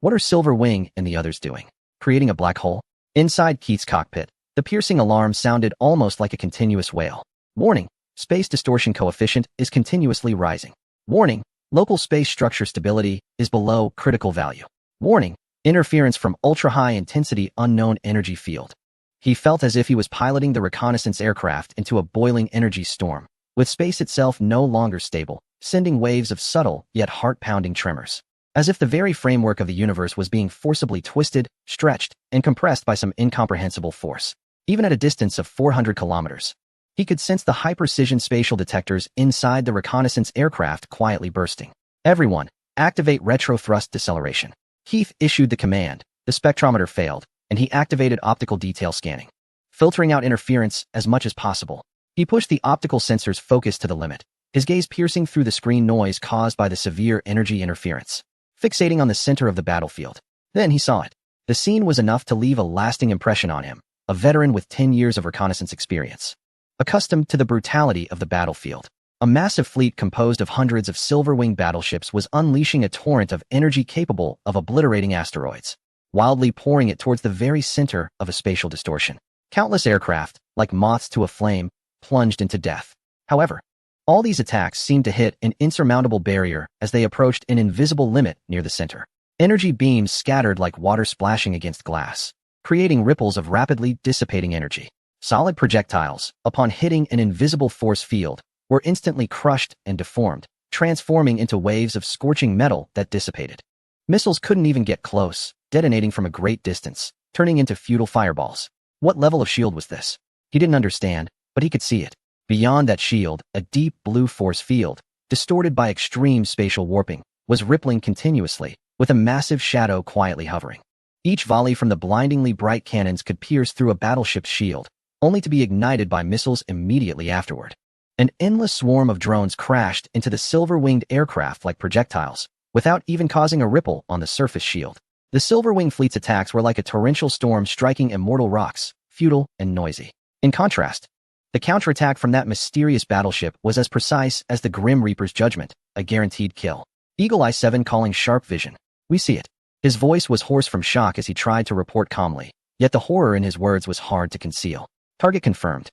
What are Silver Wing and the others doing? Creating a black hole? Inside Keith's cockpit, the piercing alarm sounded almost like a continuous wail. "Warning, space distortion coefficient is continuously rising." "Warning, local space structure stability is below critical value." "Warning, interference from ultra-high intensity unknown energy field." He felt as if he was piloting the reconnaissance aircraft into a boiling energy storm, with space itself no longer stable, sending waves of subtle yet heart-pounding tremors. As if the very framework of the universe was being forcibly twisted, stretched, and compressed by some incomprehensible force. Even at a distance of 400 kilometers, he could sense the high-precision spatial detectors inside the reconnaissance aircraft quietly bursting. "Everyone, activate retro-thrust deceleration." Keith issued the command. The spectrometer failed, and he activated optical detail scanning, filtering out interference as much as possible. He pushed the optical sensor's focus to the limit, his gaze piercing through the screen noise caused by the severe energy interference, fixating on the center of the battlefield. Then he saw it. The scene was enough to leave a lasting impression on him, a veteran with 10 years of reconnaissance experience. Accustomed to the brutality of the battlefield, a massive fleet composed of hundreds of Silver-Wing battleships was unleashing a torrent of energy capable of obliterating asteroids, wildly pouring it towards the very center of a spatial distortion. Countless aircraft, like moths to a flame, plunged into death. However, all these attacks seemed to hit an insurmountable barrier as they approached an invisible limit near the center. Energy beams scattered like water splashing against glass, creating ripples of rapidly dissipating energy. Solid projectiles, upon hitting an invisible force field, were instantly crushed and deformed, transforming into waves of scorching metal that dissipated. Missiles couldn't even get close, detonating from a great distance, turning into futile fireballs. What level of shield was this? He didn't understand, but he could see it. Beyond that shield, a deep blue force field, distorted by extreme spatial warping, was rippling continuously, with a massive shadow quietly hovering. Each volley from the blindingly bright cannons could pierce through a battleship's shield, only to be ignited by missiles immediately afterward. An endless swarm of drones crashed into the silver-winged aircraft like projectiles, without even causing a ripple on the surface shield. The Silver-Wing fleet's attacks were like a torrential storm striking immortal rocks, futile and noisy. In contrast, the counterattack from that mysterious battleship was as precise as the Grim Reaper's judgment, a guaranteed kill. Eagle Eye 7 calling sharp vision. "We see it." His voice was hoarse from shock as he tried to report calmly, yet the horror in his words was hard to conceal. "Target confirmed.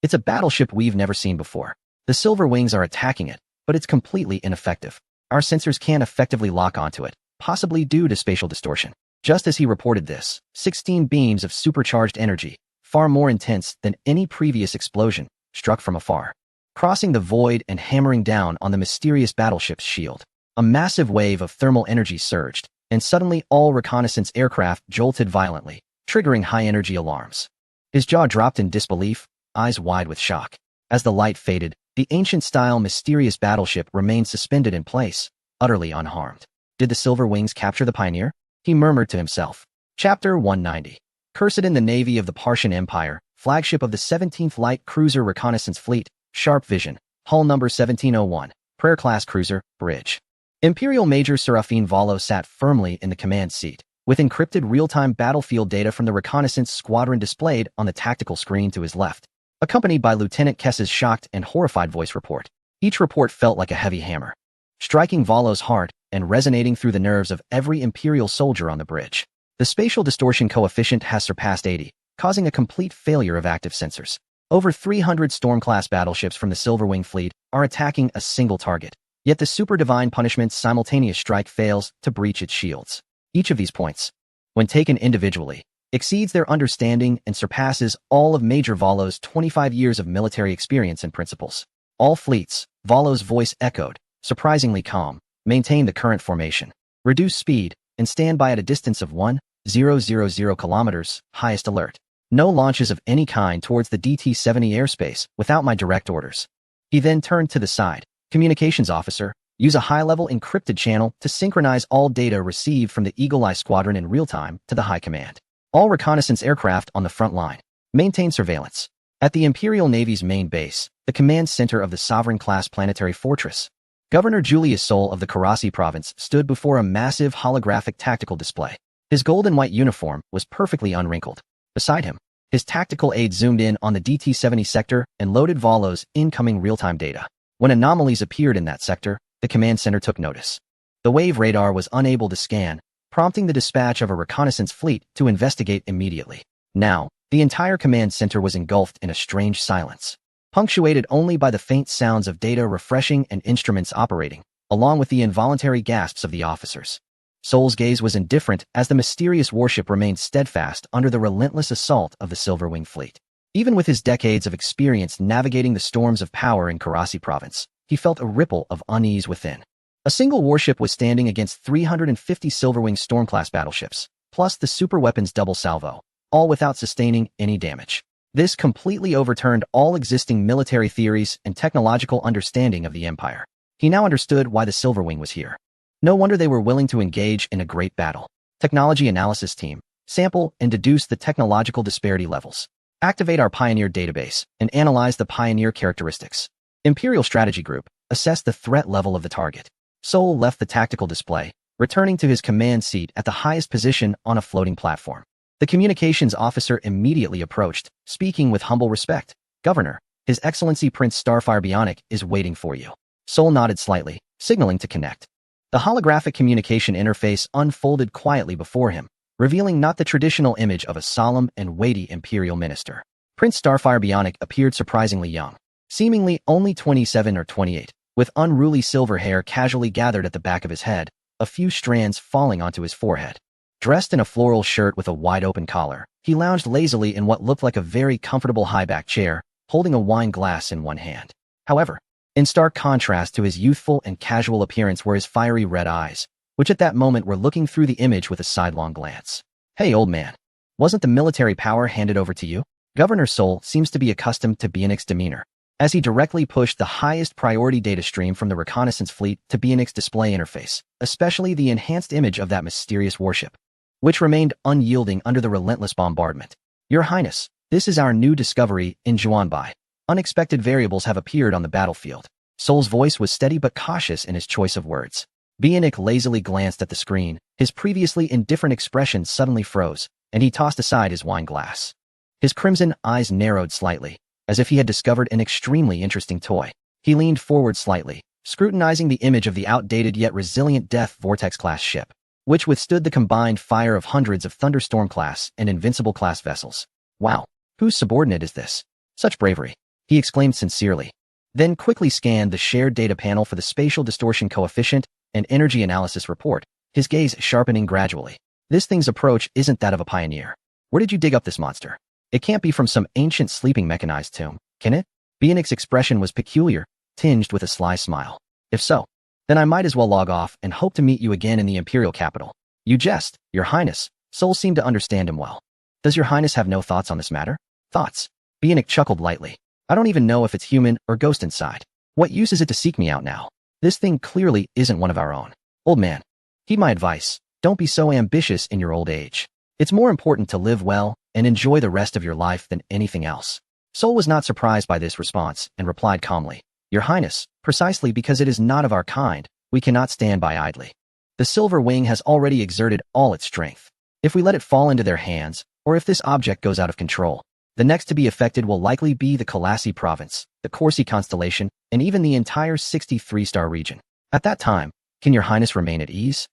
It's a battleship we've never seen before. The Silver Wings are attacking it, but it's completely ineffective. Our sensors can't effectively lock onto it, possibly due to spatial distortion." Just as he reported this, 16 beams of supercharged energy, far more intense than any previous explosion, struck from afar, crossing the void and hammering down on the mysterious battleship's shield. A massive wave of thermal energy surged, and suddenly all reconnaissance aircraft jolted violently, triggering high-energy alarms. His jaw dropped in disbelief, eyes wide with shock. As the light faded, the ancient-style mysterious battleship remained suspended in place, utterly unharmed. Did the Silver Wings capture the Pioneer? he murmured to himself. Chapter 190. Cursed in the Navy of the Parthian Empire, flagship of the 17th Light Cruiser Reconnaissance Fleet, Sharp Vision, hull number 1701, Prayer-class cruiser, bridge. Imperial Major Serafine Valo sat firmly in the command seat, with encrypted real-time battlefield data from the reconnaissance squadron displayed on the tactical screen to his left, accompanied by Lieutenant Kess's shocked and horrified voice report. Each report felt like a heavy hammer, striking Valo's heart and resonating through the nerves of every Imperial soldier on the bridge. The spatial distortion coefficient has surpassed 80, causing a complete failure of active sensors. Over 300 Storm-class battleships from the Silverwing fleet are attacking a single target, yet the Super Divine Punishment's simultaneous strike fails to breach its shields. Each of these points, when taken individually, exceeds their understanding and surpasses all of Major Valo's 25 years of military experience and principles. All fleets, Valo's voice echoed, surprisingly calm, maintain the current formation, reduce speed, and stand by at a distance of 1,000 kilometers, highest alert. No launches of any kind towards the DT-70 airspace without my direct orders. He then turned to the side. Communications officer, use a high-level encrypted channel to synchronize all data received from the Eagle Eye Squadron in real time to the High Command. All reconnaissance aircraft on the front line. Maintain surveillance. At the Imperial Navy's main base, the command center of the Sovereign-class planetary fortress, Governor Julius Sol of the Karasi province stood before a massive holographic tactical display. His gold and white uniform was perfectly unwrinkled. Beside him, his tactical aide zoomed in on the DT-70 sector and loaded Valo's incoming real-time data. When anomalies appeared in that sector, the command center took notice. The wave radar was unable to scan, prompting the dispatch of a reconnaissance fleet to investigate immediately. Now, the entire command center was engulfed in a strange silence, punctuated only by the faint sounds of data refreshing and instruments operating, along with the involuntary gasps of the officers. Sol's gaze was indifferent as the mysterious warship remained steadfast under the relentless assault of the Silverwing fleet. Even with his decades of experience navigating the storms of power in Karasi province, he felt a ripple of unease within. A single warship was standing against 350 Silverwing Storm-class battleships, plus the superweapons double salvo, all without sustaining any damage. This completely overturned all existing military theories and technological understanding of the Empire. He now understood why the Silverwing was here. No wonder they were willing to engage in a great battle. Technology Analysis Team, sample and deduce the technological disparity levels. Activate our Pioneer database and analyze the Pioneer characteristics. Imperial Strategy Group, assess the threat level of the target. Sol left the tactical display, returning to his command seat at the highest position on a floating platform. The communications officer immediately approached, speaking with humble respect. Governor, His Excellency Prince Starfire Bionic is waiting for you. Sol nodded slightly, signaling to connect. The holographic communication interface unfolded quietly before him, revealing not the traditional image of a solemn and weighty imperial minister. Prince Starfire Bionic appeared surprisingly young, seemingly only 27 or 28, with unruly silver hair casually gathered at the back of his head, a few strands falling onto his forehead. Dressed in a floral shirt with a wide-open collar, he lounged lazily in what looked like a very comfortable high-back chair, holding a wine glass in one hand. However, in stark contrast to his youthful and casual appearance were his fiery red eyes, which at that moment were looking through the image with a sidelong glance. Hey, old man. Wasn't the military power handed over to you? Governor Sol seems to be accustomed to Bionic's demeanor, as he directly pushed the highest priority data stream from the reconnaissance fleet to Bionic's display interface, especially the enhanced image of that mysterious warship, which remained unyielding under the relentless bombardment. Your Highness, this is our new discovery in Juanbai. Unexpected variables have appeared on the battlefield. Sol's voice was steady but cautious in his choice of words. Bionic lazily glanced at the screen. His previously indifferent expression suddenly froze, and he tossed aside his wine glass. His crimson eyes narrowed slightly, as if he had discovered an extremely interesting toy. He leaned forward slightly, scrutinizing the image of the outdated yet resilient Death Vortex-class ship, which withstood the combined fire of hundreds of Thunderstorm-class and Invincible-class vessels. Wow, whose subordinate is this? Such bravery, he exclaimed sincerely, then quickly scanned the shared data panel for the spatial distortion coefficient and energy analysis report, his gaze sharpening gradually. This thing's approach isn't that of a pioneer. Where did you dig up this monster? It can't be from some ancient sleeping mechanized tomb, can it? Bionic's expression was peculiar, tinged with a sly smile. If so, then I might as well log off and hope to meet you again in the Imperial capital. You jest, Your Highness. Sol seemed to understand him well. Does Your Highness have no thoughts on this matter? Thoughts? Bionic chuckled lightly. I don't even know if it's human or ghost inside. What use is it to seek me out now? This thing clearly isn't one of our own. Old man, heed my advice. Don't be so ambitious in your old age. It's more important to live well and enjoy the rest of your life than anything else. Sol was not surprised by this response and replied calmly, Your Highness, precisely because it is not of our kind, we cannot stand by idly. The silver wing has already exerted all its strength. If we let it fall into their hands, or if this object goes out of control, the next to be affected will likely be the Collassi province, the Corsi constellation, and even the entire 63-star region. At that time, can your highness remain at ease?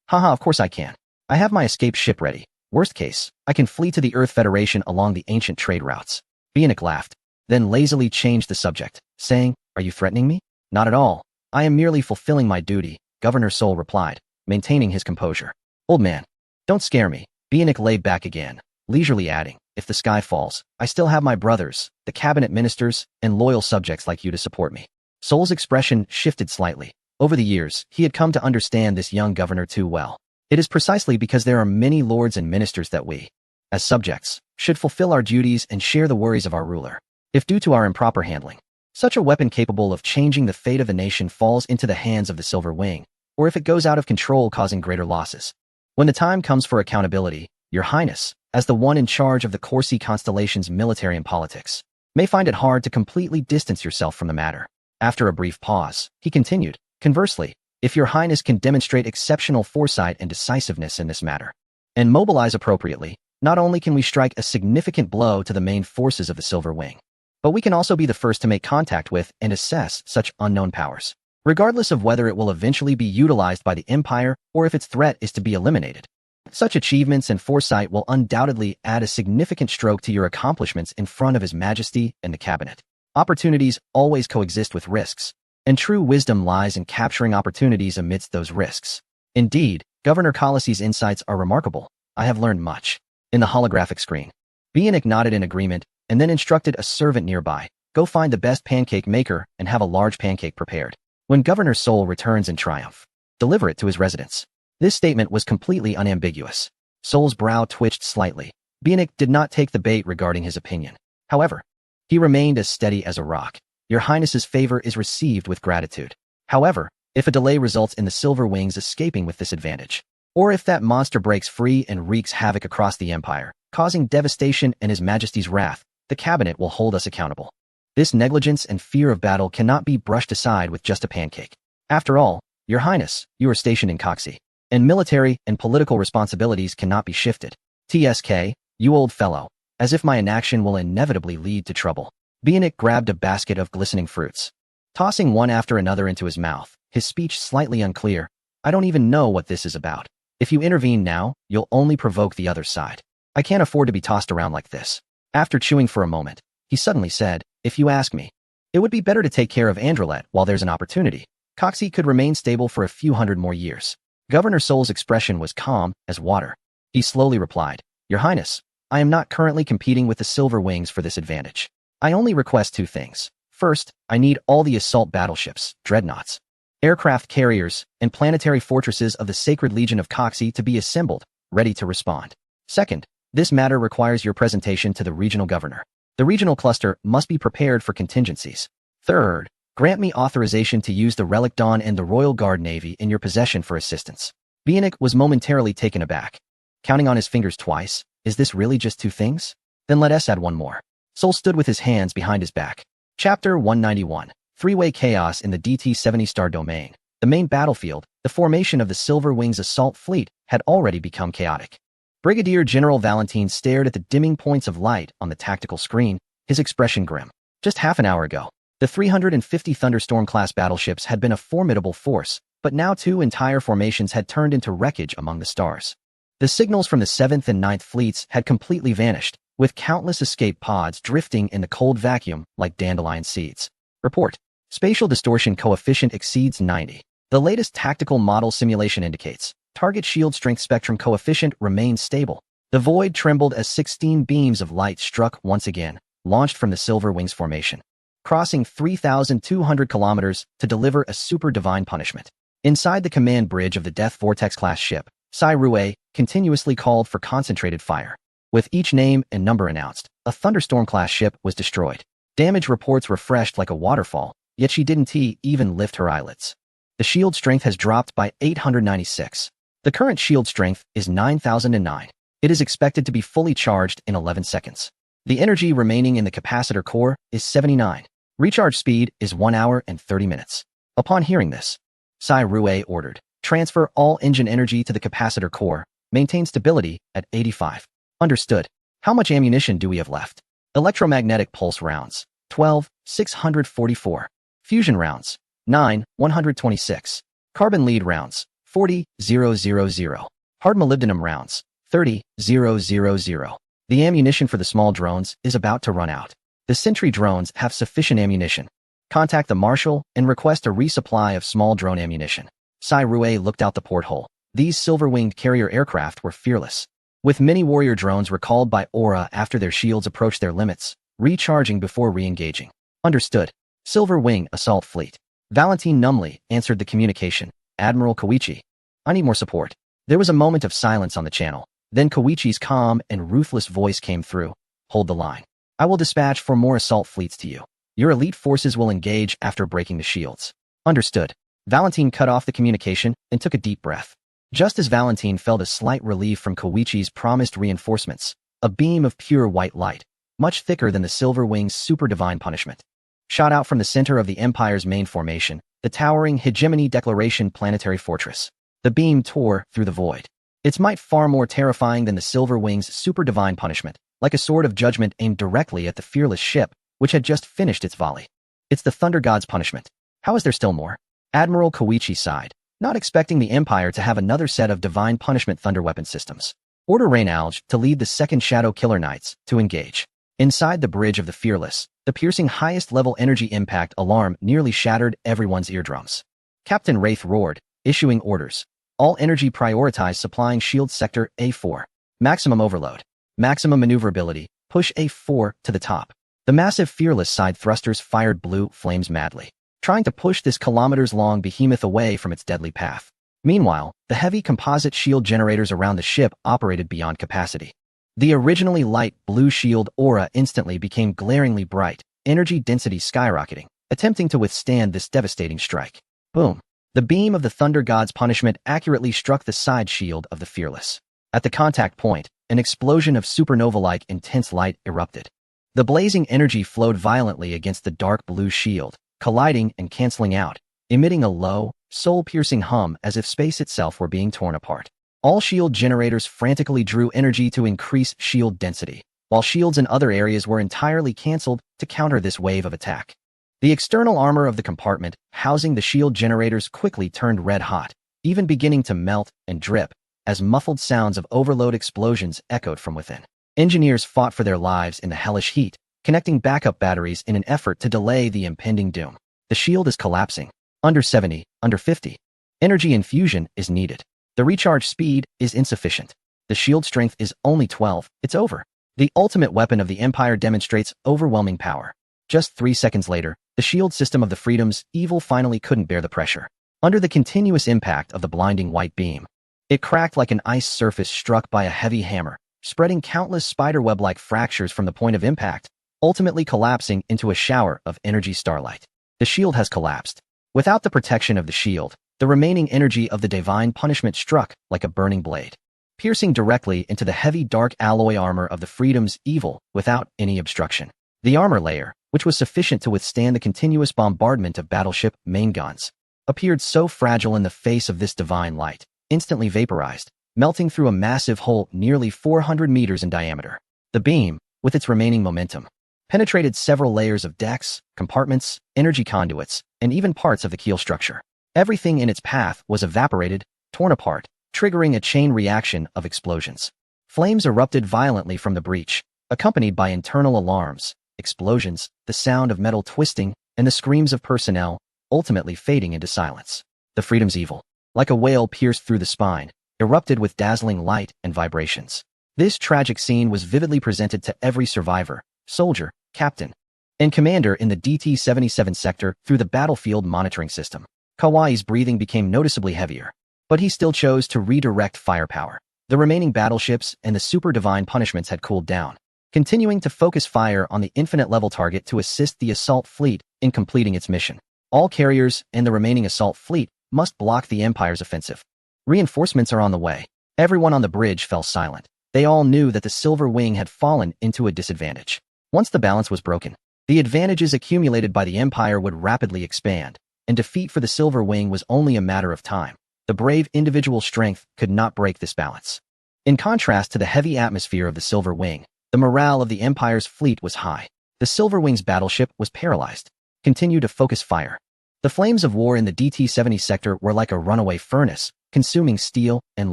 Haha, of course I can. I have my escape ship ready. Worst case, I can flee to the Earth Federation along the ancient trade routes. Bionic laughed, then lazily changed the subject, saying, Are you threatening me? Not at all. I am merely fulfilling my duty, Governor Sol replied, maintaining his composure. Old man, don't scare me. Bionic lay back again, leisurely adding, If the sky falls, I still have my brothers, the cabinet ministers, and loyal subjects like you to support me. Sol's expression shifted slightly. Over the years, he had come to understand this young governor too well. It is precisely because there are many lords and ministers that we, as subjects, should fulfill our duties and share the worries of our ruler. If due to our improper handling, such a weapon capable of changing the fate of the nation falls into the hands of the Silver Wing, or if it goes out of control causing greater losses. When the time comes for accountability, Your Highness, as the one in charge of the Corsi constellation's military and politics, may find it hard to completely distance yourself from the matter. After a brief pause, he continued, Conversely, if Your Highness can demonstrate exceptional foresight and decisiveness in this matter, and mobilize appropriately, not only can we strike a significant blow to the main forces of the Silver Wing, but we can also be the first to make contact with and assess such unknown powers, regardless of whether it will eventually be utilized by the Empire or if its threat is to be eliminated. Such achievements and foresight will undoubtedly add a significant stroke to your accomplishments in front of His Majesty and the Cabinet. Opportunities always coexist with risks, and true wisdom lies in capturing opportunities amidst those risks. Indeed, Governor Collassy's insights are remarkable. I have learned much. In the holographic screen, Bionic nodded in agreement and then instructed a servant nearby, Go find the best pancake maker and have a large pancake prepared. When Governor Sol returns in triumph, deliver it to his residence. This statement was completely unambiguous. Sol's brow twitched slightly. Bionic did not take the bait regarding his opinion. However, he remained as steady as a rock. Your Highness's favor is received with gratitude. However, if a delay results in the Silver Wings escaping with this advantage, or if that monster breaks free and wreaks havoc across the Empire, causing devastation and His Majesty's wrath, the Cabinet will hold us accountable. This negligence and fear of battle cannot be brushed aside with just a pancake. After all, Your Highness, you are stationed in Coxie, and military and political responsibilities cannot be shifted. TSK, you old fellow, as if my inaction will inevitably lead to trouble. Bionic grabbed a basket of glistening fruits, tossing one after another into his mouth, his speech slightly unclear. I don't even know what this is about. If you intervene now, you'll only provoke the other side. I can't afford to be tossed around like this. After chewing for a moment, he suddenly said, If you ask me, it would be better to take care of Androlet while there's an opportunity. Coxie could remain stable for a few hundred more years. Governor Sol's expression was calm as water. He slowly replied, Your Highness, I am not currently competing with the Silver Wings for this advantage. I only request two things. First, I need all the assault battleships, dreadnoughts, aircraft carriers, and planetary fortresses of the Sacred Legion of Coxie to be assembled, ready to respond. Second, this matter requires your presentation to the regional governor. The regional cluster must be prepared for contingencies. Third, grant me authorization to use the Relic Dawn and the Royal Guard Navy in your possession for assistance. Bionic was momentarily taken aback. Counting on his fingers twice, is this really just two things? Then let us add one more. Sol stood with his hands behind his back. Chapter 191. Three-Way Chaos in the DT-70-star domain. The main battlefield, the formation of the Silver Wings assault fleet, had already become chaotic. Brigadier General Valentine stared at the dimming points of light on the tactical screen, his expression grim. Just half an hour ago, the 350 Thunderstorm-class battleships had been a formidable force, but now two entire formations had turned into wreckage among the stars. The signals from the 7th and 9th fleets had completely vanished, with countless escape pods drifting in the cold vacuum like dandelion seeds. Report. Spatial distortion coefficient exceeds 90. The latest tactical model simulation indicates target shield strength spectrum coefficient remains stable. The void trembled as 16 beams of light struck once again, launched from the Silver Wings formation, crossing 3,200 kilometers to deliver a super divine punishment. Inside the command bridge of the Death Vortex-class ship, Sai Rue continuously called for concentrated fire. With each name and number announced, a Thunderstorm-class ship was destroyed. Damage reports refreshed like a waterfall, yet she didn't even lift her eyelids. The shield strength has dropped by 896. The current shield strength is 9009. It is expected to be fully charged in 11 seconds. The energy remaining in the capacitor core is 79. Recharge speed is 1 hour and 30 minutes. Upon hearing this, Sai Rue ordered, transfer all engine energy to the capacitor core, maintain stability at 85. Understood. How much ammunition do we have left? Electromagnetic pulse rounds, 12, 644. Fusion rounds, 9, 126. Carbon lead rounds, 40, 000. Hard molybdenum rounds, 30, 000. The ammunition for the small drones is about to run out. The Sentry drones have sufficient ammunition. Contact the Marshal and request a resupply of small drone ammunition. Sai Rue looked out the porthole. These silver-winged carrier aircraft were fearless. With many warrior drones recalled by aura after their shields approached their limits, recharging before re-engaging. Understood. Silver Wing Assault Fleet. Valentine numbly answered the communication. Admiral Koichi. I need more support. There was a moment of silence on the channel. Then Koichi's calm and ruthless voice came through. Hold the line. I will dispatch 4 more assault fleets to you. Your elite forces will engage after breaking the shields. Understood. Valentine cut off the communication and took a deep breath. Just as Valentine felt a slight relief from Koichi's promised reinforcements, a beam of pure white light, much thicker than the Silver Wing's super divine punishment, shot out from the center of the Empire's main formation, the towering Hegemony Declaration planetary fortress. The beam tore through the void. Its might far more terrifying than the Silver Wing's super divine punishment, like a sword of judgment aimed directly at the fearless ship, which had just finished its volley. It's the Thunder God's punishment. How is there still more? Admiral Koichi sighed, not expecting the Empire to have another set of divine punishment thunder weapon systems. Order Rainalge to lead the second Shadow Killer Knights to engage. Inside the Bridge of the Fearless, the piercing highest-level energy impact alarm nearly shattered everyone's eardrums. Captain Wraith roared, issuing orders. All energy prioritize supplying shield sector A4. Maximum overload. Maximum maneuverability. Push A4 to the top. The massive Fearless side thrusters fired blue flames madly, trying to push this kilometers-long behemoth away from its deadly path. Meanwhile, the heavy composite shield generators around the ship operated beyond capacity. The originally light blue shield aura instantly became glaringly bright, energy density skyrocketing, attempting to withstand this devastating strike. Boom. The beam of the Thunder God's punishment accurately struck the side shield of the Fearless. At the contact point, an explosion of supernova-like intense light erupted. The blazing energy flowed violently against the dark blue shield, colliding and canceling out, emitting a low, soul-piercing hum as if space itself were being torn apart. All shield generators frantically drew energy to increase shield density, while shields in other areas were entirely cancelled to counter this wave of attack. The external armor of the compartment housing the shield generators quickly turned red-hot, even beginning to melt and drip, as muffled sounds of overload explosions echoed from within. Engineers fought for their lives in the hellish heat, connecting backup batteries in an effort to delay the impending doom. The shield is collapsing. Under 70, under 50. Energy infusion is needed. The recharge speed is insufficient. The shield strength is only 12. It's over. The ultimate weapon of the Empire demonstrates overwhelming power. Just 3 seconds later, the shield system of the Freedom's evil finally couldn't bear the pressure. Under the continuous impact of the blinding white beam, it cracked like an ice surface struck by a heavy hammer, spreading countless spiderweb-like fractures from the point of impact, ultimately collapsing into a shower of energy starlight. The shield has collapsed. Without the protection of the shield, the remaining energy of the divine punishment struck like a burning blade, piercing directly into the heavy dark alloy armor of the Freedom's evil without any obstruction. The armor layer, which was sufficient to withstand the continuous bombardment of battleship main guns, appeared so fragile in the face of this divine light, instantly vaporized, melting through a massive hole nearly 400 meters in diameter. The beam, with its remaining momentum, penetrated several layers of decks, compartments, energy conduits, and even parts of the keel structure. Everything in its path was evaporated, torn apart, triggering a chain reaction of explosions. Flames erupted violently from the breach, accompanied by internal alarms, explosions, the sound of metal twisting, and the screams of personnel, ultimately fading into silence. The Freedom's evil, like a whale pierced through the spine, erupted with dazzling light and vibrations. This tragic scene was vividly presented to every survivor, soldier, captain, and commander in the DT-77 sector through the battlefield monitoring system. Kawaii's breathing became noticeably heavier, but he still chose to redirect firepower. The remaining battleships and the super divine punishments had cooled down, continuing to focus fire on the infinite-level target to assist the assault fleet in completing its mission. All carriers and the remaining assault fleet must block the Empire's offensive. Reinforcements are on the way. Everyone on the bridge fell silent. They all knew that the Silver Wing had fallen into a disadvantage. Once the balance was broken, the advantages accumulated by the Empire would rapidly expand, and defeat for the Silver Wing was only a matter of time. The brave individual strength could not break this balance. In contrast to the heavy atmosphere of the Silver Wing, the morale of the Empire's fleet was high. The Silver Wing's battleship was paralyzed. Continue to focus fire. The flames of war in the DT-70 sector were like a runaway furnace, consuming steel and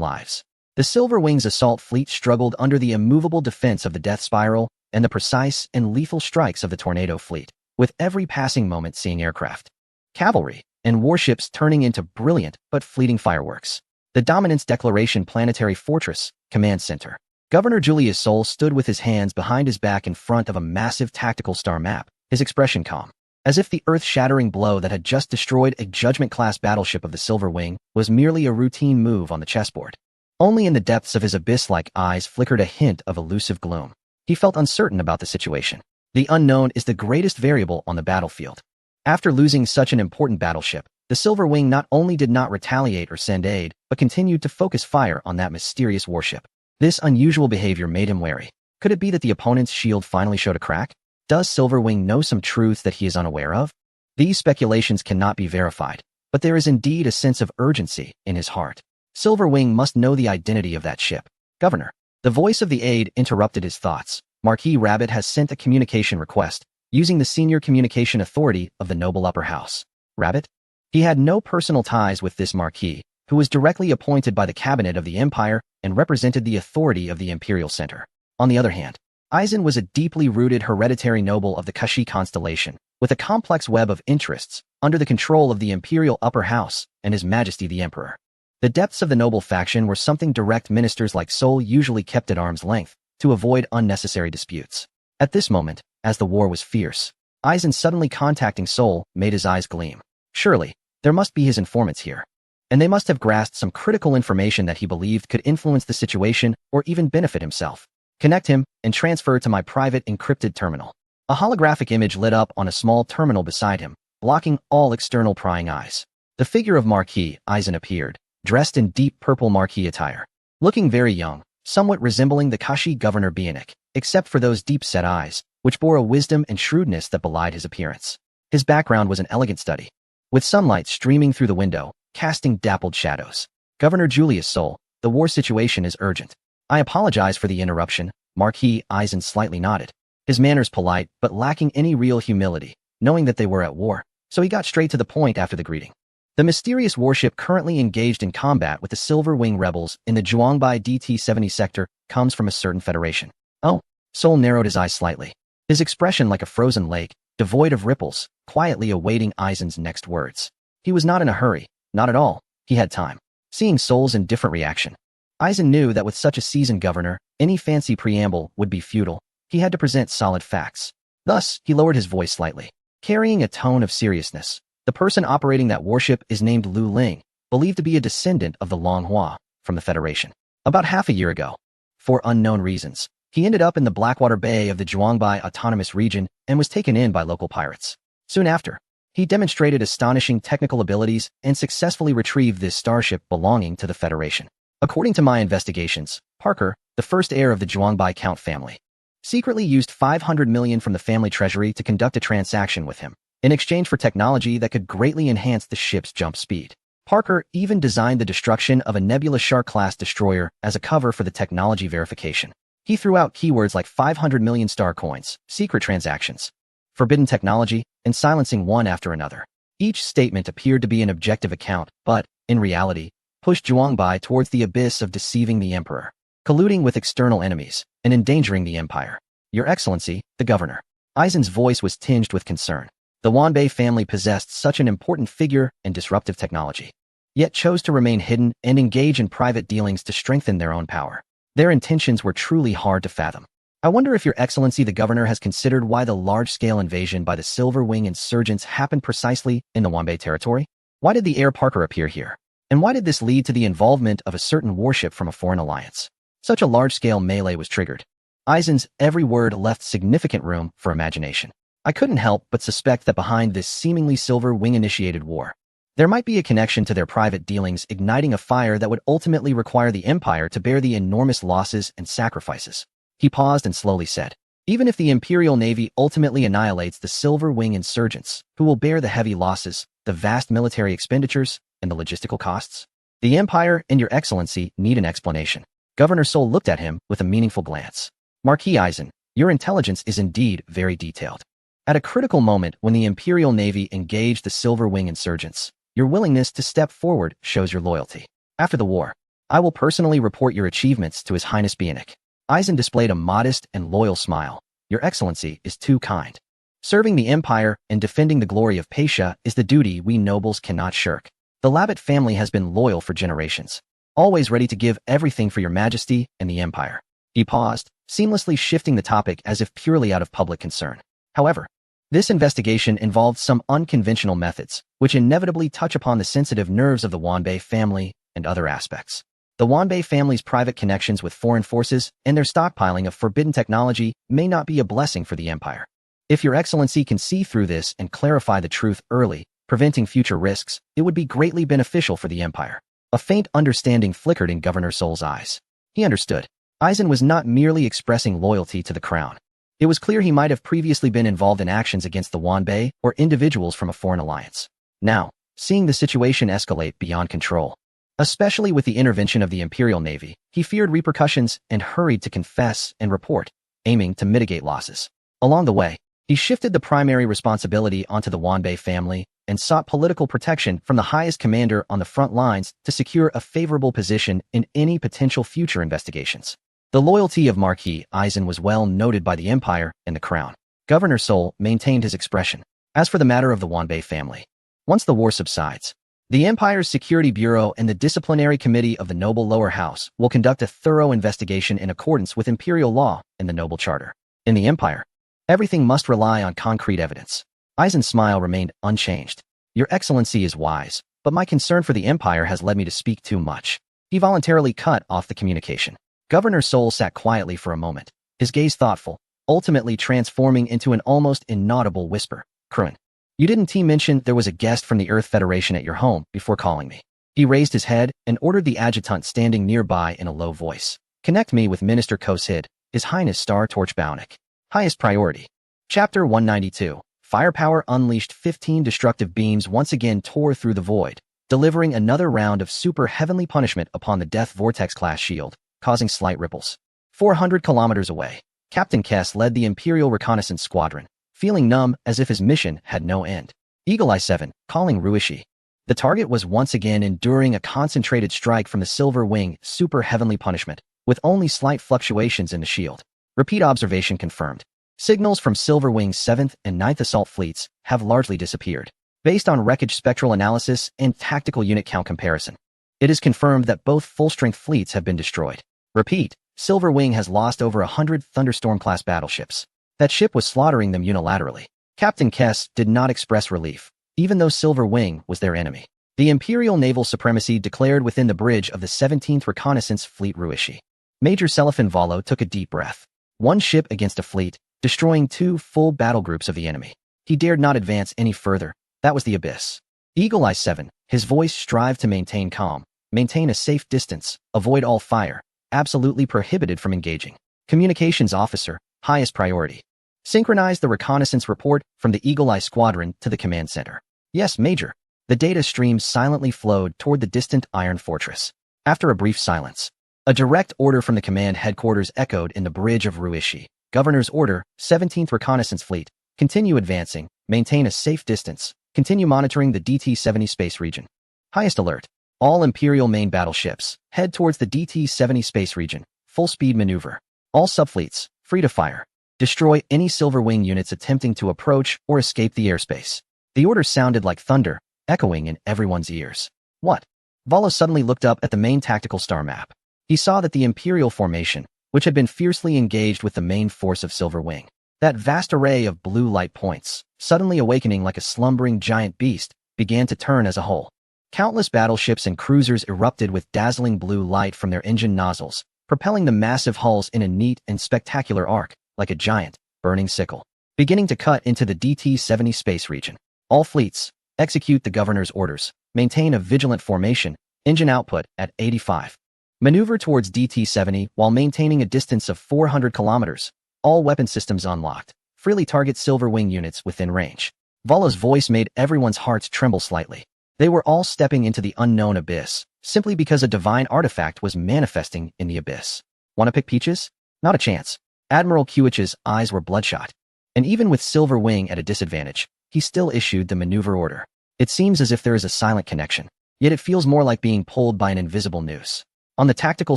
lives. The Silver Wing's assault fleet struggled under the immovable defense of the Death Spiral and the precise and lethal strikes of the Tornado fleet, with every passing moment seeing aircraft, cavalry, and warships turning into brilliant but fleeting fireworks. The Dominance Declaration Planetary Fortress Command Center. Governor Julius Sol stood with his hands behind his back in front of a massive tactical star map, his expression calm, as if the earth-shattering blow that had just destroyed a Judgment-class battleship of the Silver Wing was merely a routine move on the chessboard. Only in the depths of his abyss-like eyes flickered a hint of elusive gloom. He felt uncertain about the situation. The unknown is the greatest variable on the battlefield. After losing such an important battleship, the Silver Wing not only did not retaliate or send aid, but continued to focus fire on that mysterious warship. This unusual behavior made him wary. Could it be that the opponent's shield finally showed a crack? Does Silver Wing know some truths that he is unaware of? These speculations cannot be verified, but there is indeed a sense of urgency in his heart. Silver Wing must know the identity of that ship. Governor. The voice of the aide interrupted his thoughts. Marquis Rabbit has sent a communication request, using the senior communication authority of the noble upper house. Rabbit? He had no personal ties with this Marquis, who was directly appointed by the cabinet of the Empire and represented the authority of the Imperial Center. On the other hand, Eisen was a deeply rooted hereditary noble of the Kashi constellation, with a complex web of interests under the control of the Imperial Upper House and His Majesty the Emperor. The depths of the noble faction were something direct ministers like Sol usually kept at arm's length to avoid unnecessary disputes. At this moment, as the war was fierce, Eisen suddenly contacting Sol made his eyes gleam. Surely, there must be his informants here. And they must have grasped some critical information that he believed could influence the situation or even benefit himself. Connect him and transfer to my private encrypted terminal. A holographic image lit up on a small terminal beside him, blocking all external prying eyes. The figure of Marquis Eisen appeared, dressed in deep purple Marquis attire. Looking very young, somewhat resembling the Kashi Governor Bionic, except for those deep-set eyes, which bore a wisdom and shrewdness that belied his appearance. His background was an elegant study, with sunlight streaming through the window, casting dappled shadows. Governor Julius Sol, the war situation is urgent. I apologize for the interruption. Marquis Eisen slightly nodded, his manners polite but lacking any real humility, knowing that they were at war, so he got straight to the point after the greeting. The mysterious warship currently engaged in combat with the Silver Wing rebels in the Zhuangbai DT-70 sector comes from a certain federation. Oh, Sol narrowed his eyes slightly, his expression like a frozen lake, devoid of ripples, quietly awaiting Eisen's next words. He was not in a hurry, not at all. He had time. Seeing Sol's indifferent reaction, Eisen knew that with such a seasoned governor, any fancy preamble would be futile. He had to present solid facts. Thus, he lowered his voice slightly, carrying a tone of seriousness. The person operating that warship is named Lu Ling, believed to be a descendant of the Longhua from the Federation. About half a year ago, for unknown reasons, he ended up in the Blackwater Bay of the Zhuangbai Autonomous Region and was taken in by local pirates. Soon after, he demonstrated astonishing technical abilities and successfully retrieved this starship belonging to the Federation. According to my investigations, Parker, the first heir of the Zhuangbai Count family, secretly used 500 million from the family treasury to conduct a transaction with him, in exchange for technology that could greatly enhance the ship's jump speed. Parker even designed the destruction of a Nebula Shark-class destroyer as a cover for the technology verification. He threw out keywords like 500 million star coins, secret transactions, forbidden technology, and silencing one after another. Each statement appeared to be an objective account, but, in reality, pushed Zhuangbai towards the abyss of deceiving the Emperor, colluding with external enemies, and endangering the Empire. Your Excellency, the Governor. Eisen's voice was tinged with concern. The Wanbei family possessed such an important figure and disruptive technology, yet chose to remain hidden and engage in private dealings to strengthen their own power. Their intentions were truly hard to fathom. I wonder if Your Excellency the Governor has considered why the large-scale invasion by the Silver Wing insurgents happened precisely in the Wanbei territory? Why did the heir Parker appear here? And why did this lead to the involvement of a certain warship from a foreign alliance? Such a large-scale melee was triggered. Eisen's every word left significant room for imagination. I couldn't help but suspect that behind this seemingly Silver Wing-initiated war, There might be a connection to their private dealings igniting a fire that would ultimately require the Empire to bear the enormous losses and sacrifices. He paused and slowly said, even if the Imperial Navy ultimately annihilates the Silver Wing insurgents, who will bear the heavy losses, the vast military expenditures, and the logistical costs? The Empire and Your Excellency need an explanation. Governor Sol looked at him with a meaningful glance. Marquis Eisen, your intelligence is indeed very detailed. At a critical moment when the Imperial Navy engaged the Silver Wing insurgents, your willingness to step forward shows your loyalty. After the war, I will personally report your achievements to His Highness Bionic. Eisen displayed a modest and loyal smile. Your Excellency is too kind. Serving the Empire and defending the glory of Pasha is the duty we nobles cannot shirk. The Labat family has been loyal for generations, always ready to give everything for your Majesty and the Empire. He paused, seamlessly shifting the topic as if purely out of public concern. However, this investigation involved some unconventional methods, which inevitably touch upon the sensitive nerves of the Wanbei family and other aspects. The Wanbei family's private connections with foreign forces and their stockpiling of forbidden technology may not be a blessing for the Empire. If Your Excellency can see through this and clarify the truth early, preventing future risks, it would be greatly beneficial for the Empire. A faint understanding flickered in Governor Sol's eyes. He understood. Eisen was not merely expressing loyalty to the crown. It was clear he might have previously been involved in actions against the Wanbei or individuals from a foreign alliance. Now, seeing the situation escalate beyond control, especially with the intervention of the Imperial Navy, he feared repercussions and hurried to confess and report, aiming to mitigate losses. Along the way, he shifted the primary responsibility onto the Wanbei family and sought political protection from the highest commander on the front lines to secure a favorable position in any potential future investigations. The loyalty of Marquis Eisen was well noted by the Empire and the Crown. Governor Sol maintained his expression. As for the matter of the Wanbei family, once the war subsides, the Empire's Security Bureau and the Disciplinary Committee of the Noble Lower House will conduct a thorough investigation in accordance with Imperial law and the Noble Charter. In the Empire, everything must rely on concrete evidence. Eisen's smile remained unchanged. Your Excellency is wise, but my concern for the Empire has led me to speak too much. He voluntarily cut off the communication. Governor Sol sat quietly for a moment, his gaze thoughtful, ultimately transforming into an almost inaudible whisper. Krun, you didn't mention there was a guest from the Earth Federation at your home before calling me. He raised his head and ordered the adjutant standing nearby in a low voice. Connect me with Minister Kosid, His Highness Star Torch Bionic. Highest priority. Chapter 192. Firepower unleashed. 15 destructive beams once again tore through the void, delivering another round of super heavenly punishment upon the Death Vortex-class shield, causing slight ripples. 400 kilometers away, Captain Kess led the Imperial Reconnaissance Squadron, feeling numb as if his mission had no end. Eagle Eye 7, calling Ruishi. The target was once again enduring a concentrated strike from the Silver Wing super heavenly punishment, with only slight fluctuations in the shield. Repeat observation confirmed. Signals from Silver Wing's 7th and 9th Assault Fleets have largely disappeared. Based on wreckage spectral analysis and tactical unit count comparison, it is confirmed that both full-strength fleets have been destroyed. Repeat, Silver Wing has lost over 100 Thunderstorm-class battleships. That ship was slaughtering them unilaterally. Captain Kess did not express relief, even though Silver Wing was their enemy. The Imperial naval supremacy declared within the bridge of the 17th Reconnaissance Fleet Ruishi. Major Celifin Valo took a deep breath. One ship against a fleet, destroying 2 full battle groups of the enemy. He dared not advance any further. That was the abyss. Eagle Eye 7, his voice strived to maintain calm, maintain a safe distance, avoid all fire, absolutely prohibited from engaging. Communications officer, highest priority. Synchronize the reconnaissance report from the Eagle Eye Squadron to the command center. Yes, Major. The data stream silently flowed toward the distant Iron Fortress. After a brief silence, a direct order from the command headquarters echoed in the bridge of Ruishi. Governor's order, 17th Reconnaissance Fleet. Continue advancing, maintain a safe distance, continue monitoring the DT-70 space region. Highest alert. All Imperial main battleships, head towards the DT-70 space region. Full speed maneuver. All subfleets, free to fire. Destroy any Silver Wing units attempting to approach or escape the airspace. The order sounded like thunder, echoing in everyone's ears. What? Valo suddenly looked up at the main tactical star map. He saw that the Imperial formation, which had been fiercely engaged with the main force of Silver Wing, that vast array of blue light points, suddenly awakening like a slumbering giant beast, began to turn as a whole. Countless battleships and cruisers erupted with dazzling blue light from their engine nozzles, propelling the massive hulls in a neat and spectacular arc, like a giant, burning sickle, beginning to cut into the DT-70 space region. All fleets, execute the governor's orders. Maintain a vigilant formation. Engine output at 85. Maneuver towards DT-70 while maintaining a distance of 400 kilometers. All weapon systems unlocked. Freely target Silver Wing units within range. Vala's voice made everyone's hearts tremble slightly. They were all stepping into the unknown abyss, simply because a divine artifact was manifesting in the abyss. Want to pick peaches? Not a chance. Admiral Qiuch's eyes were bloodshot. And even with Silver Wing at a disadvantage, he still issued the maneuver order. It seems as if there is a silent connection, yet it feels more like being pulled by an invisible noose. On the tactical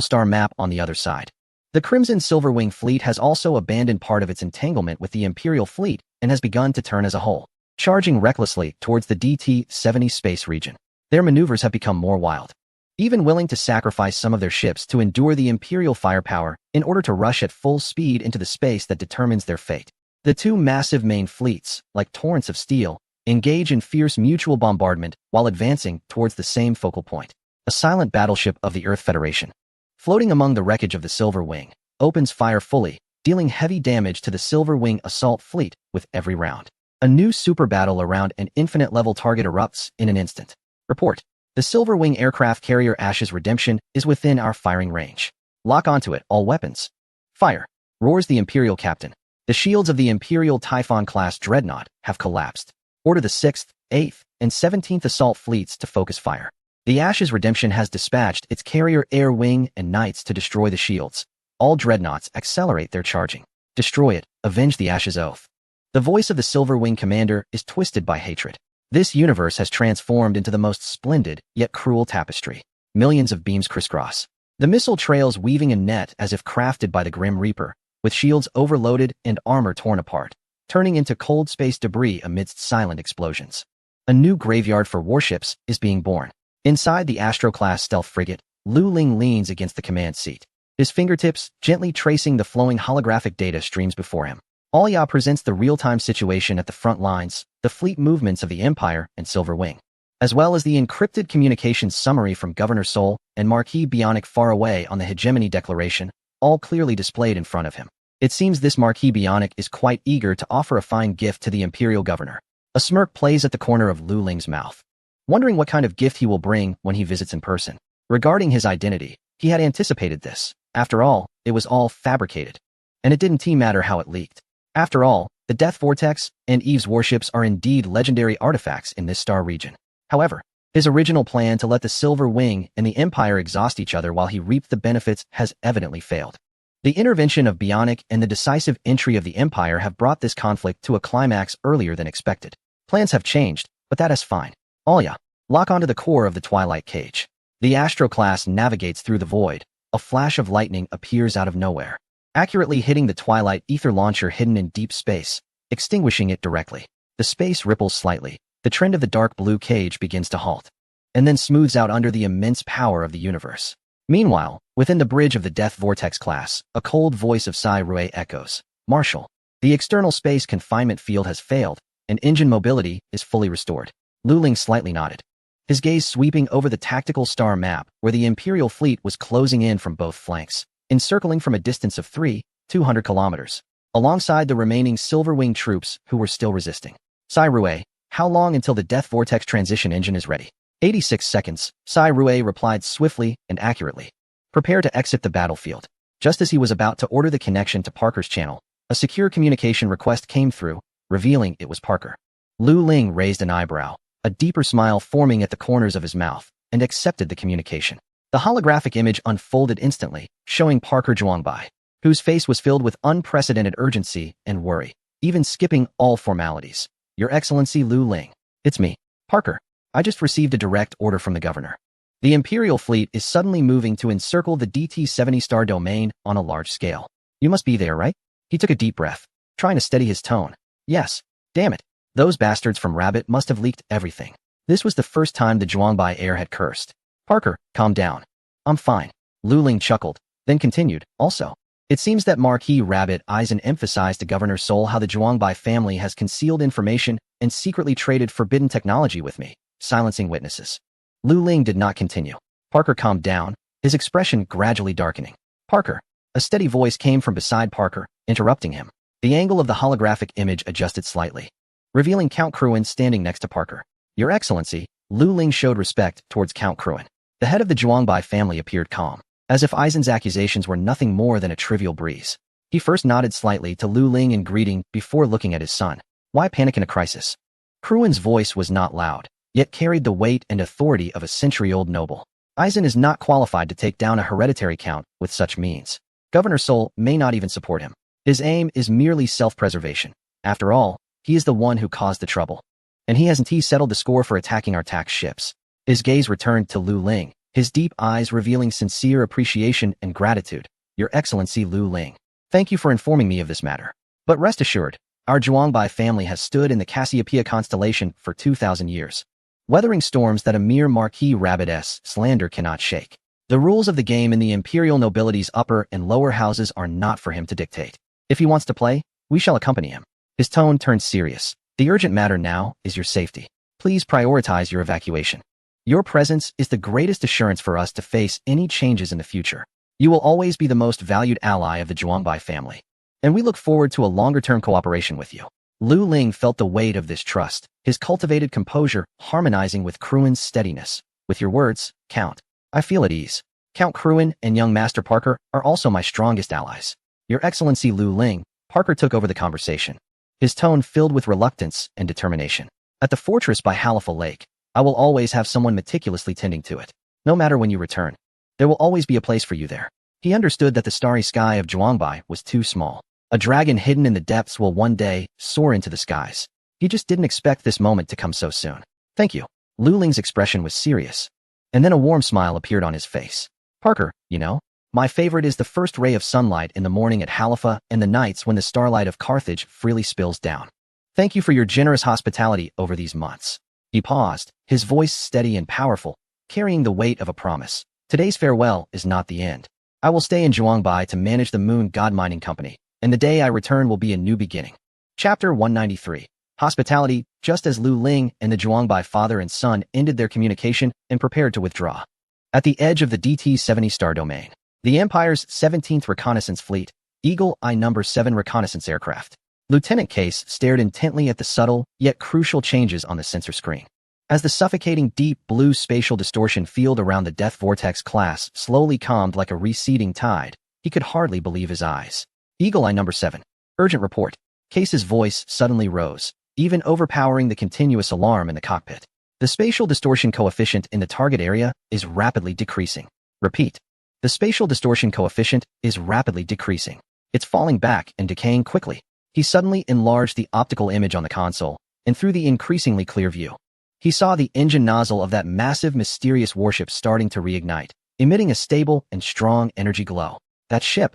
star map on the other side, the Crimson Silver Wing fleet has also abandoned part of its entanglement with the Imperial fleet and has begun to turn as a whole, charging recklessly towards the DT-70 space region. Their maneuvers have become more wild, even willing to sacrifice some of their ships to endure the Imperial firepower in order to rush at full speed into the space that determines their fate. The two massive main fleets, like torrents of steel, engage in fierce mutual bombardment while advancing towards the same focal point. A silent battleship of the Earth Federation, floating among the wreckage of the Silver Wing, opens fire fully, dealing heavy damage to the Silver Wing assault fleet with every round. A new super battle around an infinite-level target erupts in an instant. Report. The Silver Wing aircraft carrier Ash's Redemption is within our firing range. Lock onto it, all weapons. Fire, roars the Imperial captain. The shields of the Imperial Typhon-class dreadnought have collapsed. Order the 6th, 8th, and 17th assault fleets to focus fire. The Ash's Redemption has dispatched its carrier air wing and knights to destroy the shields. All dreadnoughts accelerate their charging. Destroy it, avenge the Ash's oath. The voice of the Silver Wing commander is twisted by hatred. This universe has transformed into the most splendid, yet cruel tapestry. Millions of beams crisscross. The missile trails weaving a net as if crafted by the Grim Reaper, with shields overloaded and armor torn apart, turning into cold space debris amidst silent explosions. A new graveyard for warships is being born. Inside the Astro-class stealth frigate, Lu Ling leans against the command seat. His fingertips, gently tracing the flowing holographic data streams before him. Alia presents the real-time situation at the front lines, the fleet movements of the Empire and Silver Wing, as well as the encrypted communications summary from Governor Sol and Marquis Bionic far away on the Hegemony Declaration, all clearly displayed in front of him. It seems this Marquis Bionic is quite eager to offer a fine gift to the Imperial Governor. A smirk plays at the corner of Lu Ling's mouth, wondering what kind of gift he will bring when he visits in person. Regarding his identity, he had anticipated this. After all, it was all fabricated. And it didn't matter how it leaked. After all, the Death Vortex and Eve's warships are indeed legendary artifacts in this star region. However, his original plan to let the Silver Wing and the Empire exhaust each other while he reaped the benefits has evidently failed. The intervention of Bionic and the decisive entry of the Empire have brought this conflict to a climax earlier than expected. Plans have changed, but that is fine. Alia, lock onto the core of the Twilight Cage. The Astro-class navigates through the void. A flash of lightning appears out of nowhere, accurately hitting the Twilight Ether launcher hidden in deep space, extinguishing it directly. The space ripples slightly. The trend of the dark blue cage begins to halt, and then smooths out under the immense power of the universe. Meanwhile, within the bridge of the Death Vortex class, a cold voice of Sai Rue echoes. Marshal, the external space confinement field has failed, and engine mobility is fully restored. Lu Ling slightly nodded, his gaze sweeping over the tactical star map where the Imperial fleet was closing in from both flanks, encircling from a distance of 200 kilometers, alongside the remaining Silver Wing troops who were still resisting. Sai Rue, how long until the Death Vortex transition engine is ready? 86 seconds, Sai Rue replied swiftly and accurately. Prepare to exit the battlefield. Just as he was about to order the connection to Parker's channel, a secure communication request came through, revealing it was Parker. Lu Ling raised an eyebrow, a deeper smile forming at the corners of his mouth, and accepted the communication. The holographic image unfolded instantly, showing Parker Zhuangbai, whose face was filled with unprecedented urgency and worry, even skipping all formalities. Your Excellency Lu Ling. It's me, Parker. I just received a direct order from the governor. The Imperial fleet is suddenly moving to encircle the DT-70 star domain on a large scale. You must be there, right? He took a deep breath, trying to steady his tone. Yes. Damn it. Those bastards from Rabbit must have leaked everything. This was the first time the Zhuangbai heir had cursed. Parker, calm down. I'm fine. Lu Ling chuckled, then continued, also. It seems that Marquis Rabbit Eisen emphasized to Governor Sol how the Zhuangbai family has concealed information and secretly traded forbidden technology with me, silencing witnesses. Lu Ling did not continue. Parker calmed down, his expression gradually darkening. Parker. A steady voice came from beside Parker, interrupting him. The angle of the holographic image adjusted slightly, revealing Count Cruin standing next to Parker. Your Excellency, Lu Ling showed respect towards Count Cruin. The head of the Zhuangbai family appeared calm, as if Aizen's accusations were nothing more than a trivial breeze. He first nodded slightly to Lu Ling in greeting before looking at his son. Why panic in a crisis? Cruin's voice was not loud, yet carried the weight and authority of a century-old noble. Aizen is not qualified to take down a hereditary count with such means. Governor Sol may not even support him. His aim is merely self-preservation. After all, he is the one who caused the trouble. And he hasn't settled the score for attacking our tax ships. His gaze returned to Lu Ling, his deep eyes revealing sincere appreciation and gratitude. Your Excellency Lu Ling, thank you for informing me of this matter. But rest assured, our Zhuangbai family has stood in the Cassiopeia constellation for 2,000 years, weathering storms that a mere Marquis Rabbit's slander cannot shake. The rules of the game in the imperial nobility's upper and lower houses are not for him to dictate. If he wants to play, we shall accompany him. His tone turned serious. The urgent matter now is your safety. Please prioritize your evacuation. Your presence is the greatest assurance for us to face any changes in the future. You will always be the most valued ally of the Zhuangbai family, and we look forward to a longer-term cooperation with you. Lu Ling felt the weight of this trust, his cultivated composure harmonizing with Cruin's steadiness. With your words, Count, I feel at ease. Count Cruin and young Master Parker are also my strongest allies. Your Excellency Lu Ling, Parker took over the conversation, his tone filled with reluctance and determination. At the fortress by Halifa Lake, I will always have someone meticulously tending to it. No matter when you return, there will always be a place for you there. He understood that the starry sky of Zhuangbai was too small. A dragon hidden in the depths will one day soar into the skies. He just didn't expect this moment to come so soon. Thank you. Lu Ling's expression was serious, and then a warm smile appeared on his face. Parker, you know, my favorite is the first ray of sunlight in the morning at Halifa and the nights when the starlight of Carthage freely spills down. Thank you for your generous hospitality over these months. He paused, his voice steady and powerful, carrying the weight of a promise. Today's farewell is not the end. I will stay in Zhuangbai to manage the Moon God Mining Company, and the day I return will be a new beginning. Chapter 193. Hospitality. Just as Lu Ling and the Zhuangbai father and son ended their communication and prepared to withdraw. At the edge of the DT-70 star domain, the Empire's 17th Reconnaissance Fleet, Eagle Eye No. 7 reconnaissance aircraft, Lieutenant Case stared intently at the subtle, yet crucial changes on the sensor screen. As the suffocating deep blue spatial distortion field around the Death Vortex class slowly calmed like a receding tide, he could hardly believe his eyes. Eagle Eye No. 7. Urgent report. Case's voice suddenly rose, even overpowering the continuous alarm in the cockpit. The spatial distortion coefficient in the target area is rapidly decreasing. Repeat. The spatial distortion coefficient is rapidly decreasing. It's falling back and decaying quickly. He suddenly enlarged the optical image on the console, and through the increasingly clear view, he saw the engine nozzle of that massive, mysterious warship starting to reignite, emitting a stable and strong energy glow. That ship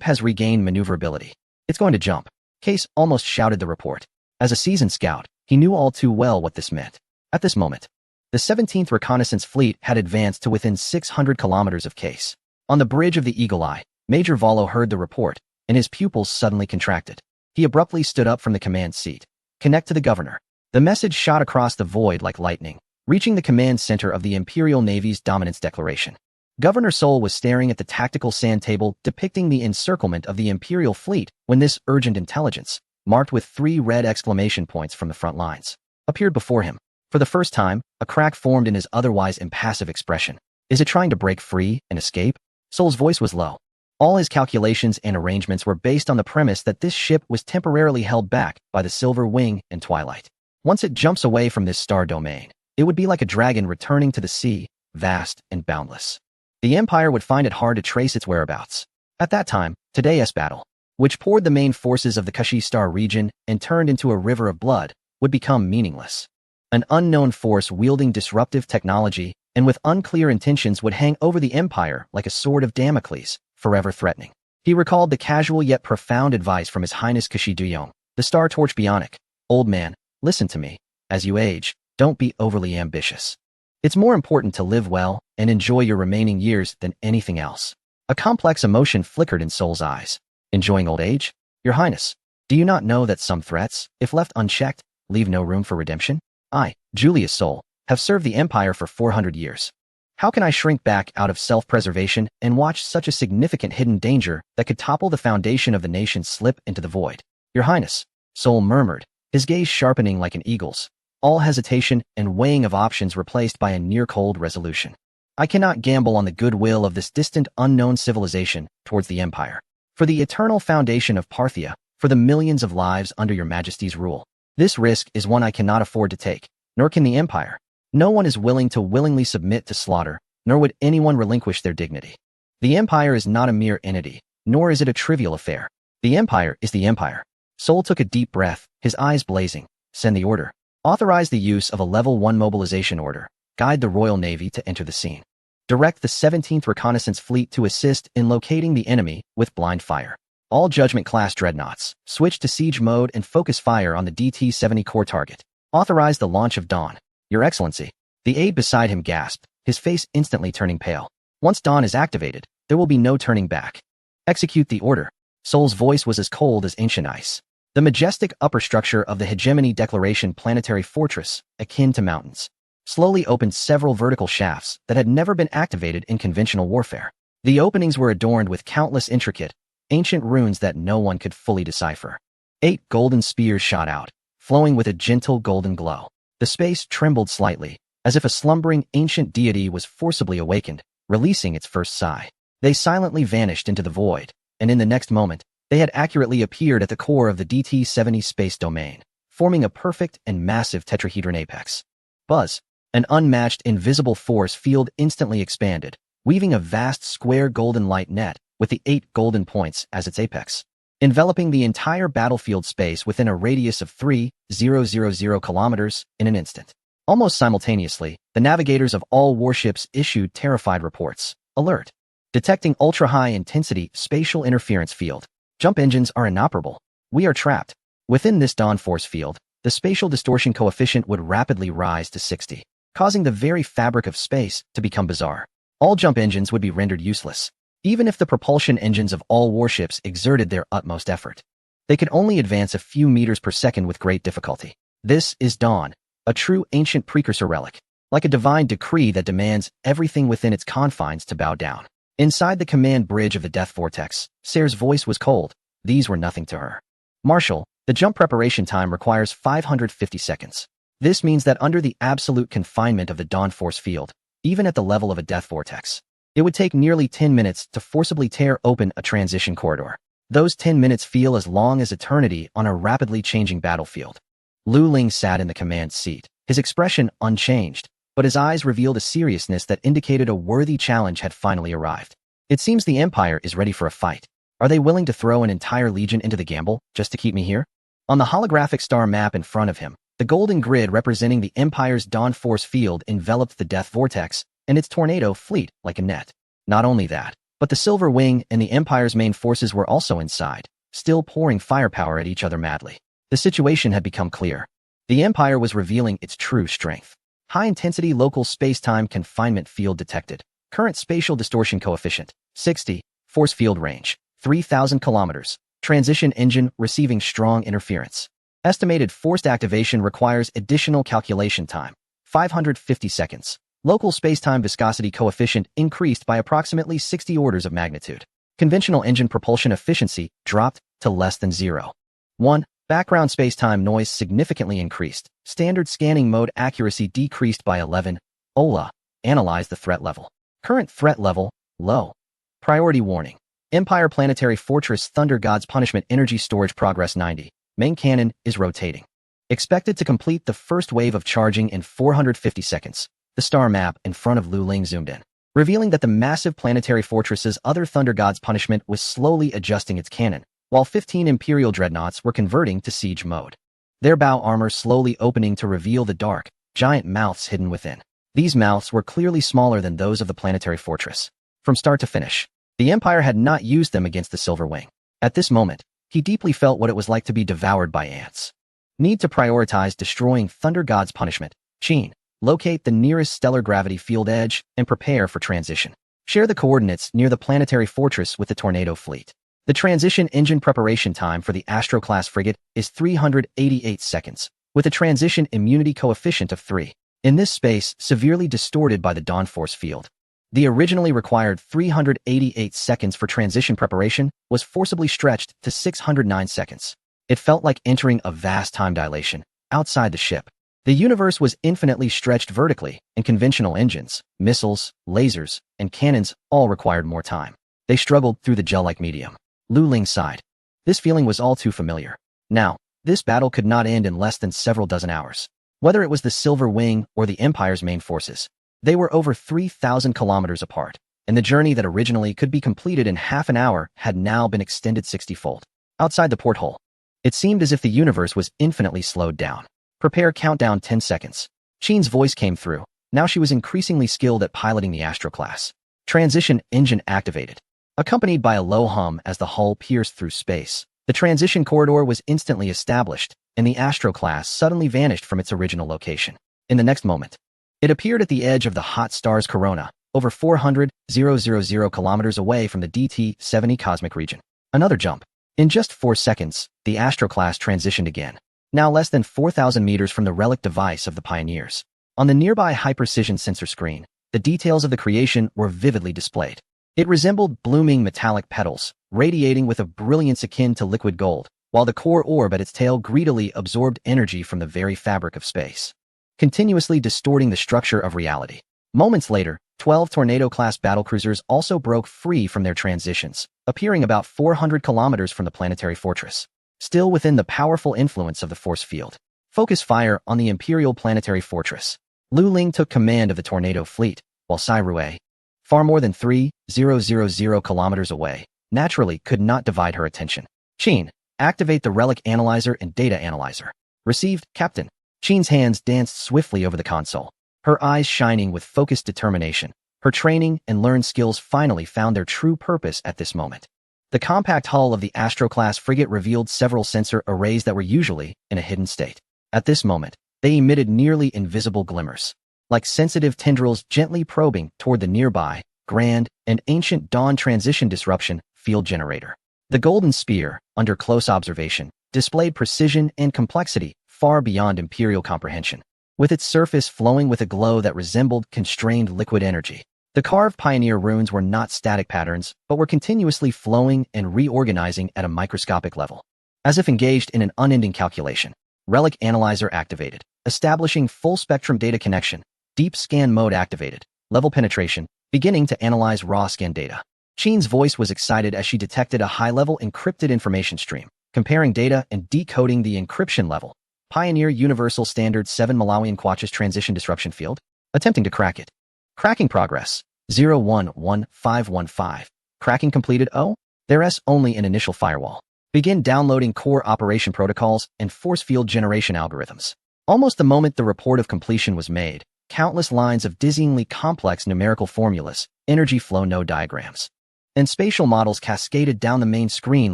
has regained maneuverability. It's going to jump. Case almost shouted the report. As a seasoned scout, he knew all too well what this meant. At this moment, the 17th Reconnaissance Fleet had advanced to within 600 kilometers of Case. On the bridge of the Eagle Eye, Major Valo heard the report, and his pupils suddenly contracted. He abruptly stood up from the command seat. Connect to the governor. The message shot across the void like lightning, reaching the command center of the Imperial Navy's dominance declaration. Governor Sol was staring at the tactical sand table depicting the encirclement of the Imperial fleet when this urgent intelligence, marked with 3 red exclamation points from the front lines, appeared before him. For the first time, a crack formed in his otherwise impassive expression. Is it trying to break free and escape? Sol's voice was low. All his calculations and arrangements were based on the premise that this ship was temporarily held back by the Silver Wing and Twilight. Once it jumps away from this star domain, it would be like a dragon returning to the sea, vast and boundless. The Empire would find it hard to trace its whereabouts. At that time, today's battle, which poured the main forces of the Kashi Star region and turned into a river of blood, would become meaningless. An unknown force wielding disruptive technology and with unclear intentions would hang over the Empire like a sword of Damocles, forever threatening. He recalled the casual yet profound advice from His Highness Kashi Duyong, the Star Torch Bionic. Old man, listen to me. As you age, don't be overly ambitious. It's more important to live well and enjoy your remaining years than anything else. A complex emotion flickered in Sol's eyes. Enjoying old age? Your Highness, do you not know that some threats, if left unchecked, leave no room for redemption? I, Julius Sol, have served the Empire for 400 years. How can I shrink back out of self-preservation and watch such a significant hidden danger that could topple the foundation of the nation slip into the void? Your Highness, Sol murmured, his gaze sharpening like an eagle's. all hesitation and weighing of options replaced by a near-cold resolution. I cannot gamble on the goodwill of this distant, unknown civilization towards the Empire. For the eternal foundation of Parthia, for the millions of lives under your Majesty's rule. This risk is one I cannot afford to take, nor can the Empire. No one is willing to willingly submit to slaughter, nor would anyone relinquish their dignity. The Empire is not a mere entity, nor is it a trivial affair. The Empire is the Empire. Sol took a deep breath, his eyes blazing. Send the order. Authorize the use of a Level 1 mobilization order. Guide the Royal Navy to enter the scene. Direct the 17th Reconnaissance Fleet to assist in locating the enemy with blind fire. All Judgment-class dreadnoughts, switch to siege mode and focus fire on the DT-70 core target. Authorize the launch of Dawn. Your Excellency. The aide beside him gasped, his face instantly turning pale. Once Dawn is activated, there will be no turning back. Execute the order. Sol's voice was as cold as ancient ice. The majestic upper structure of the Hegemony Declaration planetary fortress, akin to mountains, slowly opened several vertical shafts that had never been activated in conventional warfare. The openings were adorned with countless intricate, ancient runes that no one could fully decipher. 8 golden spears shot out, flowing with a gentle golden glow. The space trembled slightly, as if a slumbering ancient deity was forcibly awakened, releasing its first sigh. They silently vanished into the void, and in the next moment, they had accurately appeared at the core of the DT-70 space domain, forming a perfect and massive tetrahedron apex. Buzz, an unmatched invisible force field instantly expanded, weaving a vast square golden light net with the 8 golden points as its apex, enveloping the entire battlefield space within a radius of 3,000 kilometers in an instant. Almost simultaneously, the navigators of all warships issued terrified reports. Alert. Detecting ultra-high-intensity spatial interference field. Jump engines are inoperable. We are trapped. Within this Dawn force field, the spatial distortion coefficient would rapidly rise to 60, causing the very fabric of space to become bizarre. All jump engines would be rendered useless. Even if the propulsion engines of all warships exerted their utmost effort, they could only advance a few meters per second with great difficulty. This is Dawn, a true ancient precursor relic, like a divine decree that demands everything within its confines to bow down. Inside the command bridge of the Death Vortex, Sayre's voice was cold. These were nothing to her. Marshal, the jump preparation time requires 550 seconds. This means that under the absolute confinement of the Dawn force field, even at the level of a Death Vortex, it would take nearly 10 minutes to forcibly tear open a transition corridor. Those 10 minutes feel as long as eternity on a rapidly changing battlefield. Lu Ling sat in the command seat, his expression unchanged, but his eyes revealed a seriousness that indicated a worthy challenge had finally arrived. It seems the Empire is ready for a fight. Are they willing to throw an entire legion into the gamble just to keep me here? On the holographic star map in front of him, the golden grid representing the Empire's Dawn force field enveloped the Death Vortex and its tornado fleet like a net. Not only that, but the Silver Wing and the Empire's main forces were also inside, still pouring firepower at each other madly. The situation had become clear. The Empire was revealing its true strength. High-intensity local space-time confinement field detected. Current spatial distortion coefficient, 60. Force field range, 3,000 kilometers. Transition engine receiving strong interference. Estimated forced activation requires additional calculation time, 550 seconds. Local space-time viscosity coefficient increased by approximately 60 orders of magnitude. Conventional engine propulsion efficiency dropped to less than 0.1. Background space-time noise significantly increased. Standard scanning mode accuracy decreased by 11. OLA. Analyze the threat level. Current threat level, low. Priority warning. Empire Planetary Fortress Thunder God's Punishment Energy Storage Progress 90. Main cannon is rotating. Expected to complete the first wave of charging in 450 seconds. The star map in front of Lu Ling zoomed in, revealing that the massive planetary fortress's other Thunder God's Punishment was slowly adjusting its cannon, while 15 Imperial dreadnoughts were converting to siege mode. Their bow armor slowly opening to reveal the dark, giant mouths hidden within. These mouths were clearly smaller than those of the planetary fortress. From start to finish, the Empire had not used them against the Silver Wing. At this moment, he deeply felt what it was like to be devoured by ants. Need to prioritize destroying Thunder God's Punishment. Qin, locate the nearest stellar gravity field edge and prepare for transition. Share the coordinates near the planetary fortress with the Tornado fleet. The transition engine preparation time for the Astro-class frigate is 388 seconds, with a transition immunity coefficient of 3. In this space, severely distorted by the Dawn force field, the originally required 388 seconds for transition preparation was forcibly stretched to 609 seconds. It felt like entering a vast time dilation outside the ship. The universe was infinitely stretched vertically, and conventional engines, missiles, lasers, and cannons all required more time. They struggled through the gel-like medium. Lu Ling sighed. This feeling was all too familiar. Now, this battle could not end in less than several dozen hours. Whether it was the Silver Wing or the Empire's main forces, they were over 3,000 kilometers apart, and the journey that originally could be completed in half an hour had now been extended 60-fold. Outside the porthole, it seemed as if the universe was infinitely slowed down. Prepare countdown 10 seconds. Qin's voice came through. Now she was increasingly skilled at piloting the Astro class. Transition engine activated. Accompanied by a low hum as the hull pierced through space, the transition corridor was instantly established, and the Astro class suddenly vanished from its original location. In the next moment, it appeared at the edge of the hot star's corona, over 400,000 kilometers away from the DT-70 cosmic region. Another jump. In just 4 seconds, the Astro class transitioned again, now less than 4,000 meters from the relic device of the pioneers. On the nearby high-precision sensor screen, the details of the creation were vividly displayed. It resembled blooming metallic petals, radiating with a brilliance akin to liquid gold, while the core orb at its tail greedily absorbed energy from the very fabric of space, continuously distorting the structure of reality. Moments later, 12 Tornado-class battlecruisers also broke free from their transitions, appearing about 400 kilometers from the planetary fortress, still within the powerful influence of the force field. Focus fire on the Imperial planetary fortress. Lu Ling took command of the Tornado fleet, while Sai Rue, far more than 3,000 kilometers away, naturally could not divide her attention. Qin, activate the relic analyzer and data analyzer. Received, Captain. Qin's hands danced swiftly over the console, her eyes shining with focused determination. Her training and learned skills finally found their true purpose at this moment. The compact hull of the Astro-class frigate revealed several sensor arrays that were usually in a hidden state. At this moment, they emitted nearly invisible glimmers, like sensitive tendrils gently probing toward the nearby, grand, and ancient dawn transition disruption field generator. The golden spear, under close observation, displayed precision and complexity far beyond Imperial comprehension, with its surface flowing with a glow that resembled constrained liquid energy. The carved pioneer runes were not static patterns, but were continuously flowing and reorganizing at a microscopic level, as if engaged in an unending calculation. Relic analyzer activated, establishing full-spectrum data connection. Deep scan mode activated, level penetration, beginning to analyze raw scan data. Qin's voice was excited as she detected a high-level encrypted information stream, comparing data and decoding the encryption level. Pioneer Universal Standard 7 Malawian Quachas Transition Disruption Field, attempting to crack it. Cracking progress, 011515. Cracking completed. Oh, there's only an initial firewall. Begin downloading core operation protocols and force field generation algorithms. Almost the moment the report of completion was made, countless lines of dizzyingly complex numerical formulas, energy flow node diagrams, and spatial models cascaded down the main screen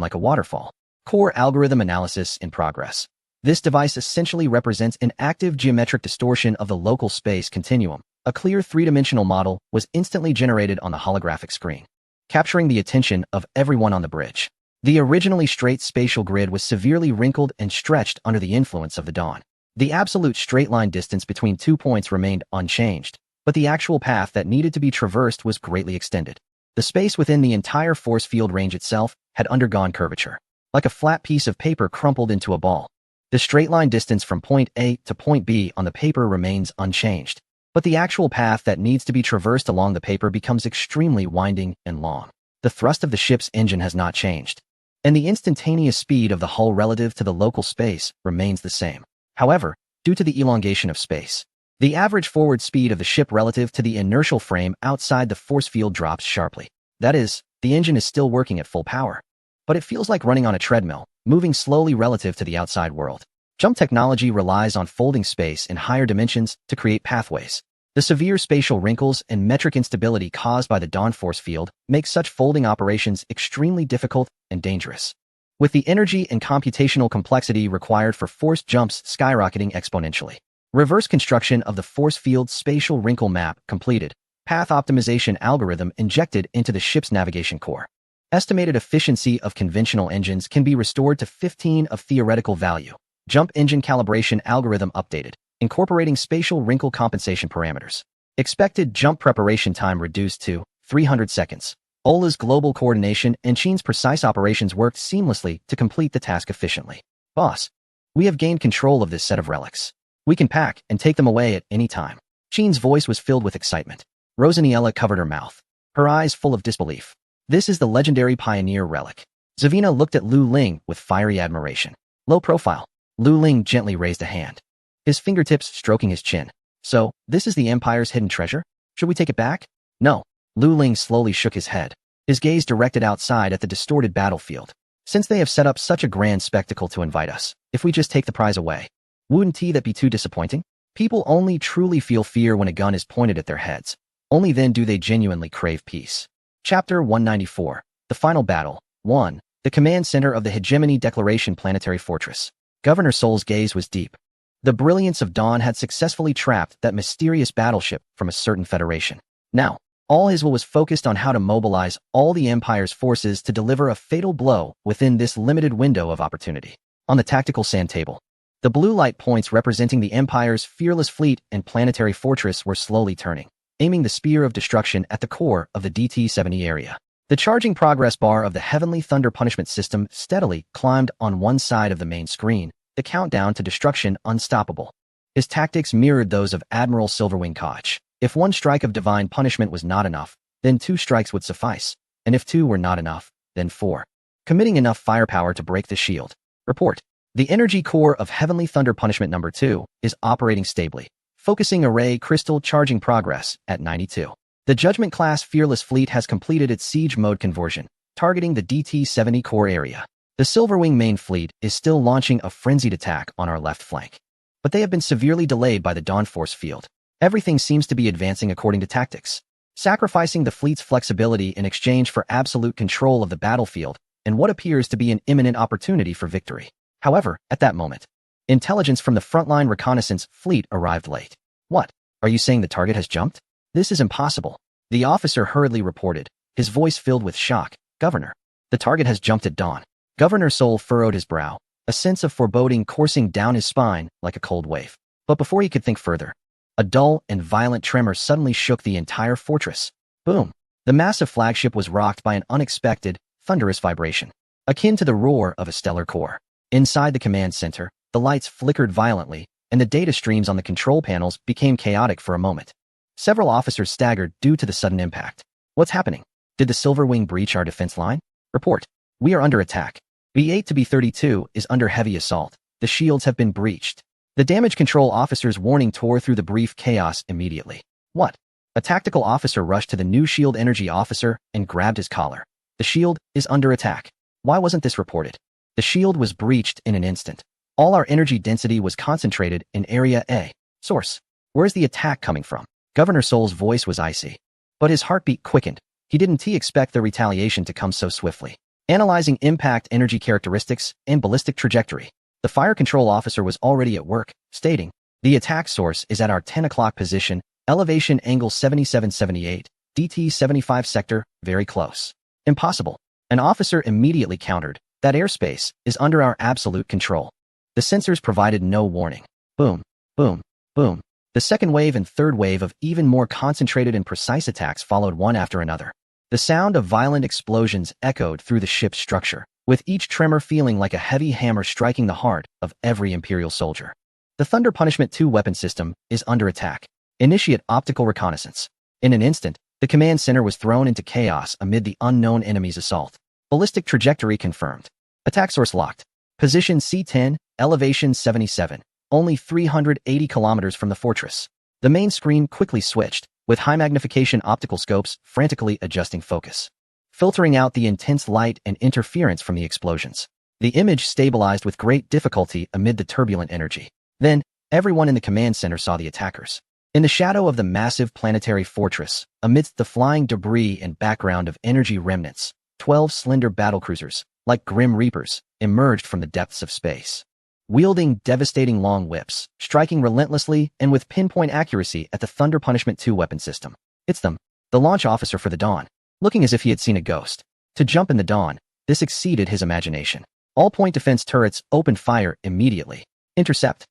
like a waterfall. Core algorithm analysis in progress. This device essentially represents an active geometric distortion of the local space continuum. A clear three-dimensional model was instantly generated on the holographic screen, capturing the attention of everyone on the bridge. The originally straight spatial grid was severely wrinkled and stretched under the influence of the dawn. The absolute straight-line distance between 2 points remained unchanged, but the actual path that needed to be traversed was greatly extended. The space within the entire force field range itself had undergone curvature, like a flat piece of paper crumpled into a ball. The straight-line distance from point A to point B on the paper remains unchanged, but the actual path that needs to be traversed along the paper becomes extremely winding and long. The thrust of the ship's engine has not changed, and the instantaneous speed of the hull relative to the local space remains the same. However, due to the elongation of space, the average forward speed of the ship relative to the inertial frame outside the force field drops sharply. That is, the engine is still working at full power, but it feels like running on a treadmill, moving slowly relative to the outside world. Jump technology relies on folding space in higher dimensions to create pathways. The severe spatial wrinkles and metric instability caused by the dawn force field make such folding operations extremely difficult and dangerous, with the energy and computational complexity required for forced jumps skyrocketing exponentially. Reverse construction of the force field spatial wrinkle map completed. Path optimization algorithm injected into the ship's navigation core. Estimated efficiency of conventional engines can be restored to 15 of theoretical value. Jump engine calibration algorithm updated, incorporating spatial wrinkle compensation parameters. Expected jump preparation time reduced to 300 seconds. Ola's global coordination and Qin's precise operations worked seamlessly to complete the task efficiently. Boss, we have gained control of this set of relics. We can pack and take them away at any time. Sheen's voice was filled with excitement. Rosaniella covered her mouth, her eyes full of disbelief. This is the legendary Pioneer relic. Zavina looked at Lu Ling with fiery admiration. Low profile. Lu Ling gently raised a hand, his fingertips stroking his chin. So, this is the Empire's hidden treasure? Should we take it back? No. Lu Ling slowly shook his head, his gaze directed outside at the distorted battlefield. Since they have set up such a grand spectacle to invite us, if we just take the prize away, wouldn't that be too disappointing? People only truly feel fear when a gun is pointed at their heads. Only then do they genuinely crave peace. Chapter 194. The Final Battle. 1. The Command Center of the Hegemony Declaration Planetary Fortress. Governor Sol's gaze was deep. The brilliance of dawn had successfully trapped that mysterious battleship from a certain federation. Now, all his will was focused on how to mobilize all the Empire's forces to deliver a fatal blow within this limited window of opportunity. On the tactical sand table, the blue light points representing the Empire's fearless fleet and planetary fortress were slowly turning, aiming the spear of destruction at the core of the DT-70 area. The charging progress bar of the Heavenly Thunder Punishment System steadily climbed on one side of the main screen, the countdown to destruction unstoppable. His tactics mirrored those of Admiral Silverwing Koch. If one strike of divine punishment was not enough, then 2 strikes would suffice, and if 2 were not enough, then 4. Committing enough firepower to break the shield. Report. The energy core of Heavenly Thunder Punishment Number 2 is operating stably, focusing array crystal charging progress at 92. The Judgment-class Fearless Fleet has completed its siege mode conversion, targeting the DT-70 core area. The Silverwing main fleet is still launching a frenzied attack on our left flank, but they have been severely delayed by the Dawn Force field. Everything seems to be advancing according to tactics, sacrificing the fleet's flexibility in exchange for absolute control of the battlefield and what appears to be an imminent opportunity for victory. However, at that moment, intelligence from the frontline reconnaissance fleet arrived late. What? Are you saying the target has jumped? This is impossible. The officer hurriedly reported, his voice filled with shock. Governor, the target has jumped at dawn. Governor Sol furrowed his brow, a sense of foreboding coursing down his spine like a cold wave. But before he could think further, a dull and violent tremor suddenly shook the entire fortress. Boom! The massive flagship was rocked by an unexpected, thunderous vibration, akin to the roar of a stellar core. Inside the command center, the lights flickered violently, and the data streams on the control panels became chaotic for a moment. Several officers staggered due to the sudden impact. What's happening? Did the Silverwing breach our defense line? Report. We are under attack. B8 to B32 is under heavy assault. The shields have been breached. The damage control officer's warning tore through the brief chaos immediately. What? A tactical officer rushed to the new shield energy officer and grabbed his collar. The shield is under attack. Why wasn't this reported? The shield was breached in an instant. All our energy density was concentrated in Area A. Source. Where's the attack coming from? Governor Sol's voice was icy, but his heartbeat quickened. He didn't expect the retaliation to come so swiftly. Analyzing impact energy characteristics and ballistic trajectory, the fire control officer was already at work, stating, the attack source is at our 10 o'clock position, elevation angle 7778, DT 75 sector, very close. Impossible. An officer immediately countered, that airspace is under our absolute control. The sensors provided no warning. Boom, boom, boom. The second wave and third wave of even more concentrated and precise attacks followed one after another. The sound of violent explosions echoed through the ship's structure, with each tremor feeling like a heavy hammer striking the heart of every Imperial soldier. The Thunder Punishment 2 weapon system is under attack. Initiate optical reconnaissance. In an instant, the command center was thrown into chaos amid the unknown enemy's assault. Ballistic trajectory confirmed. Attack source locked. Position C10, elevation 77, only 380 kilometers from the fortress. The main screen quickly switched, with high magnification optical scopes frantically adjusting focus, filtering out the intense light and interference from the explosions. The image stabilized with great difficulty amid the turbulent energy. Then, everyone in the command center saw the attackers. In the shadow of the massive planetary fortress, amidst the flying debris and background of energy remnants, 12 slender battlecruisers, like grim reapers, emerged from the depths of space, wielding devastating long whips, striking relentlessly and with pinpoint accuracy at the Thunder Punishment 2 weapon system. It's them, the launch officer for the Dawn, looking as if he had seen a ghost. To jump in the Dawn, this exceeded his imagination. All point defense turrets opened fire immediately. Intercept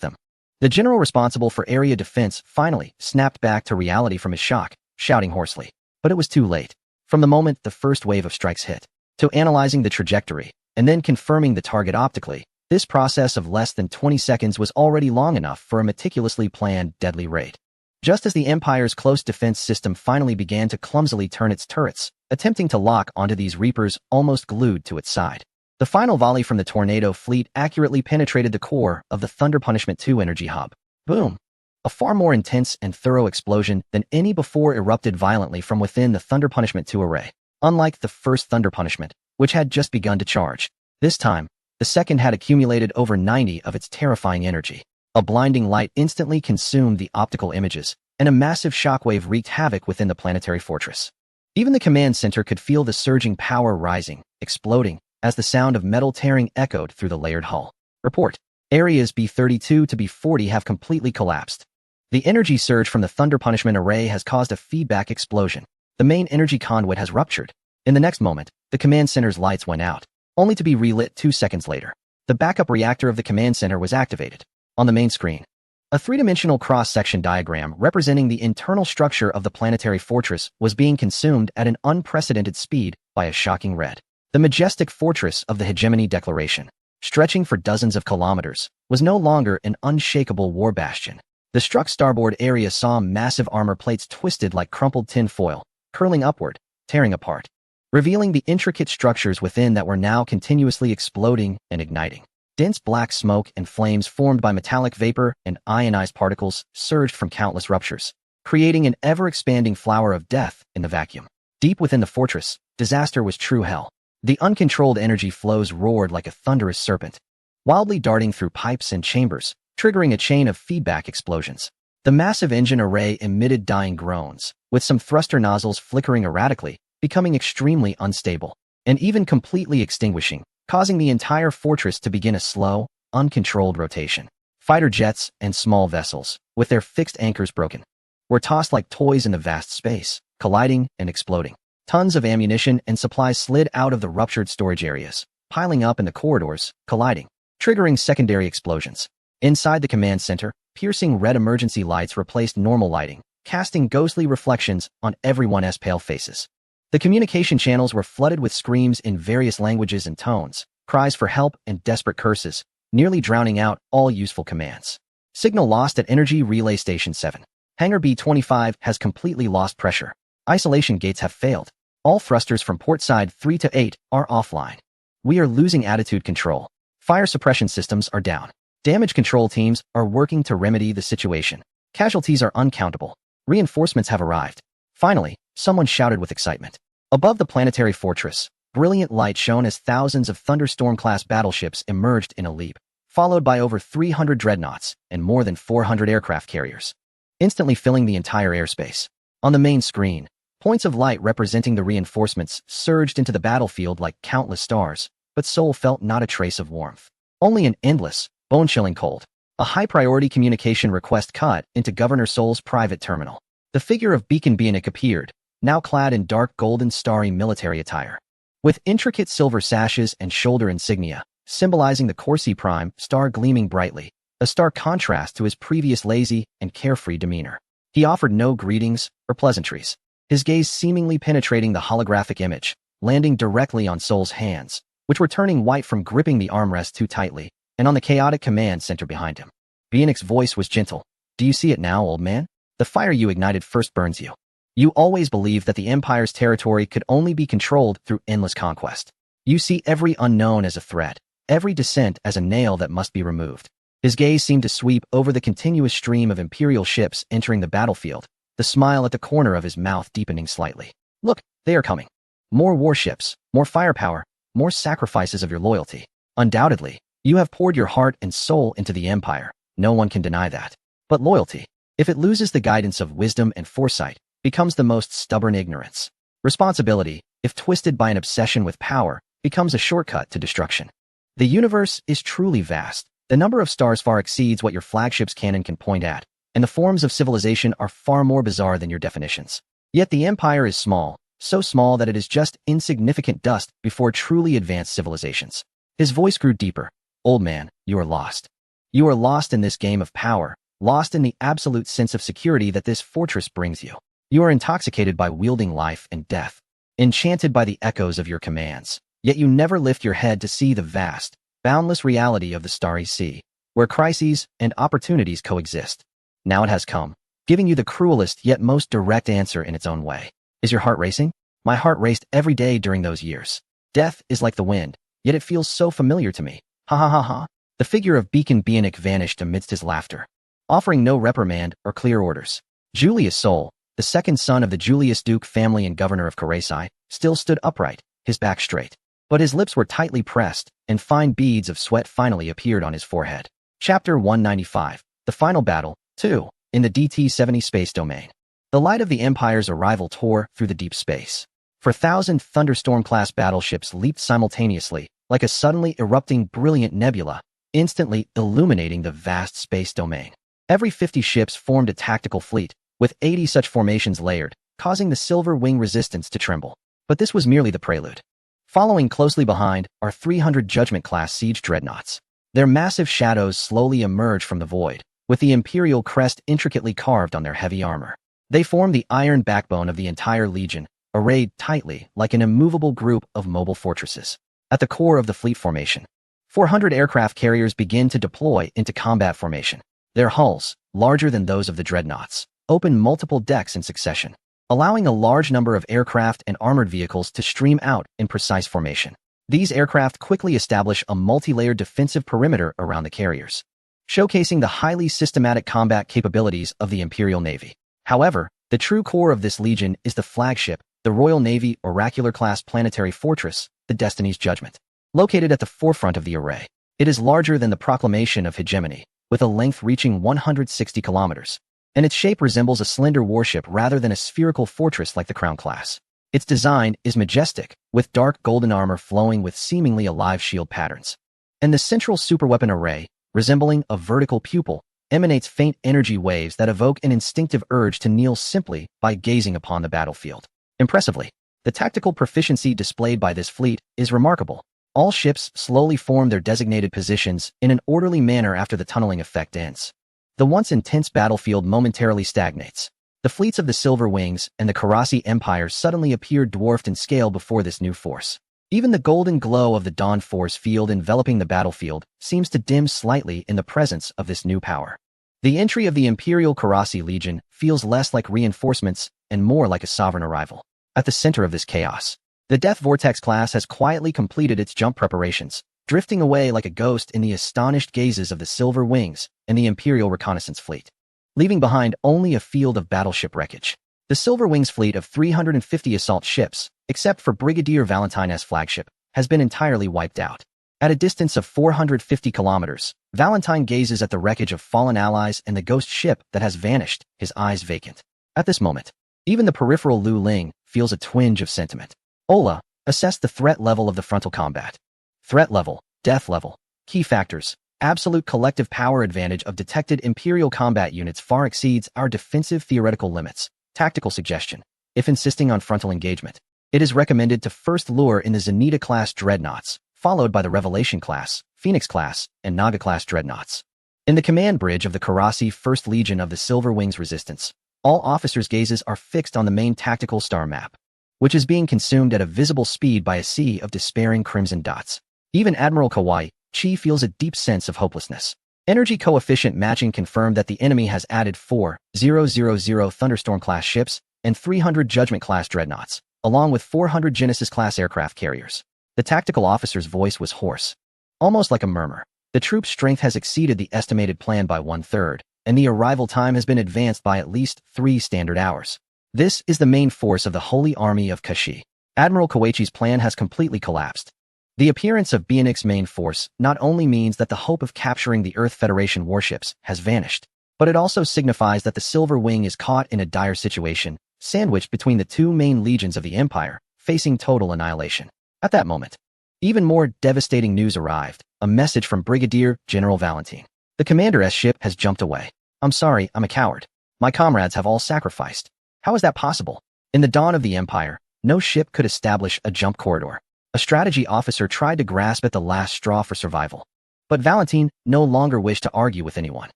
them. The general responsible for area defense finally snapped back to reality from his shock, shouting hoarsely. But it was too late. From the moment the first wave of strikes hit, to analyzing the trajectory, and then confirming the target optically, This process of less than 20 seconds was already long enough for a meticulously planned deadly raid. Just as the Empire's close defense system finally began to clumsily turn its turrets, attempting to lock onto these Reapers almost glued to its side. The final volley from the Tornado fleet accurately penetrated the core of the Thunder Punishment 2 energy hub. Boom! A far more intense and thorough explosion than any before erupted violently from within the Thunder Punishment 2 array. Unlike the first Thunder Punishment, which had just begun to charge, this time, the second had accumulated over 90 of its terrifying energy. A blinding light instantly consumed the optical images, and a massive shockwave wreaked havoc within the planetary fortress. Even the command center could feel the surging power rising, exploding, as the sound of metal tearing echoed through the layered hull. Report. Areas B32 to B40 have completely collapsed. The energy surge from the Thunder Punishment array has caused a feedback explosion. The main energy conduit has ruptured. In the next moment, the command center's lights went out, only to be relit 2 seconds later. The backup reactor of the command center was activated. On the main screen, a three-dimensional cross-section diagram representing the internal structure of the planetary fortress was being consumed at an unprecedented speed by a shocking red. The majestic fortress of the Hegemony Declaration, stretching for dozens of kilometers, was no longer an unshakable war bastion. The struck starboard area saw massive armor plates twisted like crumpled tin foil, curling upward, tearing apart, revealing the intricate structures within that were now continuously exploding and igniting. Dense black smoke and flames formed by metallic vapor and ionized particles surged from countless ruptures, creating an ever-expanding flower of death in the vacuum. Deep within the fortress, disaster was true hell. The uncontrolled energy flows roared like a thunderous serpent, wildly darting through pipes and chambers, triggering a chain of feedback explosions. The massive engine array emitted dying groans, with some thruster nozzles flickering erratically, becoming extremely unstable, and even completely extinguishing, causing the entire fortress to begin a slow, uncontrolled rotation. Fighter jets and small vessels, with their fixed anchors broken, were tossed like toys in the vast space, colliding and exploding. Tons of ammunition and supplies slid out of the ruptured storage areas, piling up in the corridors, colliding, triggering secondary explosions. Inside the command center, piercing red emergency lights replaced normal lighting, casting ghostly reflections on everyone's pale faces. The communication channels were flooded with screams in various languages and tones, cries for help and desperate curses, nearly drowning out all useful commands. Signal lost at Energy Relay Station 7. Hangar B25 has completely lost pressure. Isolation gates have failed. All thrusters from port side 3 to 8 are offline. We are losing attitude control. Fire suppression systems are down. Damage control teams are working to remedy the situation. Casualties are uncountable. Reinforcements have arrived. Finally, someone shouted with excitement. Above the planetary fortress, brilliant light shone as thousands of Thunderstorm-class battleships emerged in a leap, followed by over 300 dreadnoughts and more than 400 aircraft carriers, instantly filling the entire airspace. On the main screen, points of light representing the reinforcements surged into the battlefield like countless stars, but Sol felt not a trace of warmth. Only an endless, bone-chilling cold. A high-priority communication request cut into Governor Sol's private terminal. The figure of Beacon Bionic appeared, now clad in dark golden starry military attire, with intricate silver sashes and shoulder insignia, symbolizing the Corsi Prime star gleaming brightly, a stark contrast to his previous lazy and carefree demeanor. He offered no greetings or pleasantries, his gaze seemingly penetrating the holographic image, landing directly on Sol's hands, which were turning white from gripping the armrest too tightly, and on the chaotic command center behind him. Bienic's voice was gentle. Do you see it now, old man? The fire you ignited first burns you. You always believed that the Empire's territory could only be controlled through endless conquest. You see every unknown as a threat, every dissent as a nail that must be removed. His gaze seemed to sweep over the continuous stream of Imperial ships entering the battlefield, the smile at the corner of his mouth deepening slightly. Look, they are coming. More warships, more firepower, more sacrifices of your loyalty. Undoubtedly, you have poured your heart and soul into the Empire. No one can deny that. But loyalty, if it loses the guidance of wisdom and foresight, becomes the most stubborn ignorance. Responsibility, if twisted by an obsession with power, becomes a shortcut to destruction. The universe is truly vast. The number of stars far exceeds what your flagship's cannon can point at, and the forms of civilization are far more bizarre than your definitions. Yet the Empire is small, so small that it is just insignificant dust before truly advanced civilizations. His voice grew deeper. Old man, you are lost. You are lost in this game of power, lost in the absolute sense of security that this fortress brings you. You are intoxicated by wielding life and death, enchanted by the echoes of your commands, yet you never lift your head to see the vast, boundless reality of the starry sea, where crises and opportunities coexist. Now it has come, giving you the cruelest yet most direct answer in its own way. Is your heart racing? My heart raced every day during those years. Death is like the wind, yet it feels so familiar to me. Ha ha ha ha. The figure of Beacon Bionic vanished amidst his laughter, offering no reprimand or clear orders. Julius Sol, the second son of the Julius Duke family and governor of Karasai, still stood upright, his back straight. But his lips were tightly pressed, and fine beads of sweat finally appeared on his forehead. Chapter 195. The Final Battle, 2. In the DT-70 space domain. The light of the Empire's arrival tore through the deep space. 4,000 Thunderstorm-class battleships leaped simultaneously, like a suddenly erupting brilliant nebula, instantly illuminating the vast space domain. Every 50 ships formed a tactical fleet, with 80 such formations layered, causing the Silver Wing resistance to tremble. But this was merely the prelude. Following closely behind are 300 Judgment-class siege dreadnoughts. Their massive shadows slowly emerge from the void, with the Imperial crest intricately carved on their heavy armor. They form the iron backbone of the entire Legion, arrayed tightly like an immovable group of mobile fortresses. At the core of the fleet formation, 400 aircraft carriers begin to deploy into combat formation. Their hulls, larger than those of the dreadnoughts, open multiple decks in succession, allowing a large number of aircraft and armored vehicles to stream out in precise formation. These aircraft quickly establish a multi-layered defensive perimeter around the carriers, showcasing the highly systematic combat capabilities of the Imperial Navy. However, the true core of this legion is the flagship, the Royal Navy Oracular-class planetary fortress, the Destiny's Judgment. Located at the forefront of the array, it is larger than the Proclamation of Hegemony, with a length reaching 160 kilometers, and its shape resembles a slender warship rather than a spherical fortress like the Crown class. Its design is majestic, with dark golden armor flowing with seemingly alive shield patterns. And the central superweapon array, resembling a vertical pupil, emanates faint energy waves that evoke an instinctive urge to kneel simply by gazing upon the battlefield. Impressively, the tactical proficiency displayed by this fleet is remarkable. All ships slowly form their designated positions in an orderly manner after the tunneling effect ends. The once intense battlefield momentarily stagnates. The fleets of the Silver Wings and the Karasi Empire suddenly appear dwarfed in scale before this new force. Even the golden glow of the Dawn Force field enveloping the battlefield seems to dim slightly in the presence of this new power. The entry of the Imperial Karasi Legion feels less like reinforcements and more like a sovereign arrival. At the center of this chaos, the Death Vortex class has quietly completed its jump preparations, drifting away like a ghost in the astonished gazes of the Silver Wings and the Imperial Reconnaissance Fleet, leaving behind only a field of battleship wreckage. The Silver Wings fleet of 350 assault ships, except for Brigadier Valentine's flagship, has been entirely wiped out. At a distance of 450 kilometers, Valentine gazes at the wreckage of fallen allies and the ghost ship that has vanished, his eyes vacant. At this moment, even the peripheral Lu Ling feels a twinge of sentiment. Ola, assess the threat level of the frontal combat. Threat level, death level, key factors. Absolute collective power advantage of detected Imperial combat units far exceeds our defensive theoretical limits. Tactical suggestion. If insisting on frontal engagement, it is recommended to first lure in the Zenita-class dreadnoughts, followed by the Revelation-class, Phoenix-class, and Naga-class dreadnoughts. In the command bridge of the Karasi 1st Legion of the Silver Wings Resistance, all officers' gazes are fixed on the main tactical star map, which is being consumed at a visible speed by a sea of despairing crimson dots. Even Admiral Kawai Chi feels a deep sense of hopelessness. Energy coefficient matching confirmed that the enemy has added 4,000 Thunderstorm-class ships and 300 Judgment-class dreadnoughts, along with 400 Genesis-class aircraft carriers. The tactical officer's voice was hoarse, almost like a murmur. The troop's strength has exceeded the estimated plan by 1/3, and the arrival time has been advanced by at least 3 standard hours. This is the main force of the Holy Army of Kashi. Admiral Koichi's plan has completely collapsed. The appearance of Bionic's main force not only means that the hope of capturing the Earth Federation warships has vanished, but it also signifies that the Silver Wing is caught in a dire situation, sandwiched between the two main legions of the Empire, facing total annihilation. At that moment, even more devastating news arrived, a message from Brigadier General Valentine. The commander's ship has jumped away. I'm sorry, I'm a coward. My comrades have all sacrificed. How is that possible? In the dawn of the Empire, no ship could establish a jump corridor. A strategy officer tried to grasp at the last straw for survival. But Valentine no longer wished to argue with anyone.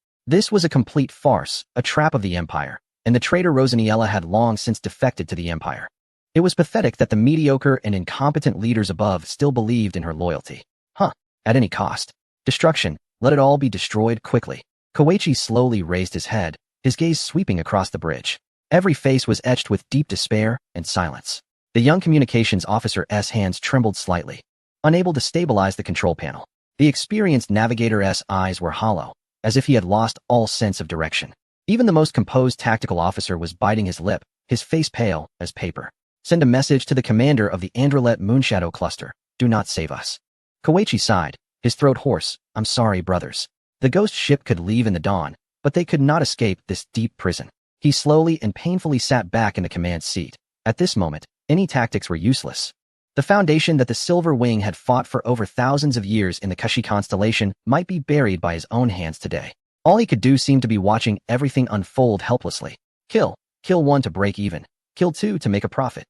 This was a complete farce, a trap of the Empire, and the traitor Rosaniella had long since defected to the Empire. It was pathetic that the mediocre and incompetent leaders above still believed in her loyalty. At any cost. Destruction. Let it all be destroyed quickly. Koichi slowly raised his head, his gaze sweeping across the bridge. Every face was etched with deep despair and silence. The young communications officer's hands trembled slightly, unable to stabilize the control panel. The experienced navigator's eyes were hollow, as if he had lost all sense of direction. Even the most composed tactical officer was biting his lip, his face pale as paper. Send a message to the commander of the Androlet Moonshadow Cluster. Do not save us. Koichi sighed, his throat hoarse. I'm sorry, brothers. The ghost ship could leave in the dawn, but they could not escape this deep prison. He slowly and painfully sat back in the command seat. At this moment, any tactics were useless. The foundation that the Silver Wing had fought for over thousands of years in the Kushi constellation might be buried by his own hands today. All he could do seemed to be watching everything unfold helplessly. Kill one to break even. Kill two to make a profit.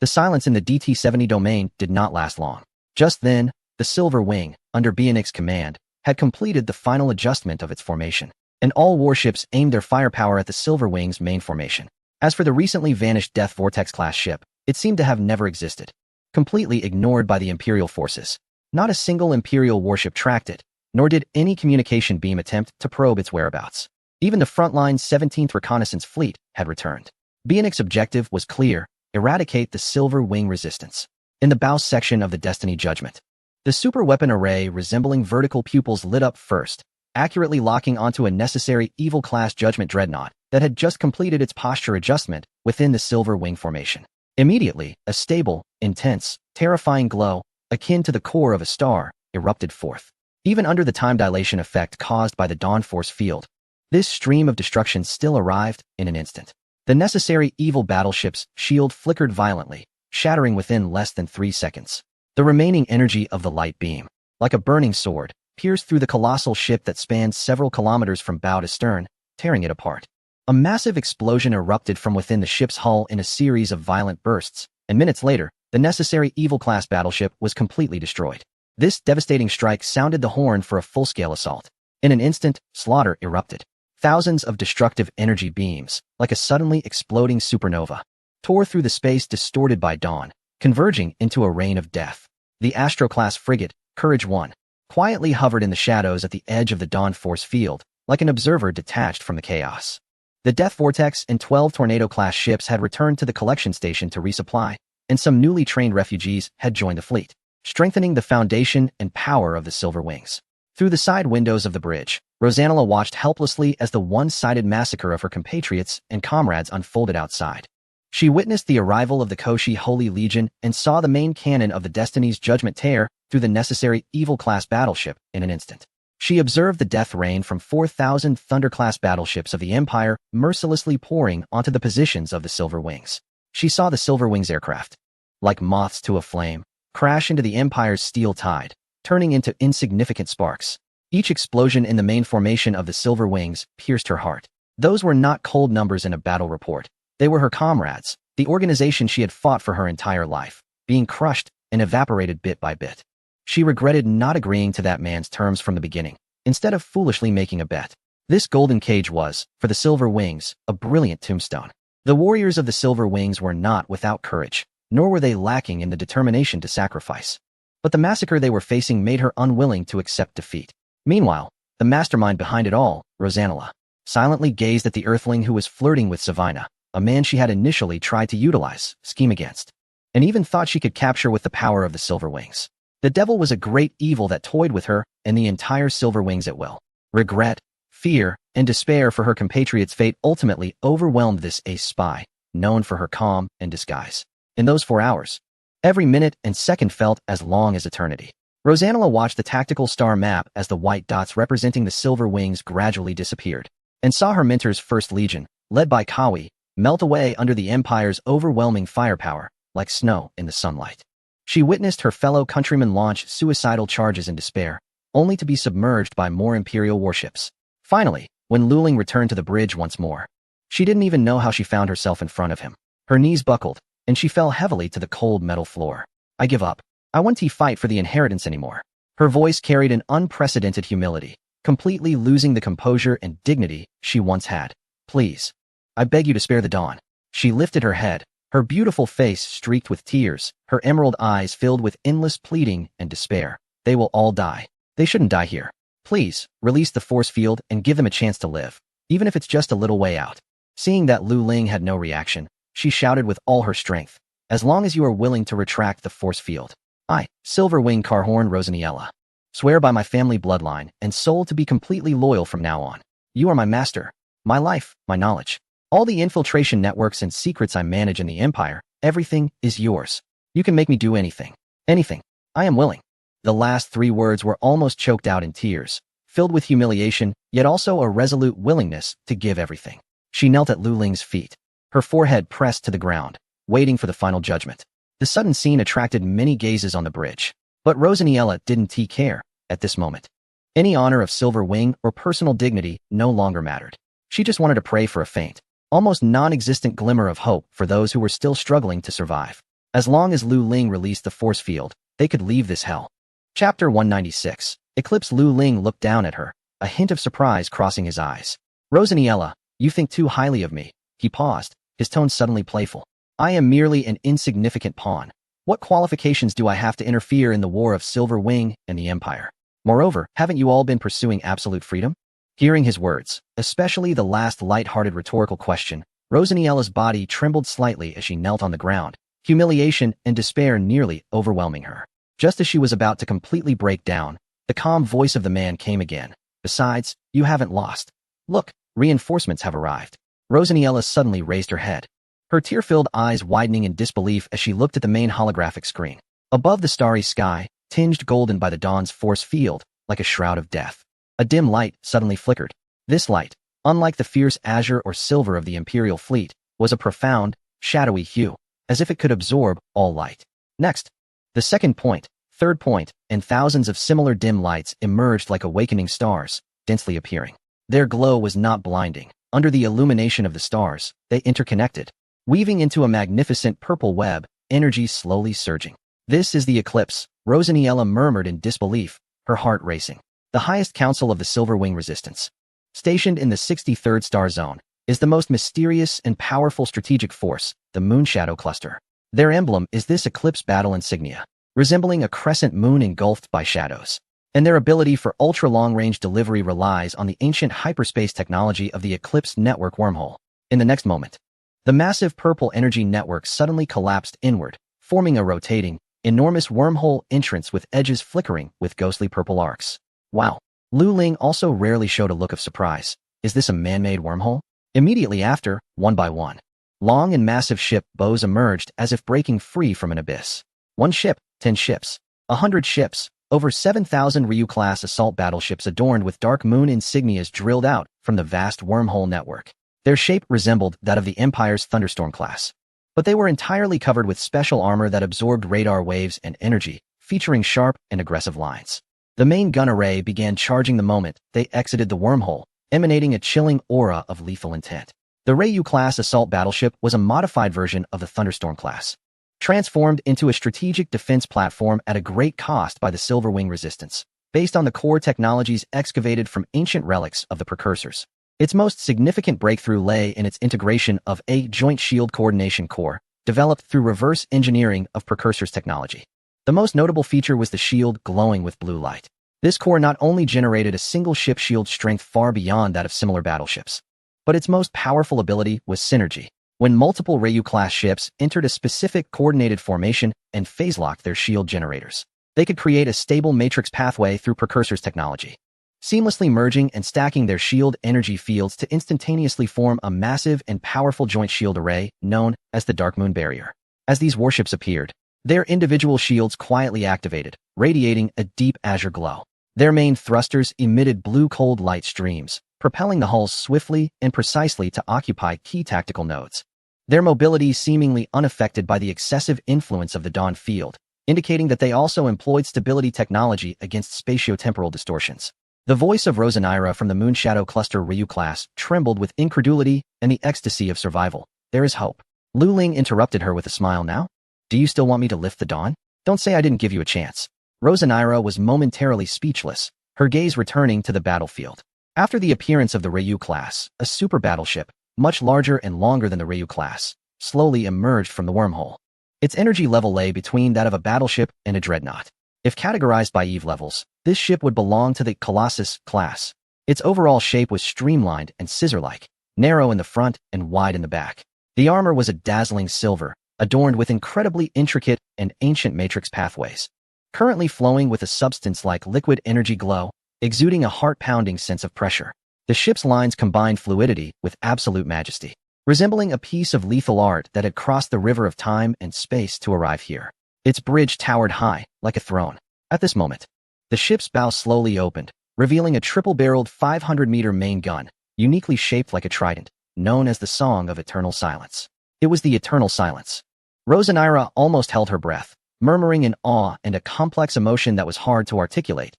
The silence in the DT-70 domain did not last long. Just then, the Silver Wing, under Bionics' command, had completed the final adjustment of its formation, and all warships aimed their firepower at the Silver Wing's main formation. As for the recently vanished Death Vortex-class ship, it seemed to have never existed. Completely ignored by the Imperial forces. Not a single Imperial warship tracked it, nor did any communication beam attempt to probe its whereabouts. Even the frontline 17th Reconnaissance Fleet had returned. Bionics' objective was clear: eradicate the Silver Wing resistance. In the bow section of the Destiny Judgment, the superweapon array resembling vertical pupils lit up first, accurately locking onto a necessary Evil-class Judgment Dreadnought that had just completed its posture adjustment within the Silver Wing formation. Immediately, a stable, intense, terrifying glow, akin to the core of a star, erupted forth. Even under the time dilation effect caused by the Dawn Force field, this stream of destruction still arrived in an instant. The necessary evil battleship's shield flickered violently, shattering within less than 3 seconds. The remaining energy of the light beam, like a burning sword, pierced through the colossal ship that spanned several kilometers from bow to stern, tearing it apart. A massive explosion erupted from within the ship's hull in a series of violent bursts, and minutes later, the necessary Evil-class battleship was completely destroyed. This devastating strike sounded the horn for a full-scale assault. In an instant, slaughter erupted. Thousands of destructive energy beams, like a suddenly exploding supernova, tore through the space distorted by dawn, converging into a rain of death. The Astro-class frigate, Courage 1, quietly hovered in the shadows at the edge of the Dawn Force field, like an observer detached from the chaos. The Death Vortex and 12 Tornado-class ships had returned to the collection station to resupply, and some newly trained refugees had joined the fleet, strengthening the foundation and power of the Silver Wings. Through the side windows of the bridge, Rosanna watched helplessly as the one-sided massacre of her compatriots and comrades unfolded outside. She witnessed the arrival of the Koshi Holy Legion and saw the main cannon of the Destiny's Judgment tear through the necessary Evil-class battleship in an instant. She observed the death rain from 4,000 Thunder-class battleships of the Empire mercilessly pouring onto the positions of the Silver Wings. She saw the Silver Wings aircraft, like moths to a flame, crash into the Empire's steel tide, turning into insignificant sparks. Each explosion in the main formation of the Silver Wings pierced her heart. Those were not cold numbers in a battle report. They were her comrades, the organization she had fought for her entire life, being crushed and evaporated bit by bit. She regretted not agreeing to that man's terms from the beginning, instead of foolishly making a bet. This golden cage was, for the Silver Wings, a brilliant tombstone. The warriors of the Silver Wings were not without courage, nor were they lacking in the determination to sacrifice. But the massacre they were facing made her unwilling to accept defeat. Meanwhile, the mastermind behind it all, Rosanna, silently gazed at the Earthling who was flirting with Savina, a man she had initially tried to utilize, scheme against, and even thought she could capture with the power of the Silver Wings. The devil was a great evil that toyed with her and the entire Silver Wings at will. Regret, fear, and despair for her compatriot's fate ultimately overwhelmed this ace spy, known for her calm and disguise. In those 4 hours, every minute and second felt as long as eternity. Rosanna watched the tactical star map as the white dots representing the Silver Wings gradually disappeared, and saw her mentor's First Legion, led by Kawi, melt away under the Empire's overwhelming firepower, like snow in the sunlight. She witnessed her fellow countrymen launch suicidal charges in despair, only to be submerged by more Imperial warships. Finally, when Luling returned to the bridge once more, she didn't even know how she found herself in front of him. Her knees buckled, and she fell heavily to the cold metal floor. I give up. I won't fight for the inheritance anymore. Her voice carried an unprecedented humility, completely losing the composure and dignity she once had. Please. I beg you to spare the dawn. She lifted her head, her beautiful face streaked with tears, her emerald eyes filled with endless pleading and despair. They will all die. They shouldn't die here. Please, release the force field and give them a chance to live, even if it's just a little way out. Seeing that Lu Ling had no reaction, she shouted with all her strength, as long as you are willing to retract the force field. I, Silver Wing Carhorn Rosaniella, swear by my family bloodline and soul to be completely loyal from now on. You are my master, my life, my knowledge. All the infiltration networks and secrets I manage in the Empire, everything is yours. You can make me do anything. Anything. I am willing. The last 3 words were almost choked out in tears, filled with humiliation, yet also a resolute willingness to give everything. She knelt at Lu Ling's feet, her forehead pressed to the ground, waiting for the final judgment. The sudden scene attracted many gazes on the bridge, but Rosaniella didn't care at this moment. Any honor of Silver Wing or personal dignity no longer mattered. She just wanted to pray for a faint, almost non-existent glimmer of hope for those who were still struggling to survive. As long as Lu Ling released the force field, they could leave this hell. Chapter 196. Eclipse. Lu Ling looked down at her, a hint of surprise crossing his eyes. Rosaniella, you think too highly of me. He paused, his tone suddenly playful. I am merely an insignificant pawn. What qualifications do I have to interfere in the war of Silver Wing and the Empire? Moreover, haven't you all been pursuing absolute freedom? Hearing his words, especially the last light-hearted rhetorical question, Rosaniella's body trembled slightly as she knelt on the ground, humiliation and despair nearly overwhelming her. Just as she was about to completely break down, the calm voice of the man came again. Besides, you haven't lost. Look, reinforcements have arrived. Rosaniella suddenly raised her head, her tear-filled eyes widening in disbelief as she looked at the main holographic screen. Above the starry sky, tinged golden by the dawn's force field, like a shroud of death, a dim light suddenly flickered. This light, unlike the fierce azure or silver of the Imperial fleet, was a profound, shadowy hue, as if it could absorb all light. Next, the second point, third point, and thousands of similar dim lights emerged like awakening stars, densely appearing. Their glow was not blinding. Under the illumination of the stars, they interconnected, weaving into a magnificent purple web, energy slowly surging. This is the eclipse, Rosaniella murmured in disbelief, her heart racing. The highest council of the Silver Wing Resistance, stationed in the 63rd star zone, is the most mysterious and powerful strategic force, the Moonshadow Cluster. Their emblem is this eclipse battle insignia, resembling a crescent moon engulfed by shadows. And their ability for ultra-long-range delivery relies on the ancient hyperspace technology of the Eclipse Network wormhole. In the next moment, the massive purple energy network suddenly collapsed inward, forming a rotating, enormous wormhole entrance with edges flickering with ghostly purple arcs. Wow. Lu Ling also rarely showed a look of surprise. Is this a man-made wormhole? Immediately after, one by one, long and massive ship bows emerged as if breaking free from an abyss. 1 ship, 10 ships, 100 ships, over 7,000 Ryu-class assault battleships adorned with Dark Moon insignias drilled out from the vast wormhole network. Their shape resembled that of the Empire's Thunderstorm class, but they were entirely covered with special armor that absorbed radar waves and energy, featuring sharp and aggressive lines. The main gun array began charging the moment they exited the wormhole, emanating a chilling aura of lethal intent. The Ryu-class assault battleship was a modified version of the Thunderstorm class, transformed into a strategic defense platform at a great cost by the Silver Wing Resistance, based on the core technologies excavated from ancient relics of the precursors. Its most significant breakthrough lay in its integration of a joint shield coordination core, developed through reverse engineering of precursors technology. The most notable feature was the shield glowing with blue light. This core not only generated a single ship shield strength far beyond that of similar battleships, but its most powerful ability was synergy. When multiple Ryu-class ships entered a specific coordinated formation and phase-locked their shield generators, they could create a stable matrix pathway through precursors technology, seamlessly merging and stacking their shield energy fields to instantaneously form a massive and powerful joint shield array known as the Dark Moon Barrier. As these warships appeared, their individual shields quietly activated, radiating a deep azure glow. Their main thrusters emitted blue cold light streams, propelling the hulls swiftly and precisely to occupy key tactical nodes. Their mobility seemingly unaffected by the excessive influence of the Dawn field, indicating that they also employed stability technology against spatio-temporal distortions. The voice of Rosaniera from the Moonshadow Cluster Ryu class trembled with incredulity and the ecstasy of survival. There is hope. Lu Ling interrupted her with a smile. Now? Do you still want me to lift the Dawn? Don't say I didn't give you a chance. Rosaniera was momentarily speechless, her gaze returning to the battlefield. After the appearance of the Ryu class, a super battleship, much larger and longer than the Ryu class, slowly emerged from the wormhole. Its energy level lay between that of a battleship and a dreadnought. If categorized by Eve levels, this ship would belong to the Colossus class. Its overall shape was streamlined and scissor-like, narrow in the front and wide in the back. The armor was a dazzling silver, adorned with incredibly intricate and ancient matrix pathways, currently flowing with a substance like liquid energy glow, exuding a heart-pounding sense of pressure. The ship's lines combined fluidity with absolute majesty, resembling a piece of lethal art that had crossed the river of time and space to arrive here. Its bridge towered high, like a throne. At this moment, the ship's bow slowly opened, revealing a triple-barreled 500-meter main gun, uniquely shaped like a trident, known as the Song of Eternal Silence. It was the Eternal Silence. Rosanira almost held her breath, murmuring in awe and a complex emotion that was hard to articulate.